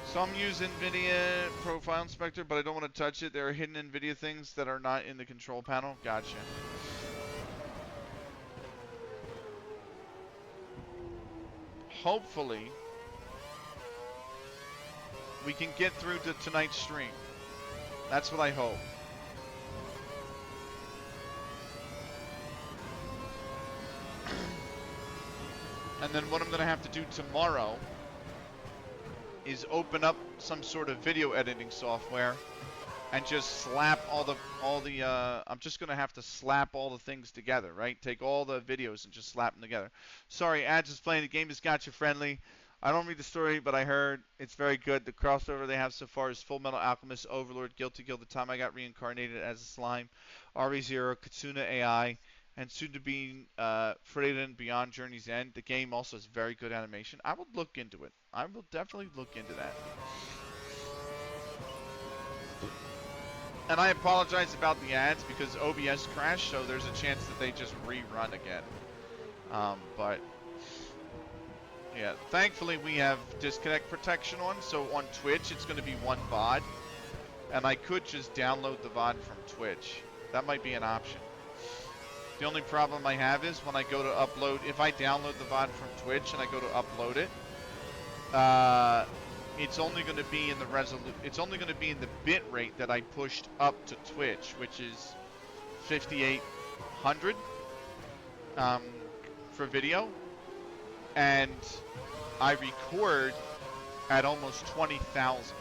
Some use NVIDIA Profile Inspector, but I don't want to touch it. There are hidden NVIDIA things that are not in the control panel. Gotcha. Hopefully, we can get through to tonight's stream. That's what I hope. And then what I'm going to have to do tomorrow is open up some sort of video editing software and just slap I'm just going to have to slap all the things together, right? Take all the videos and just slap them together. Sorry, Ads is playing the game is gotcha friendly. I don't read the story, but I heard it's very good. The crossover they have so far is Full Metal Alchemist, Overlord, Guilty Gear, The Time I Got Reincarnated as a Slime, RE0, Katsuna AI, and soon to be Freedom Beyond Journey's End. The game also has very good animation. I will look into it. I will definitely look into that. And I apologize about the ads because OBS crashed, so there's a chance that they just rerun again. But yeah, thankfully we have disconnect protection on, so on Twitch it's going to be one VOD, and I could just download the VOD from Twitch. That might be an option. The only problem I have is when I go to upload, if I download the VOD from Twitch and I go to upload it, it's only going to be in the it's only going to be in the bit rate that I pushed up to Twitch, which is 5800 for video, and I record at almost 20,000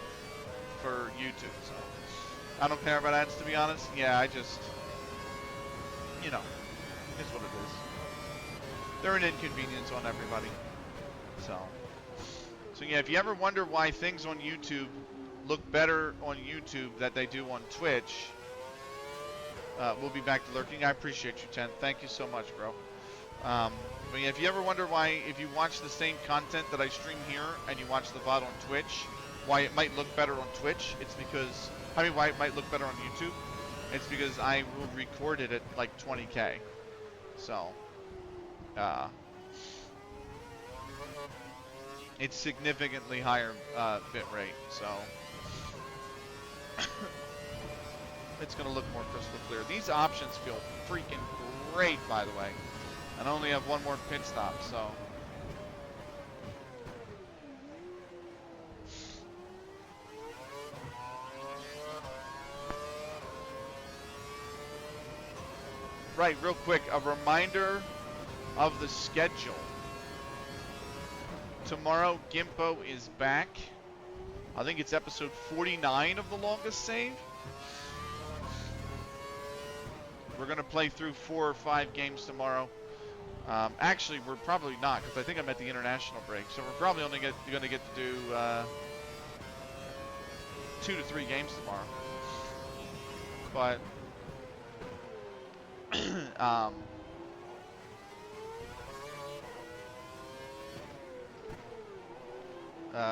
for YouTube. So I don't care about ads, to be honest. Yeah, I just, you know, it's what it is. They're an inconvenience on everybody. So yeah, if you ever wonder why things on YouTube look better on YouTube than they do on Twitch, we'll be back to lurking. I appreciate you, Ten. Thank you so much, bro. But yeah, if you ever wonder why, if you watch the same content that I stream here and you watch the VOD on Twitch, why it might look better on Twitch, it's because, why it might look better on YouTube, it's because I will record it at like 20K. So, It's significantly higher bit rate, so it's going to look more crystal clear. These options feel freaking great, by the way. And I only have one more pit stop, so. Right, real quick, a reminder of the schedule. Tomorrow, Gimpo is back. I think it's episode 49 of The Longest Save. We're going to play through 4 or 5 games tomorrow. Actually, we're probably not, because I think I'm at the international break. So we're probably only going to get to do 2 to 3 games tomorrow. But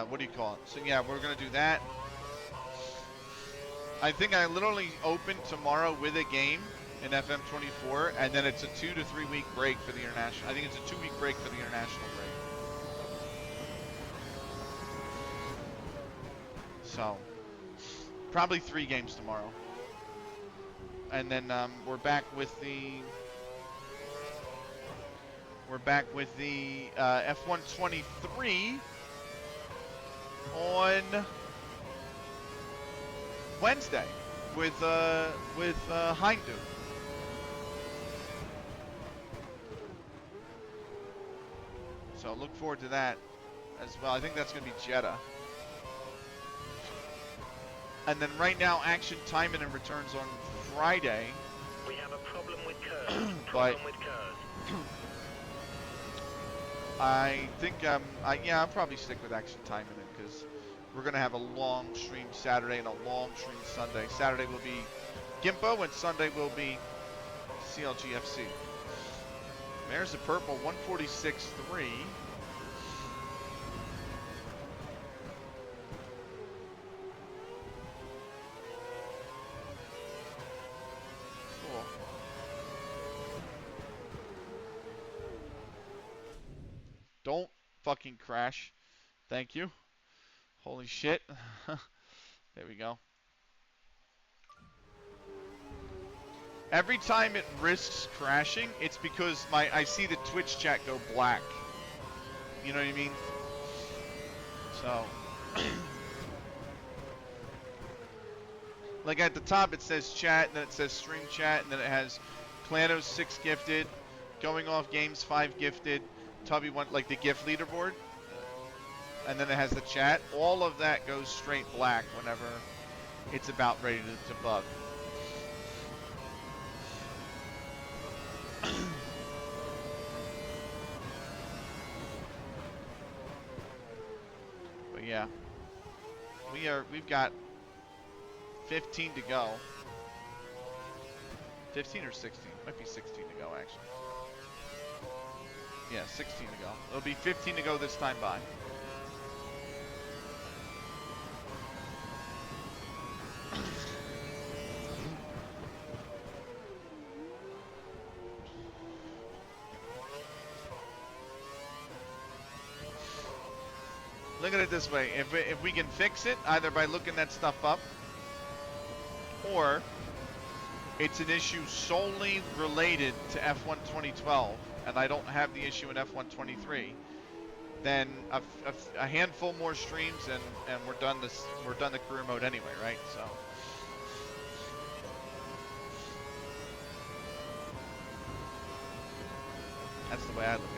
what do you call it? So yeah, we're going to do that. I think I literally open tomorrow with a game in FM24, and then it's a 2 to 3 week break for the international. I think it's a 2 week break for the international break. So probably 3 games tomorrow, and then we're back with the F123 on Wednesday with Hindu. So look forward to that as well. I think that's going to be Jeddah. And then right now, Action Time and returns on Friday. We have a problem with curves. But I think I'll probably stick with Action Time because we're gonna have a long stream Saturday and a long stream Sunday. Saturday will be Gimpo and Sunday will be CLGFC. There's the purple 146.3. Don't fucking crash. Thank you. Holy shit. There we go. Every time it risks crashing, it's because I see the Twitch chat go black. You know what I mean? So. Like at the top it says chat, and then it says stream chat, and then it has Clanos 6 gifted, Going Off Games 5 gifted, Tubby 1, like the gift leaderboard, and then it has the chat. All of that goes straight black whenever it's about ready to bug. But yeah, we've got 15 to go. 15 or 16? Might be 16 to go actually. Yeah, 16 to go. It'll be 15 to go this time by. Look at it this way. If we can fix it, either by looking that stuff up, or it's an issue solely related to F1 2012, and I don't have the issue in F1 23, then a handful more streams and we're done the career mode anyway, right? So that's the way I look at it.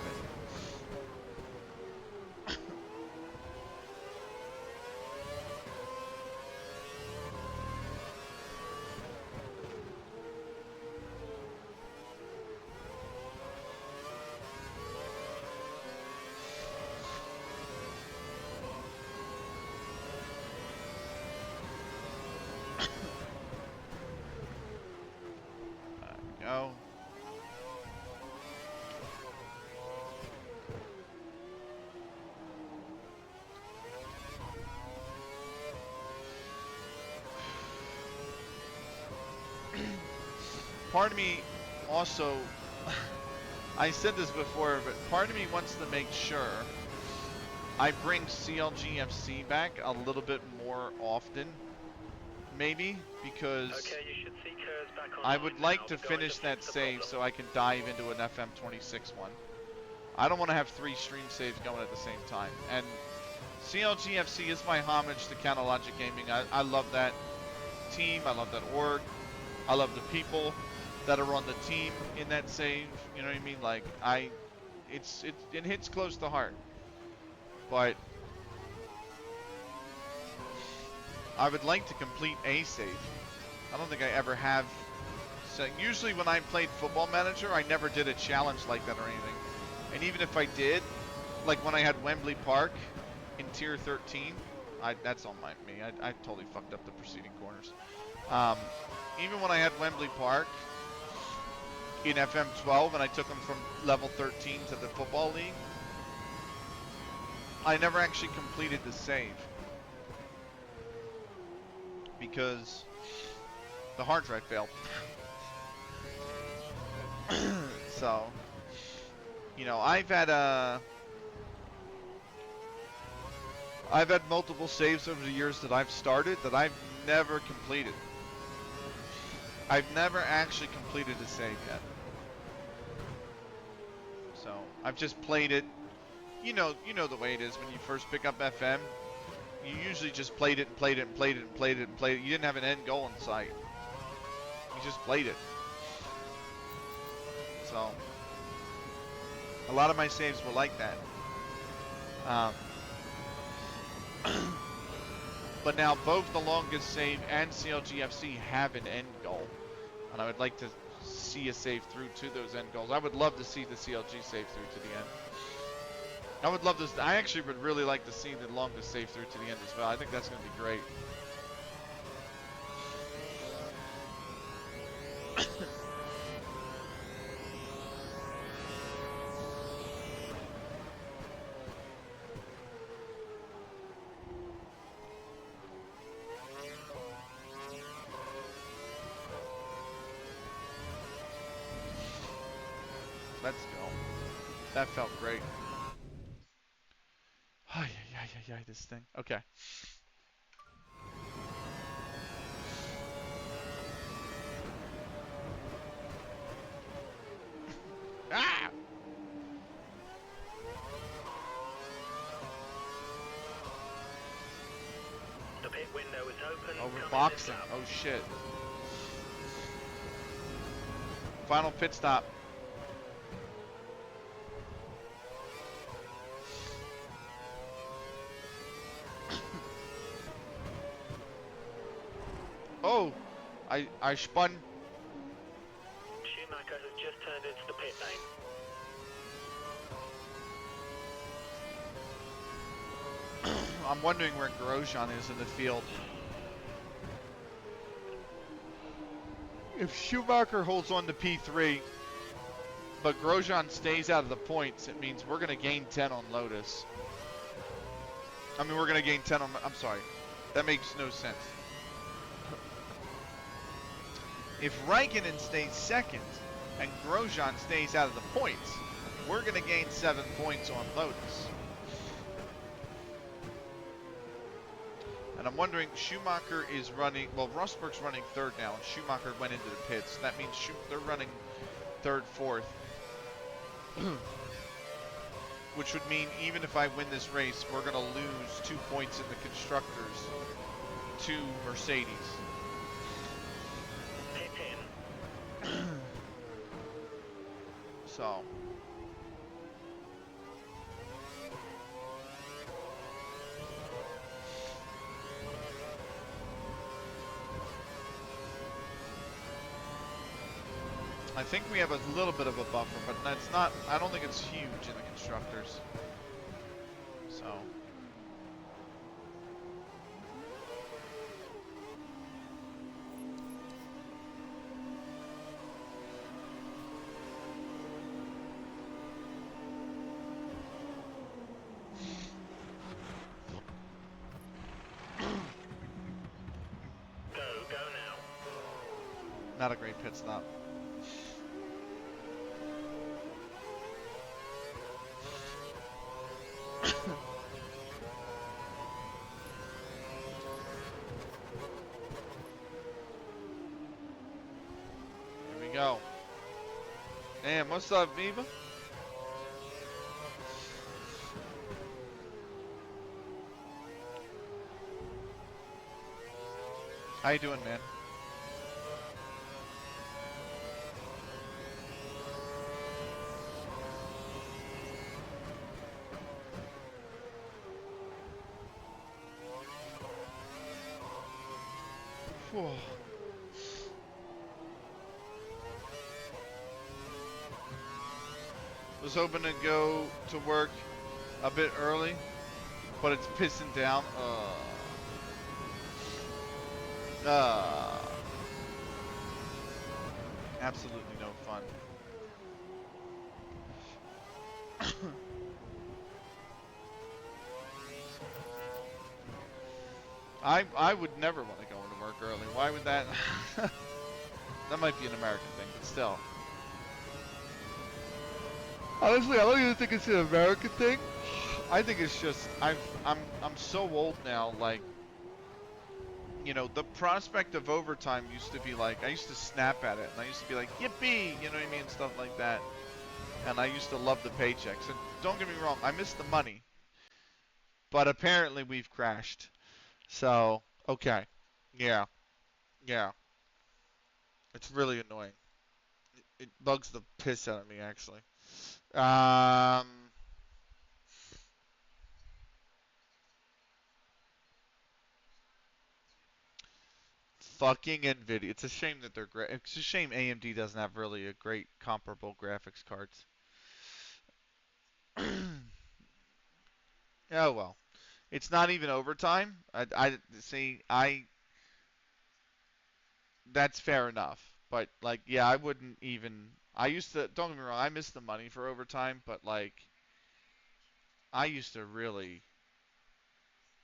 Go. Part of me also, I said this before, but part of me wants to make sure I bring CLGFC back a little bit more often, maybe, because Okay, you should see Kerr's back I online would now. like to The guys finish have that fixed the save problem. so I can dive into an FM26 one. I don't want to have 3 stream saves going at the same time. And CLGFC is my homage to Canalogic Gaming. I love that team. I love that org. I love the people that are on the team in that save. You know what I mean? Like, it hits close to heart. But I would like to complete a save. I don't think I ever have. So usually when I played Football Manager, I never did a challenge like that or anything. And even if I did, like when I had Wembley Park in Tier 13, that's on me. I totally fucked up the preceding corners. Even when I had Wembley Park in FM12 and I took them from level 13 to the Football League, I never actually completed the save. Because the hard drive failed. So, you know, I've had multiple saves over the years that I've started that I've never completed. I've never actually completed a save yet. So, I've just played it. You know the way it is when you first pick up FM. You usually just played it and played it and played it and played it and played it. You didn't have an end goal in sight. You just played it. So, a lot of my saves were like that. But now both the longest save and CLGFC have an end goal. And I would like to see a save through to those end goals. I would love to see the CLG save through to the end. I would love this. I actually would really like to see the longest save through to the end as well. I think that's going to be great. Let's go. That felt great. Ay, this thing. Okay. Ah! The pit window is open. Overboxing. Oh shit. Final pit stop. Oh, I spun. Schumacher has just turned into the pit lane. I'm wondering where Grosjean is in the field. If Schumacher holds on to P3, but Grosjean stays out of the points, it means we're going to gain 10 on Lotus. I mean, we're going to gain 10 on... I'm sorry. That makes no sense. If Raikkonen stays second and Grosjean stays out of the points, we're going to gain 7 points on Lotus. And I'm wondering, Schumacher is running... Well, Rosberg's running third now, and Schumacher went into the pits. That means they're running third, fourth. Which would mean even if I win this race, we're going to lose 2 points in the Constructors to Mercedes. Pit in. So... I think we have a little bit of a buffer, but that's not, I don't think it's huge in the Constructors. So. Go now. Not a great pit stop. go. Damn, what's up, Viva? How you doing, man? Whew. Was hoping to go to work a bit early, but it's pissing down. Absolutely no fun. I would never want to go into work early. Why would that? That might be an American thing, but still. Honestly, I don't even think it's an American thing. I think it's just I'm so old now. Like, you know, the prospect of overtime used to be like, I used to snap at it, and I used to be like, yippee, you know what I mean, stuff like that. And I used to love the paychecks. And don't get me wrong, I miss the money. But apparently we've crashed. So, okay. Yeah. Yeah. It's really annoying. It bugs the piss out of me, actually. Fucking Nvidia. It's a shame that they're great. It's a shame AMD doesn't have really a great comparable graphics cards. Oh well. It's not even overtime. I see. That's fair enough. But like, yeah, I wouldn't even. I used to. Don't get me wrong. I miss the money for overtime, but like, I used to really.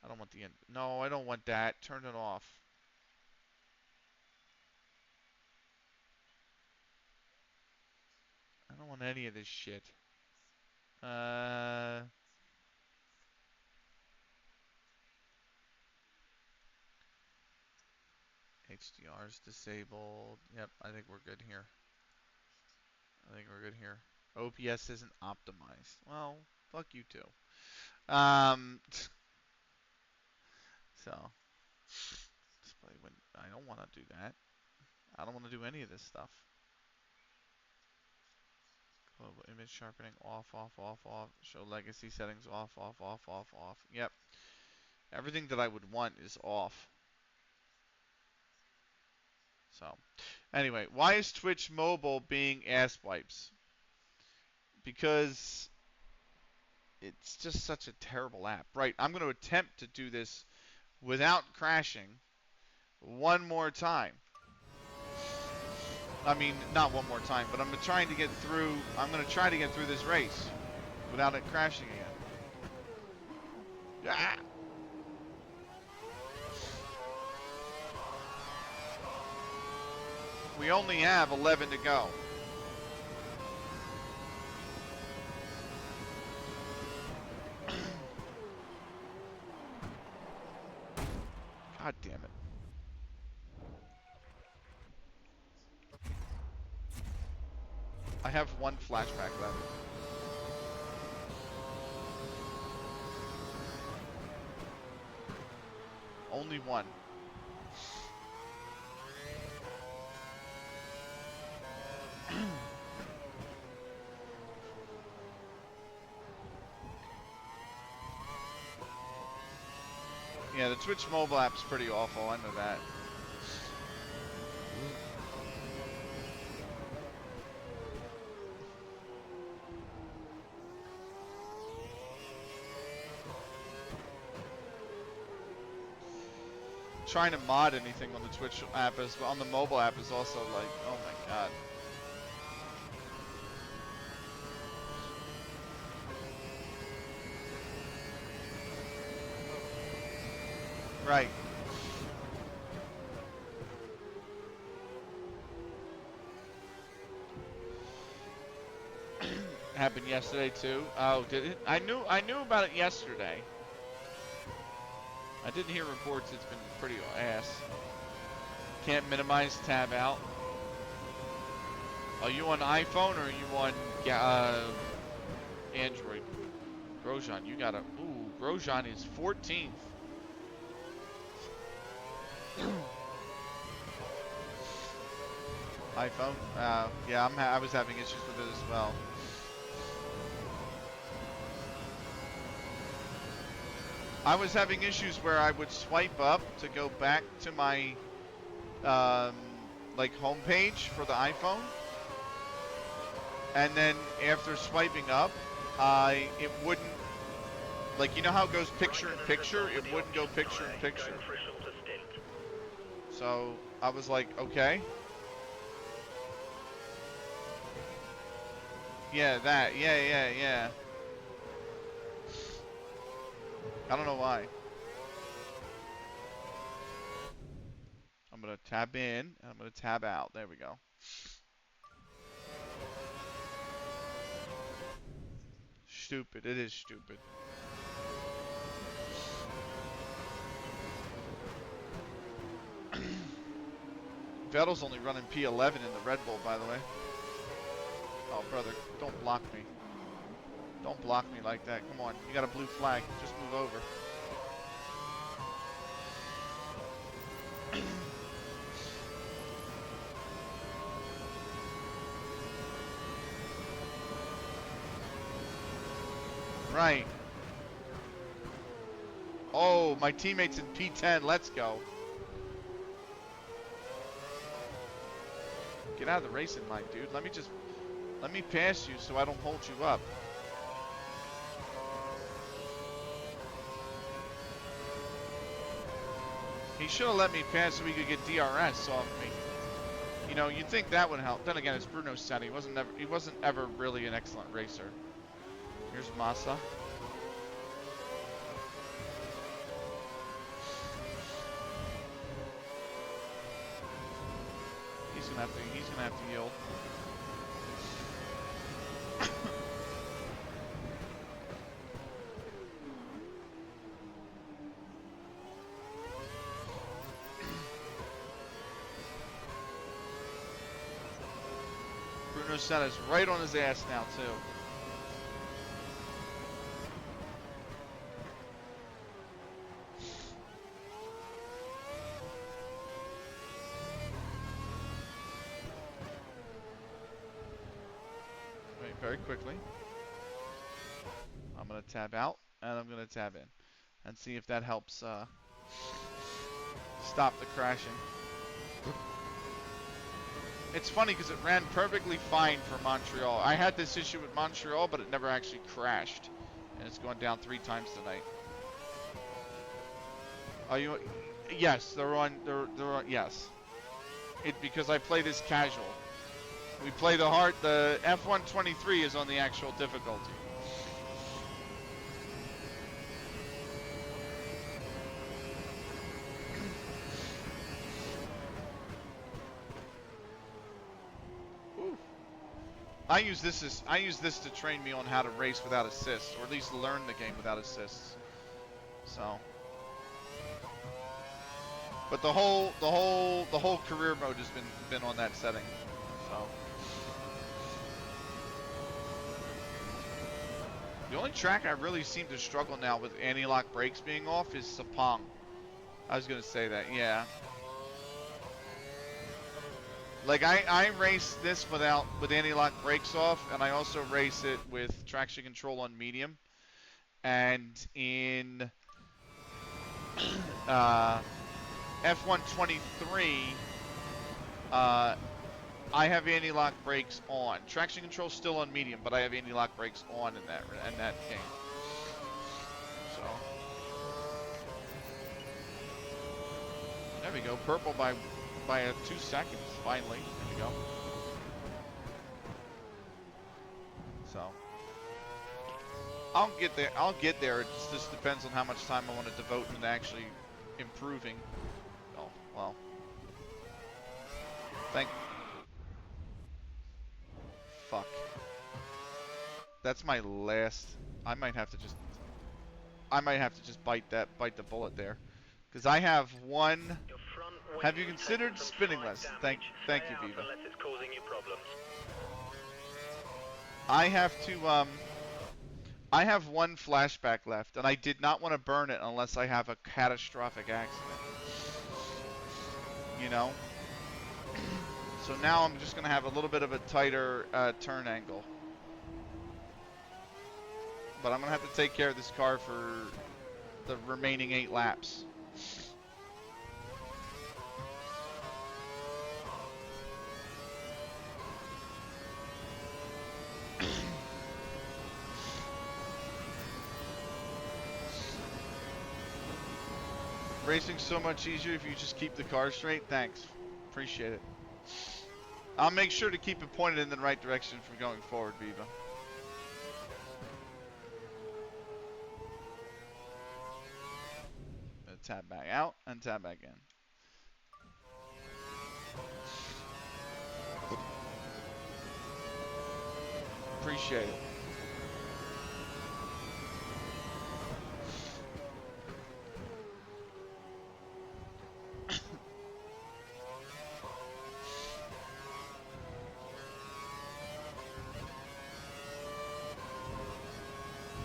I don't want the end. No, I don't want that. Turn it off. I don't want any of this shit. Uh, HDR's disabled. Yep, I think we're good here. I think we're good here. OPS isn't optimized. Well, fuck you too. So display when I don't want to do that. I don't want to do any of this stuff. Global image sharpening off, off, off, off. Show legacy settings off, off, off, off, off. Yep. Everything that I would want is off. So, anyway, why is Twitch Mobile being ass wipes? Because it's just such a terrible app. Right, I'm going to attempt to do this without crashing one more time. I mean, not one more time, but I'm trying to get through. I'm going to try to get through this race without it crashing again. Ah! We only have 11 to go. God damn it. I have one flashback left. Only one. Yeah, the Twitch mobile app's pretty awful, I know that. Trying to mod anything on the Twitch app on the mobile app is also like, oh my god. Right. Happened yesterday too. Oh, did it? I knew about it yesterday. I didn't hear reports. It's been pretty ass. Can't minimize tab out. Are you on iPhone or are you on Android? Grosjean, you got a... Ooh, Grosjean is 14th. iPhone? Yeah, I was having issues with it as well. I was having issues where I would swipe up to go back to my like homepage for the iPhone, and then after swiping up, it wouldn't, like, you know how it goes picture in picture? It wouldn't go picture in picture. So I was like, okay. Yeah, that. Yeah. I don't know why. I'm going to tab in, and I'm going to tab out. There we go. Stupid. It is stupid. Vettel's only running P11 in the Red Bull, by the way. Oh, brother, don't block me. Don't block me like that. Come on, you got a blue flag. Just move over. Right. Oh, my teammate's in P10. Let's go. Get out of the racing line, dude. Let me pass you so I don't hold you up. He should have let me pass so we could get DRS off me. You know, you'd think that would help. Then again, it's Bruno Senna. He wasn't ever really an excellent racer. Here's Massa. He's gonna have to yield. Bruno Senna's right on his ass now too. Very quickly. I'm going to tab out, and I'm going to tab in. And see if that helps stop the crashing. It's funny because it ran perfectly fine for Montreal. I had this issue with Montreal, but it never actually crashed. And it's going down 3 times tonight. Are you... Yes, they're on... Yes. Because I play this casual. We play the hard. The F123 is on the actual difficulty. Ooh. I use this to train me on how to race without assists, or at least learn the game without assists. So. But the whole career mode has been on that setting. So. The only track I really seem to struggle now with anti-lock brakes being off is Sepang. I was gonna say that, yeah. Like I race this with anti-lock brakes off, and I also race it with traction control on medium. And in F123, I have anti-lock brakes on. Traction control still on medium, but I have anti-lock brakes on in that game. So there we go. Purple by 2 seconds. Finally, there we go. So I'll get there. It just depends on how much time I want to devote into actually improving. Oh well. Fuck. That's my last. I might have to just bite the bullet there, because I have one. Your front Have you considered spinning less? Thank you, Viva. Unless it's causing you problems. I have to, I have one flashback left, and I did not want to burn it unless I have a catastrophic accident. You know? So now I'm just going to have a little bit of a tighter turn angle. But I'm going to have to take care of this car for the remaining 8 laps. Racing's so much easier if you just keep the car straight. Thanks. Appreciate it. I'll make sure to keep it pointed in the right direction from going forward, Viva. Tab back out and tab back in. Appreciate it.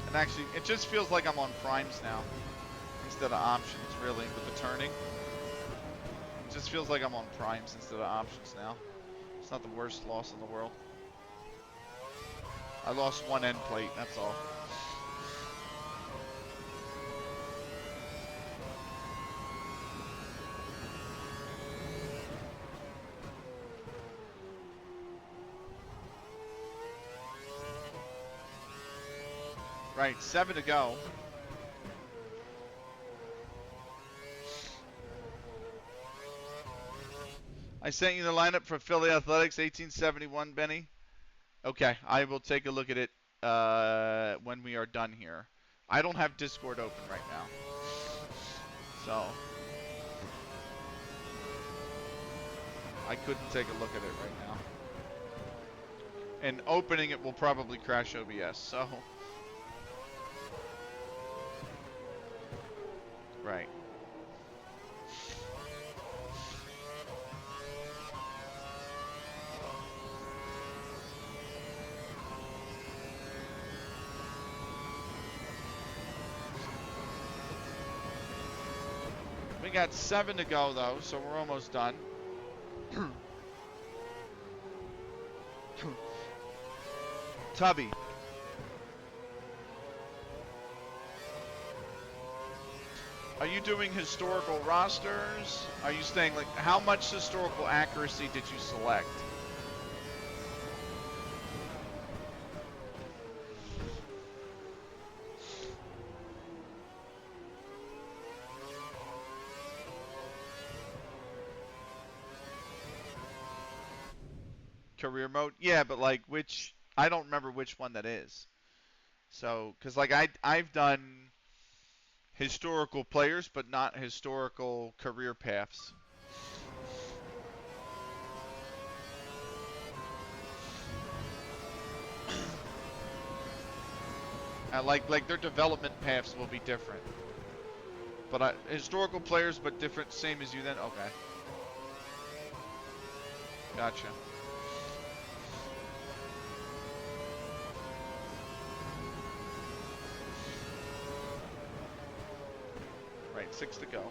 And actually, it just feels like I'm on primes now instead of options, really, with the turning. It just feels like I'm on primes instead of options now. It's not the worst loss in the world. I lost one end plate, that's all. Right, 7 to go. I sent you the lineup for Philly Athletics 1871, Benny. Okay, I will take a look at it when we are done here. I don't have Discord open right now. So I couldn't take a look at it right now. And opening it will probably crash OBS, so. Right. We got 7 to go though, so we're almost done. Tubby. Are you doing historical rosters? Are you saying, like, how much historical accuracy did you select? Career mode? Yeah, but like which, I don't remember which one that is. So, cause like I've done historical players, but not historical career paths. Like their development paths will be different. But historical players, but different, same as you then? Okay. Gotcha. Right, 6 to go.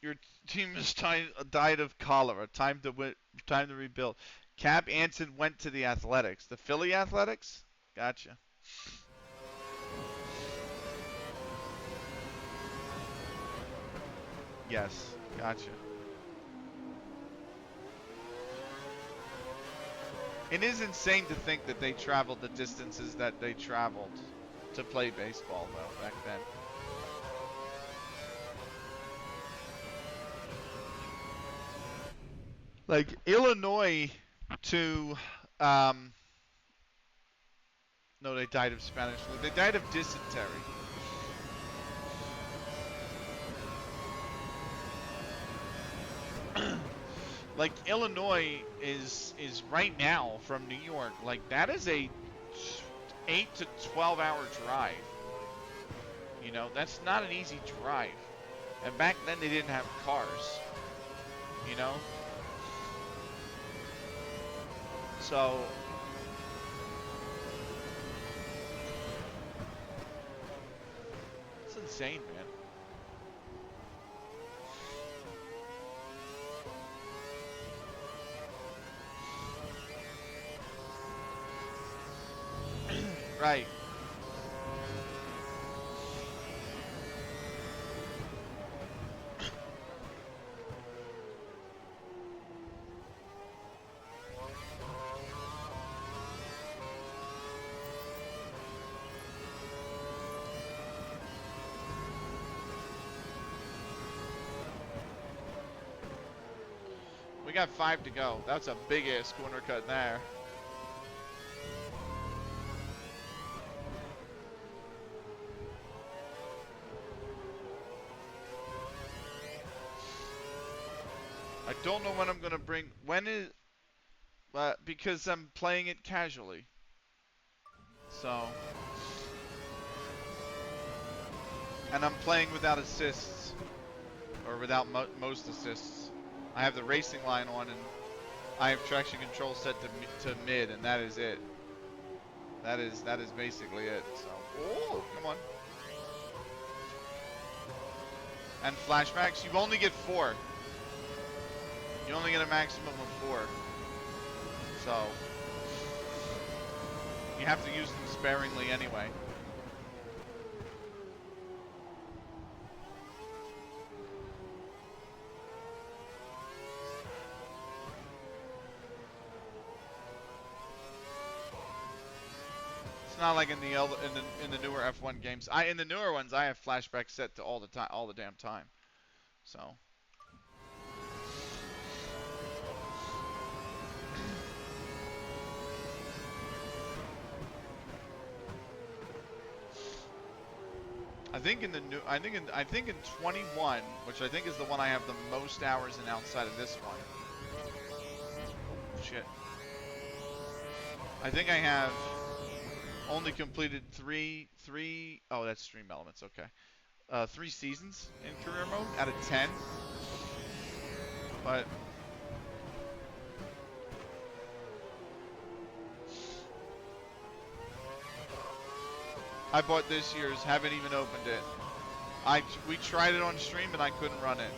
Your team has died of cholera. Time to rebuild. Cap Anson went to the Athletics. The Philly Athletics? Gotcha. Yes, gotcha. It is insane to think that they traveled the distances that they traveled to play baseball, though, back then. Like, Illinois to, no, they died of Spanish flu. They died of dysentery. like Illinois is right now from New York. Like that is a 8 to 12 hour drive. You know, that's not an easy drive. And back then they didn't have cars. You know? So it's insane, man. Right. We got 5 to go. That's a big ass corner cut there. I don't know when I'm gonna bring. When is? Because I'm playing it casually. So. And I'm playing without assists, or without most assists. I have the racing line on, and I have traction control set to mid, and that is it. That is basically it. So, oh, come on. And flashbacks, you only get 4. You only get a maximum of 4. So, you have to use them sparingly anyway. It's not like in the newer F1 games. In the newer ones, I have flashbacks set to all the damn time. So. I think in 21, which I think is the one I have the most hours in outside of this one. Oh, shit. I think I have only completed three. Oh, that's stream elements. Okay, 3 seasons in career mode out of 10. But I bought this year's, haven't even opened it. We tried it on stream and I couldn't run it.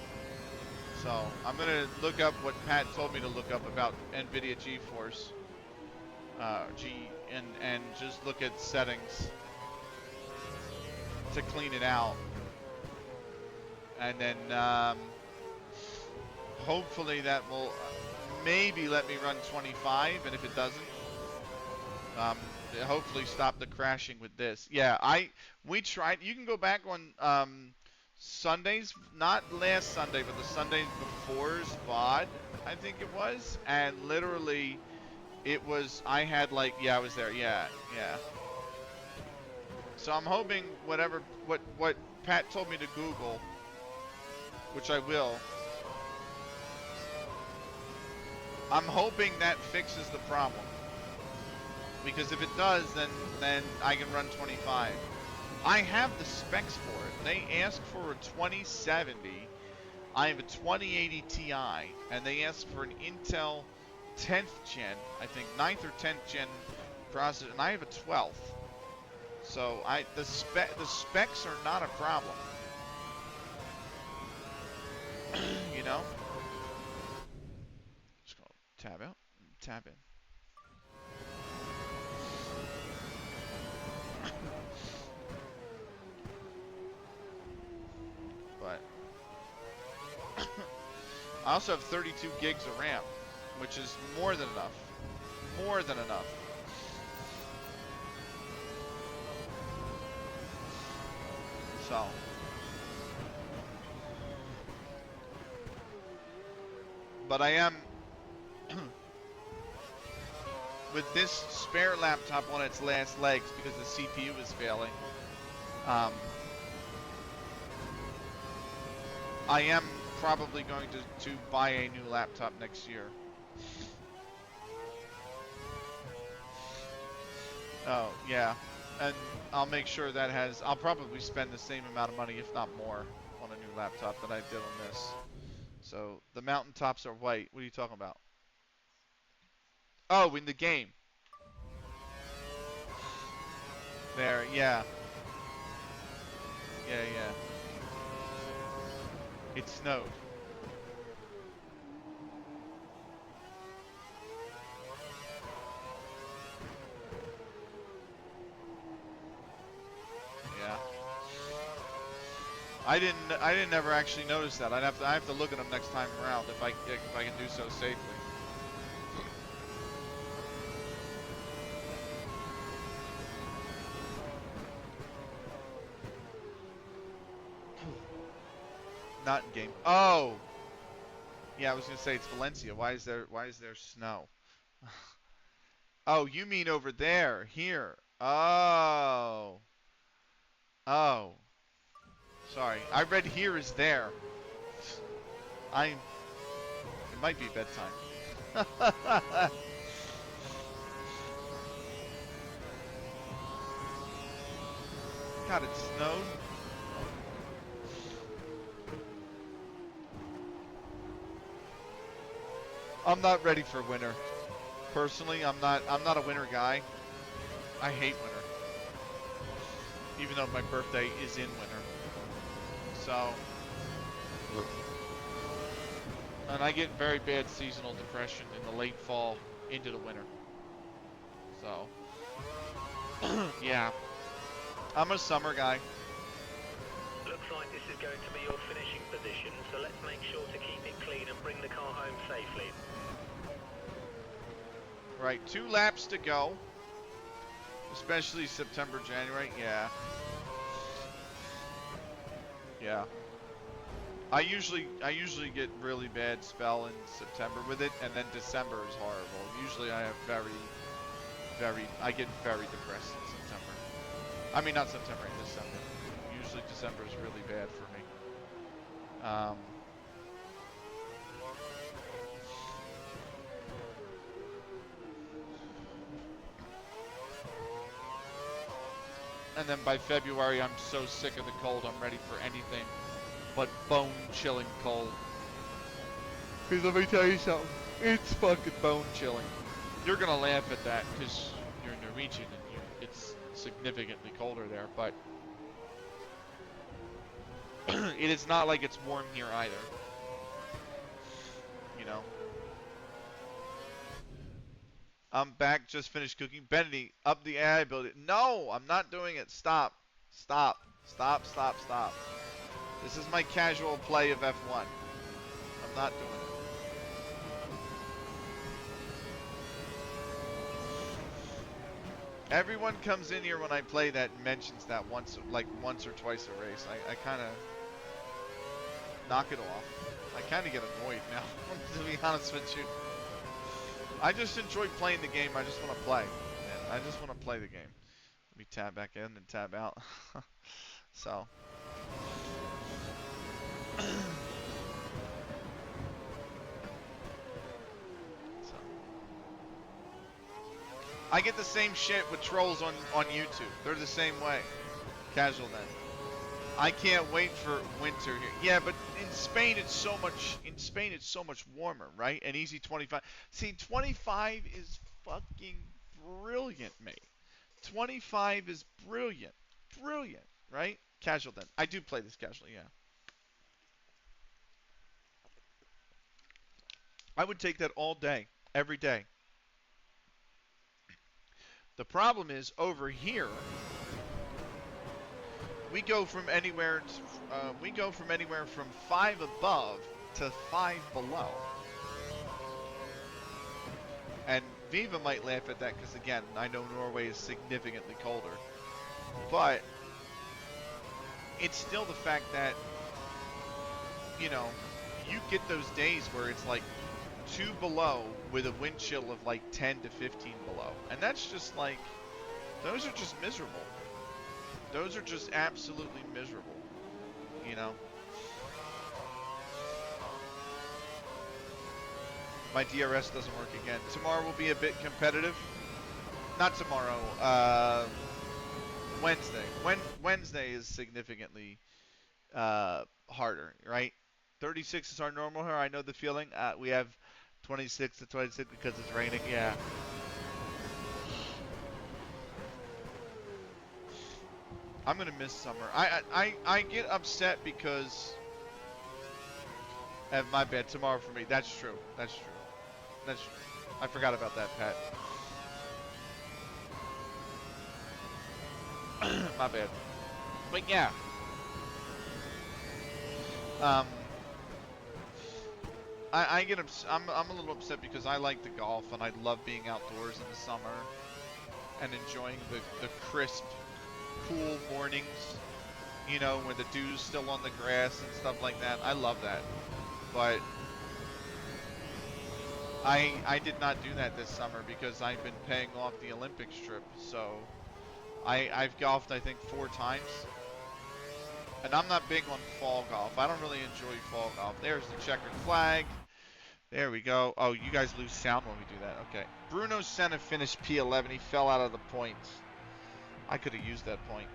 So I'm gonna look up what Pat told me to look up about NVIDIA GeForce, and just look at settings to clean it out, and then hopefully that will maybe let me run 25, and if it doesn't, hopefully stop the crashing with this. Yeah, we tried. You can go back on Sundays, not last Sunday, but the Sundays before's VOD, I think it was, and literally it was, I had like, yeah, I was there, yeah. So I'm hoping what Pat told me to Google, which I will, I'm hoping that fixes the problem. Because if it does, then I can run 25. I have the specs for it. They ask for a 2070. I have a 2080 Ti, and they ask for an Intel 10th gen, I think 9th or 10th gen processor, and I have a 12th. So the specs are not a problem. You know? Just go tab out, tab in. But I also have 32 gigs of RAM, which is more than enough. More than enough. So. But I am, with this spare laptop on its last legs because the CPU is failing, I am probably going to buy a new laptop next year. Oh, yeah. And I'll make sure that has... I'll probably spend the same amount of money, if not more, on a new laptop that I did on this. So, the mountaintops are white. What are you talking about? Oh, in the game. There, yeah. Yeah, yeah. It snowed. Yeah. I didn't ever actually notice that. I have to look at them next time around if I can do so safely. Not in game. Oh. Yeah, I was gonna say it's Valencia. Why is there snow? Oh, you mean over there, here. Oh. Oh. Sorry. I read here is there. It might be bedtime. God, it snowed. I'm not ready for winter. Personally, I'm not a winter guy. I hate winter. Even though my birthday is in winter. So, and I get very bad seasonal depression in the late fall into the winter. So, yeah. I'm a summer guy. Looks like this is going to be your finishing position, so let's make sure to keep it clean and bring the car home safely. Right, 2 laps to go. Especially September, January, yeah. Yeah. I usually get really bad spell in September with it, and then December is horrible. Usually I have I get very depressed in September. I mean, not September, in December. Usually December is really bad for me. And then by February, I'm so sick of the cold, I'm ready for anything but bone-chilling cold. Because let me tell you something, it's fucking bone-chilling. You're gonna laugh at that because you're Norwegian and it's significantly colder there, but it is not like it's warm here either. You know? I'm back, just finished cooking. Benedy, up the AI ability. No, I'm not doing it. Stop. Stop. Stop, stop, stop. This is my casual play of F1. I'm not doing it. Everyone comes in here when I play that and mentions that once or twice a race. I kind of knock it off. I kind of get annoyed now, to be honest with you. I just enjoy playing the game. I just want to play. And I just want to play the game. Let me tab back in and tab out. So. I get the same shit with trolls on YouTube. They're the same way. Casual then. I can't wait for winter here. Yeah, but in Spain it's so much warmer, right? An easy 25. See, 25 is fucking brilliant, mate. 25 is brilliant. Brilliant, right? Casual then. I do play this casually, yeah. I would take that all day, every day. The problem is over here we go from anywhere from 5 above to 5 below. And Viva might laugh at that because, again, I know Norway is significantly colder. But it's still the fact that, you know, you get those days where it's like 2 below with a wind chill of like 10 to 15 below. And that's just like, those are just miserable. Those are just absolutely miserable, you know? My DRS doesn't work again. Tomorrow will be a bit competitive. Not tomorrow. Wednesday. Wednesday is significantly harder, right? 36 is our normal here. I know the feeling. We have 26 to 26 because it's raining. Yeah. I'm gonna miss summer. I get upset because. My bad. Tomorrow for me. That's true. That's true. That's true. I forgot about that, Pat. My bad. But yeah. I get I'm a little upset because I like the golf and I love being outdoors in the summer and enjoying the crisp, cool mornings, you know, where the dew's still on the grass and stuff like that. I love that. But I did not do that this summer because I've been paying off the Olympics trip. So I've golfed, I think, 4 times. And I'm not big on fall golf. I don't really enjoy fall golf. There's the checkered flag. There we go. Oh, you guys lose sound when we do that. Okay. Bruno Senna finished P11. He fell out of the points. I could have used that point.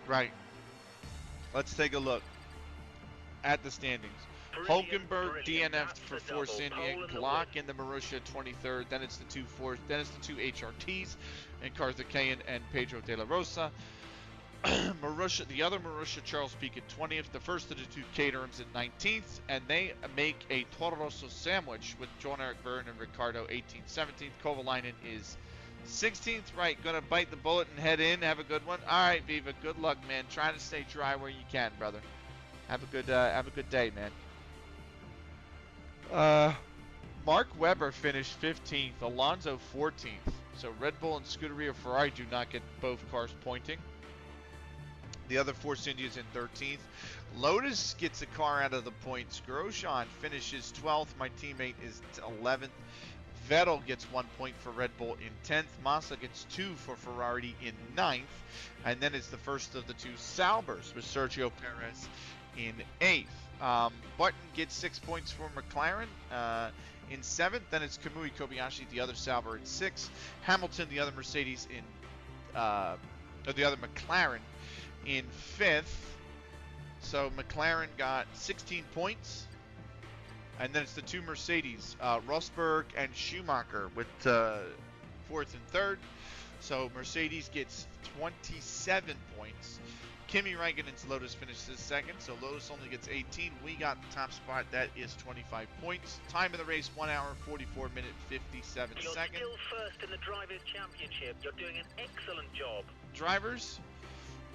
Right. Let's take a look at the standings. Hulkenberg DNF'd for Force India, Glock in the Marussia 23rd. Then it's the two HRTs, and Karthikeyan and Pedro de la Rosa. Marussia, the other Marussia, Charles Peak at 20th. The first of the 2 Caterhams at 19th, and they make a Toro Rosso sandwich with John-Eric Vergne and Ricardo 18th, 17th. Kovalainen is 16th. Right, gonna bite the bullet and head in. Have a good one. All right, Viva. Good luck, man. Try to stay dry where you can, brother. Have a good day, man. Mark Webber finished 15th. Alonso 14th. So Red Bull and Scuderia Ferrari do not get both cars pointing. The other Force India's in 13th. Lotus gets a car out of the points. Grosjean finishes 12th. My teammate is 11th. Vettel gets 1 point for Red Bull in 10th. Massa gets 2 for Ferrari in 9th. And then it's the first of the 2 Saubers with Sergio Perez in 8th. Button gets 6 points for McLaren in 7th. Then it's Kamui Kobayashi, the other Sauber, in 6th. Hamilton, the other Mercedes, or the other McLaren, in 5th. So McLaren got 16 points. And then it's the 2 Mercedes, Rosberg and Schumacher, with 4th and 3rd. So Mercedes gets 27 points. Kimi Raikkonen's Lotus finishes 2nd, so Lotus only gets 18. We got the top spot, that is 25 points. Time of the race, 1 hour, 44 minute, 57 You're seconds. still first in the Drivers' Championship. You're doing an excellent job. Drivers,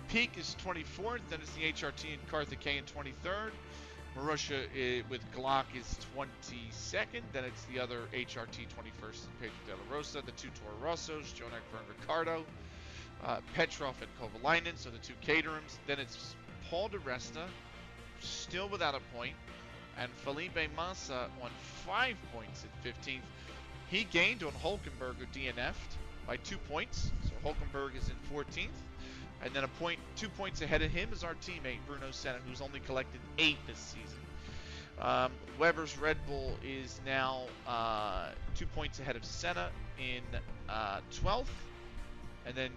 Peak is 24th, then it's the HRT and Karthikeyan 23rd. Marussia with Glock is 22nd, then it's the other HRT 21st and Pedro de la Rosa, the 2 Toro Rossos, John-Eric Vergne, Ricardo, Petrov and Kovalainen, so the 2 Caterhams. Then it's Paul di Resta, still without a point, and Felipe Massa on 5 points at 15th. He gained on Hulkenberg, who DNF'd, by 2 points, so Hulkenberg is in 14th. And then 2 points ahead of him is our teammate, Bruno Senna, who's only collected 8 this season. Weber's Red Bull is now 2 points ahead of Senna in 12th. And then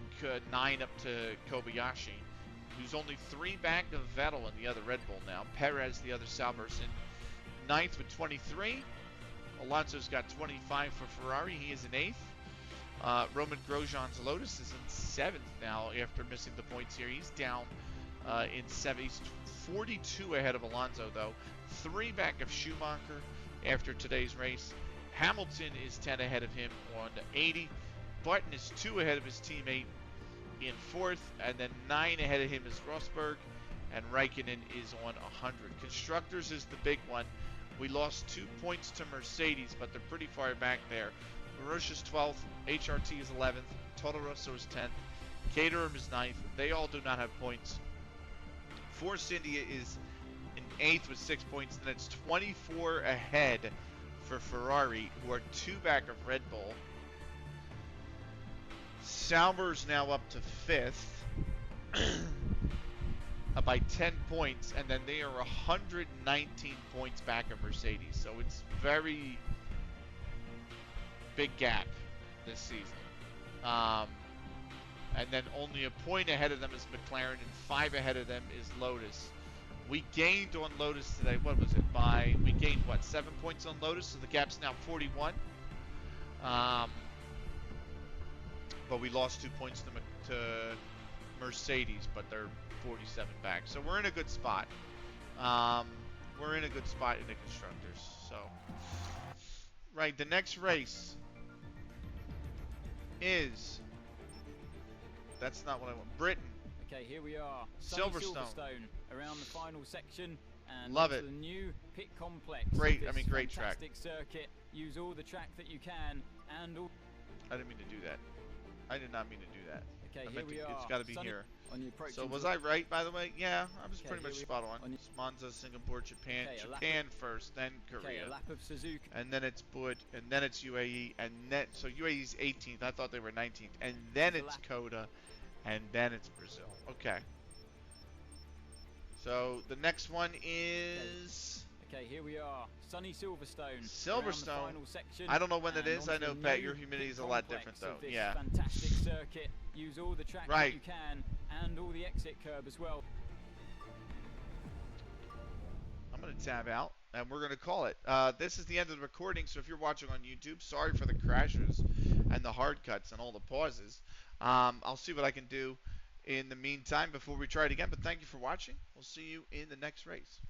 9 up to Kobayashi, who's only 3 back of Vettel in the other Red Bull now. Perez, the other Sauber's, in 9th with 23. Alonso's got 25 for Ferrari. He is in 8th. Roman Grosjean's Lotus is in 7th now after missing the points here. He's down in 7th. He's 42 ahead of Alonso, though. 3 back of Schumacher after today's race. Hamilton is 10 ahead of him on 80. Button is 2 ahead of his teammate in 4th. And then 9 ahead of him is Rosberg. And Raikkonen is on 100. Constructors is the big one. We lost 2 points to Mercedes, but they're pretty far back there. Marussia's 12th, HRT is 11th, Toro Rosso is 10th, Caterham is 9th. They all do not have points. Force India is in 8th with 6 points, and it's 24 ahead for Ferrari, who are 2 back of Red Bull. Sauber's now up to 5th. by 10 points, and then they are 119 points back of Mercedes. So it's very big gap this season. And then only a point ahead of them is McLaren, and 5 ahead of them is Lotus. We gained on Lotus today. What was it? We gained 7 points on Lotus, so the gap's now 41. But we lost 2 points to Mercedes, but they're 47 back. So we're in a good spot. We're in a good spot in the constructors. So, right, the next race is. That's not what I want. Britain. Okay, here we are. Silverstone. Around the final section. And love it. The new pit complex. Great, great track. Fantastic circuit. Use all the track that you can, and all. I didn't mean to do that. I did not mean to do that. Okay, here we are. It's got to be here. On the approach. So was I right, by the way? Yeah, I was pretty much spot on. on Monza, Singapore, Japan. Okay, Japan first, then Korea. Okay, a lap of Suzuka. And then it's Bud, and then it's UAE, and then so UAE's 18th. I thought they were 19th, and then it's Coda, and then it's Brazil. Okay. So the next one is. Okay, here we are. Sunny Silverstone. Silverstone. Final section, I don't know when it is. I know, Pat, your humidity is a lot different, though. Yeah. Fantastic circuit. Use all the track that you can, and all the exit curb as well. I'm going to tab out, and we're going to call it. This is the end of the recording, so if you're watching on YouTube, sorry for the crashes and the hard cuts and all the pauses. I'll see what I can do in the meantime before we try it again, but thank you for watching. We'll see you in the next race.